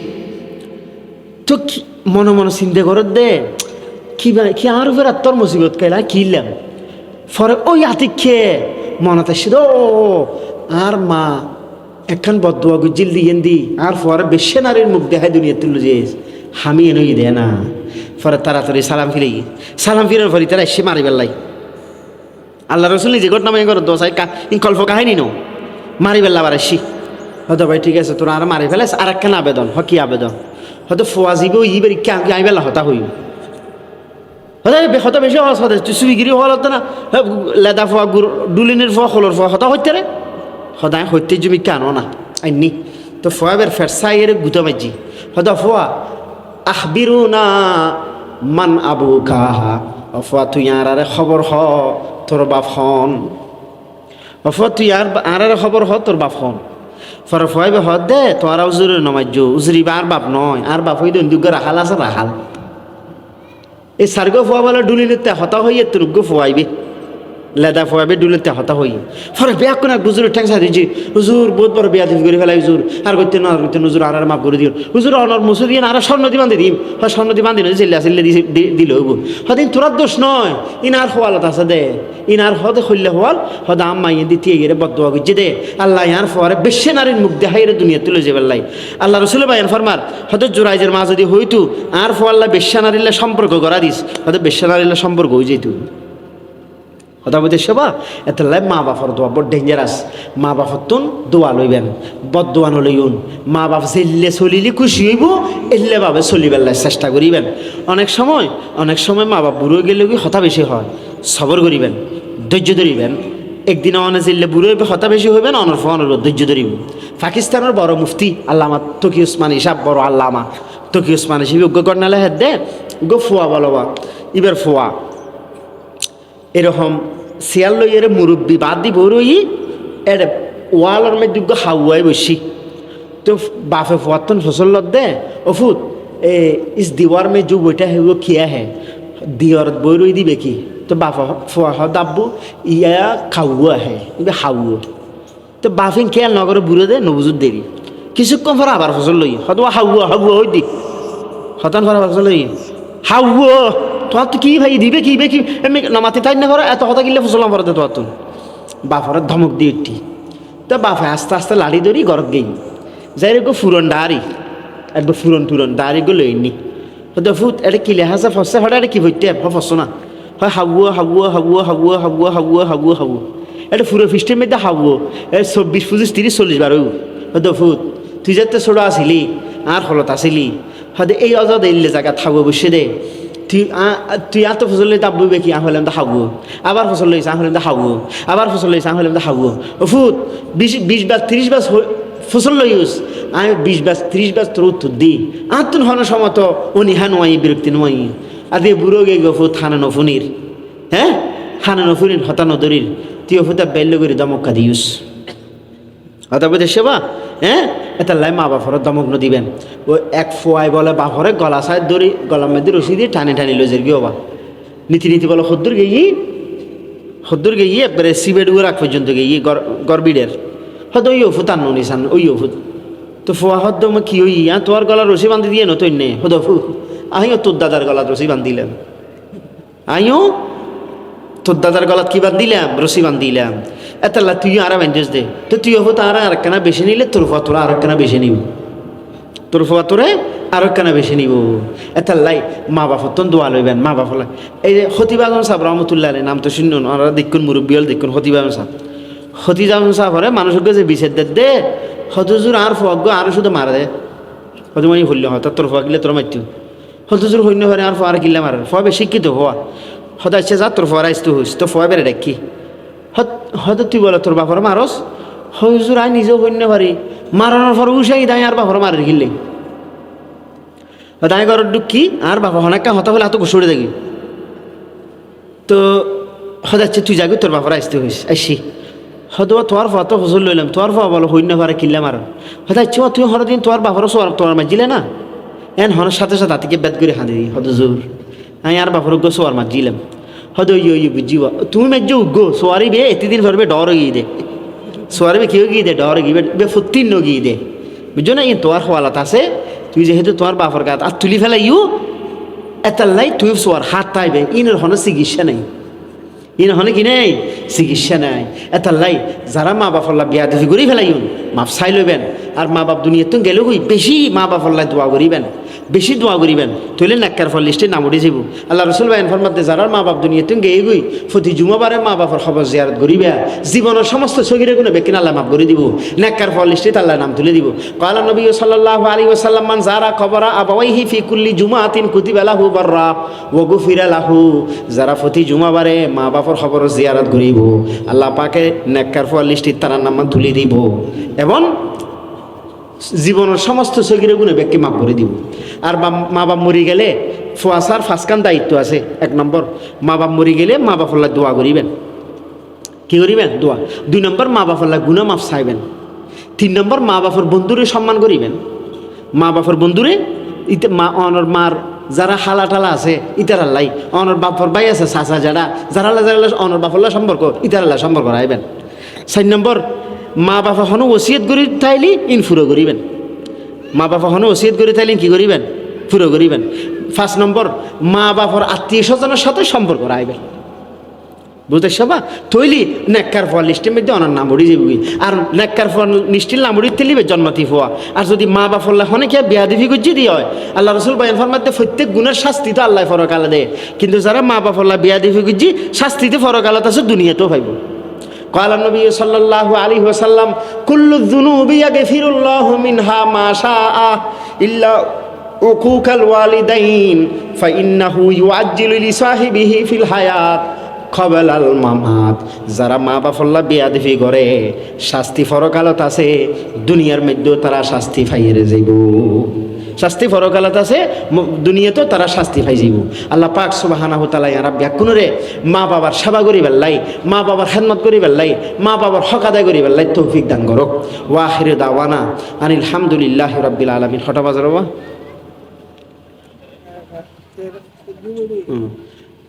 তো মনে মনে চিন্তা করত দে কি আর উপরে তোর মুসিবত কাইলা কিনলাম ফরে ওই আতিক খেয়ে মনত আসি ও আর মা একখান বদুয়া গুজিল দিয়েন দি আর পরে বেশি নারীর মুখ দেখায় দুনিয়া তুলো যে হামি এনই দে না ফরে তাড়াতাড়ি সালাম ফিরার ফরি তারা এসে মারি বেল্লাই আল্লাহ রসুল নিজে ঘটনা মাই করো দোসাই কল্প কাহিনী নো মারি বেল্লা আবার আসি হয়তো ভাই ঠিক আছে তোরা আর মারি ফেলাস আর একখান আবেদন হ কি আবেদন হয়তো ফোয়া যাইব ইবার কে আই বেলা হতা হইব হয়তো বেশি হস হতে তুই সুইগিরি হল হতো না লেদা ফোয়া ডুলিনের ফোয়া খোলর ফোয়া হতা হইতে রে সদায় সত্যি জমি কেন না আইনি তো ফোয়া বের ফেরসা এর গুতো বাজি হয়তো ফোয়া আখবিরু না মান আবু কাহা অফোয়া তুই আর খবর হ তোর বাপ হন অফোয়া তুই আর খবর হ তোর বাপ হন ফর ফোয়াই বে হদ দে তোরা উজুরে নমাজ উজরি বা আর বাপ নয় আর বাপ হই দুগ্গ রাখাল আছে রাখাল এই সার্গ ফোয়া বলে ডুলিতে হতা হইয়ে তোর উগ্গ ফোয়াইবে লেদা ফোয়াবে ডুলিতে হতা হই ফরে বেয়া কোন হুজুরের ঠ্যাংসা দিয়েছি হুজুর বহুত বড় বেয়া দিবি করে ফেলাই হুজুর আর করতে না আর করতে হুজুর আর মাফ করে দিও হুজুর অনর মুসু দিয়ে আর স্বর্ণ দি বান্ধে দিম হয় স্বর্ণ দি বান্ধি চিল্লা চিল্লে দিল হইব হদিন তোরার দোষ নয় ইনার হওয়ালত আছে দে ইনার হদে হইলে হওয়াল হদা আম্মা ইয়ে দ্বিতীয় গিয়ে বদুয়া গুজে দে আল্লাহ ইয়ার ফোয়ারে বেশি নারীর মুখ দেখাই রে দুনিয়া তুলে যে বেল্লাই আল্লাহ রসুল বায়ান ফরমার হয়তো জোরাইজের মা যদি হইতু আর ফোয়াল্লা বেশ্যা নারীলে সম্পর্ক করা দিস হয়তো বেশ্যা নারীলে সম্পর্ক হয়ে যেত কথা বলতে সেবা এত মা বাপর দোয়া বড় ডেঞ্জারাস মা বাপর তুন দোয়া লইবেন বদ দোয়া নলইন মা বাপ যেলে চলিলে খুশি হইব এলে ভাবে চলিবার চেষ্টা করিবেন। অনেক সময় মা বাপ বুড়ো গেলে কি হতা বেশি হয় সবর করিবেন ধৈর্য ধরিবেন একদিন অনে চিল্লে বুড়ো হইবে হতা বেশি হইবেন অনর ফোন ধৈর্য ধরিব। পাকিস্তানের বড় মুফতি আল্লামা তকি উসমানী সাহেব বড় আল্লামা তকি উসমানী সাহেব উগ্র কর্নালে হেদ দে গো ফোয়া বলবা ইবার ফোয়া এরকম শিয়াল লই এর মুরব্বী বাদ দিব রই এর ওয়ালের মধ্যে হাওয়াই বসি তো বাপে ফুয়াতন ফসল লত দে অফুত ইস দিওয়ার মে যু বইটা হে ও কিয়া হে দিওয়ার বই রই দিবে কি তো বাপা ফুয়া দাব্বু ইয়া খাওয়া হে হাওয়া তো বাফিন খেয়াল নগরে বুড়ো দে নবুজুর দেরি কিছুক্ষণ পর আবার ফসল লই হয়তো হাওয়া হাওয়া হই দি হতান পর ফসল লই হাওয়া তোমার তো কি ভাই দিবে কি কি এমনি নামাতে তাই না করে এত কথা কিনলে ফসল পরে দে তোমার তো বাপরের ধমক দিয়ে উঠি তো বাপে আস্তে আস্তে লাড়ি ধরি গরত গেই যাই রে গো ফুরন ডারি একবার ফুরন ডারি গো লইনি হয়তো ফুট এটা কিলে হাসা ফসে হঠাৎ এটা কি হইতে ফসো না হয় হাওয়া হাওয়া হাওয়া হাওয়া হাওয়া হাওয়া হাওয়া হাওয়া এটা ফুরো ফিস্টের মধ্যে হাওয়া 24 25 30 40 বারো হয়তো ফুট তুই যাতে ছোট আসিলি আর হলত আসিলি হয়তো এই অজাদ এলে জায়গা থাকবো বসে দে তুই এত ফসল লই দাব্বু বেকি হলাম তো হাওয়া আবার ফসল লইস হলাম তো হাওয়া আবার ফসল লইস হলাম তো হাওয়া ফুট 20 বার 30 বার ফসল লইস আমি 20 বার 30 বার তোর উত্তর দিই আর তুন হন সমত অনিহা নোয়াই বিরক্তি নোয়াই আর দিয়ে বুড়ো গে গো ফুট থানা নফুনির হ্যাঁ থানা নফুনির হতা নদরির তুই ফুটা বেল্য করে দমক্কা দিউস হতা বুঝে সেবা হ্যাঁ এটা লাই মা বাপরের দমক দিবেন ও এক ফোয়াই বলে বাপরে গলা সাইড দড়ি গলার মধ্যে রসি দিয়ে টানি টানি লজের গিয়ে বা নীতি বলে সদ্দুর গিয়ে একবারে সিবেড রাখ পর্যন্ত গিয়ে গরবিডের হয়তো ওই ওফুত আন্ন নিসান ওই ওফুত তো ফোয়া হদ্দ কি ওই তোর গলা রসি বান্ধি দিয়ে নতুন নে হদ ফু আহিও তোর দাদার গলাত রসি বান্ধিলাম আইও তোর দাদার গলাত কি বান্ধিলাম রসি বান্ধিলাম এতাল্লা তুইও আর ব্যান্ডেজ দে তো তুই হতো আর একখানা বেশি নিলে তোর ফোয়া তোরা আর একখানা বেশি নিব তোর ফোয়া তোরে আর একখানা বেশি নিব এতাল্লাই মা বাপর তো দোয়া লইবেন মা বাপলা এই যে হতিবাগন সাহেব রহমতুল্লাহ নাম তো শূন্য ওরা দেখুন মুরব্বী হল দেখুন হতিবাগন সাহেব হতিবাগন সাহেব হরে মানুষকে যে বিছেদ দে হতজুর আর ফোয়াগ আরো শুধু মারা দে হয়তো মানে হইল হয়তো তোর ফোয়া গিলে তোর মারতিও হতজুর হইন্য হরে আর ফোয়া আর কিনলে মারে ফোয়া বেশি শিক্ষিত হওয়া হয়তো আসছে যা তোর ফোয়ারা আসতে হইস তো ফোয়া বেড়ে ডাকি হয়তো তুই বলে তোর বাপর মারস হজুর আই নিজেও হইন্য পারি মারানোর পর উসাই দায় আর বাপর মারে গিললে দায় ঘরের ডুকি আর বাপা অনেকটা হতা হলে এত ঘুষড়ে দেখি তো হদাচ্ছে তুই যাবি তোর বাপরা আসতে হইস আসি হয়তো তোর ফা তো ফসল লইলাম তোর ফা বলো হইন্য পারে কিনলাম আর হদাচ্ছে তুই হরদিন তোর বাপরও তোর মাজিলে না এন হনের সাথে সাথে হাতিকে বেদ করে হাঁদি হদ জোর আমি আর বাপর গো সোয়ার মাজিলাম হয়তো ইয়ে বুঝিব তুমি মেজ উগ্গো সোয়ারি বে এতদিন ধরবে ডর গিয়ে দে সোয়ারি বে কেউ গিয়ে দে ডর গিয়ে বে ফুত্তির ন গিয়ে দে বুঝছো না ই তোর হওয়ালাত আছে তুই যেহেতু তোমার বাপর গাত আর তুলি ফেলাই এতাল্লাই তুই সোয়ার হাত তাইবে ইনের হনে চিকিৎসা নেই ইন হনে কি নেই চিকিৎসা নাই এতাল্লাই যারা মা বাপরলা বিয়া দেখি করি ফেলাই মাপ চাই লইবেন আর মা বাপ দুনিয়াত গেলেও বেশি মা বাপরলাই দোয়া করিবেন বেশি দোয়া করিবেন তৈলে নাক্কার ফল লিস্টে নামড়ি যাব আল্লাহ রসুল ভাই ফরমাতে যারা মা বাপ দুনিয়াতে গেয়ে গই প্রতি জুমাবারে মা বাপর খবর জিয়ারত করিবা জীবনের সমস্ত সগিরে কোনো বেকিন আল্লাহ মাফ করে দিব নাক্কার ফল লিস্টে আল্লাহ নাম তুলে দিব কালা নবী সাল্লাল্লাহু আলাইহি ওয়াসাল্লাম মান যারা কবরা আবাওয়াইহি ফি কুল্লি জুমাতিন কুতিবা লাহু বাররা ওয়া গুফিরা লাহু যারা প্রতি জুমাবারে মা বাপর খবর জিয়ারত করিব আল্লাহ পাকে নাক্কার ফল লিস্টে তার নাম তুলে দিব এবং জীবনের সমস্ত সগিরে গুণে ব্যক্তি মাফ করে দিব আর মা বাপ মরি গেলে ফুয়াশার ফাঁসকান দায়িত্ব আছে 1 নম্বর মা বাপ মরি গেলে মা বাপল্লা দোয়া করিবেন কি করিবেন দোয়া 2 নম্বর মা বাপল্লা গুণা মাফ চাইবেন 3 নম্বর মা বাপর বন্ধুরে সম্মান করিবেন মা বাপর বন্ধুরে ইতে মা অনর মার যারা হালা টালা আছে ইতার আল্লাহ অনর বাপর ভাই আছে চাচা যারা যারা অনর বাপল্লা সম্পর্ক ইতার আল্লাহ সম্পর্ক রাখবেন 4 নম্বর মা বাপা হনো ওসিয়ত করি তাইলি ইন ফুরো করিবেন মা বাপা হনো ওসিয়ত করি তাইলে কি করিবেন ফুরো করিবেন 5 নম্বর মা বাপর আত্মীয় স্বজনের সাথে সম্পর্ক রাখবেন বুঝতে সবা তৈলি নেককার ফল লিস্টের মধ্যে অনার নাম উড়ি যাবি আর নেককার ফল নিষ্ঠির নাম উড়ি তেলিবে জন্মতি হওয়া আর যদি মা বাপল্লা হনে কে বেয়াদিফি গুজি দিয়ে হয় আল্লাহ রসুল বাইন ফরমাতে প্রত্যেক গুণের শাস্তি তো আল্লাহ ফরক আলা দেয় কিন্তু যারা মা বাপল্লা বেয়াদিফি গুজি শাস্তিতে ফরক আলাত আছে দুনিয়াতেও পাইব قال النبي صلى الله عليه وسلم كل الذنوب يغفر الله منها ما شاء إلا عقوق الوالدين فإنه يعجل لصاحبه في الحياة قبل الممات যারা মা বাপল্লা বেয়াদফি করে শাস্তি ফরকালত আছে দুনিয়ার মধ্যে তারা শাস্তি পাইয়ে যাইব শাস্তি পরকালত আছে, দুনিয়াতেও তারা শাস্তি পাই যাইব। আল্লাহ পাক সুবহানাহু ওয়া তাআলা ইয়ারা ব্যাকুনরে মা বাবার সেবা করি বেল্লাই, মা বাবার খেদমত করি বেল্লাই, মা বাবার হক আদায় করি বেল্লাই তৌফিক দান করক। ওয়া আখিরু দাওয়ানা আনিল হামদুলিল্লাহি রাব্বিল আলামিন। হঠাৎ বাজার বাবা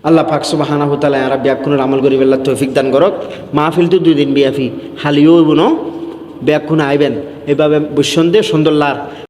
আল্লাহ পাক সুবহানাহু ওয়া তাআলা ইয়ারা ব্যাকুনের আমল করি বেল্লাই তৌফিক দান করক। মাহফিল তো 2 দিন বিয়াফি হালিও বুনো ব্যাকুন আইবেন এভাবে বসন্দে সুন্দর লার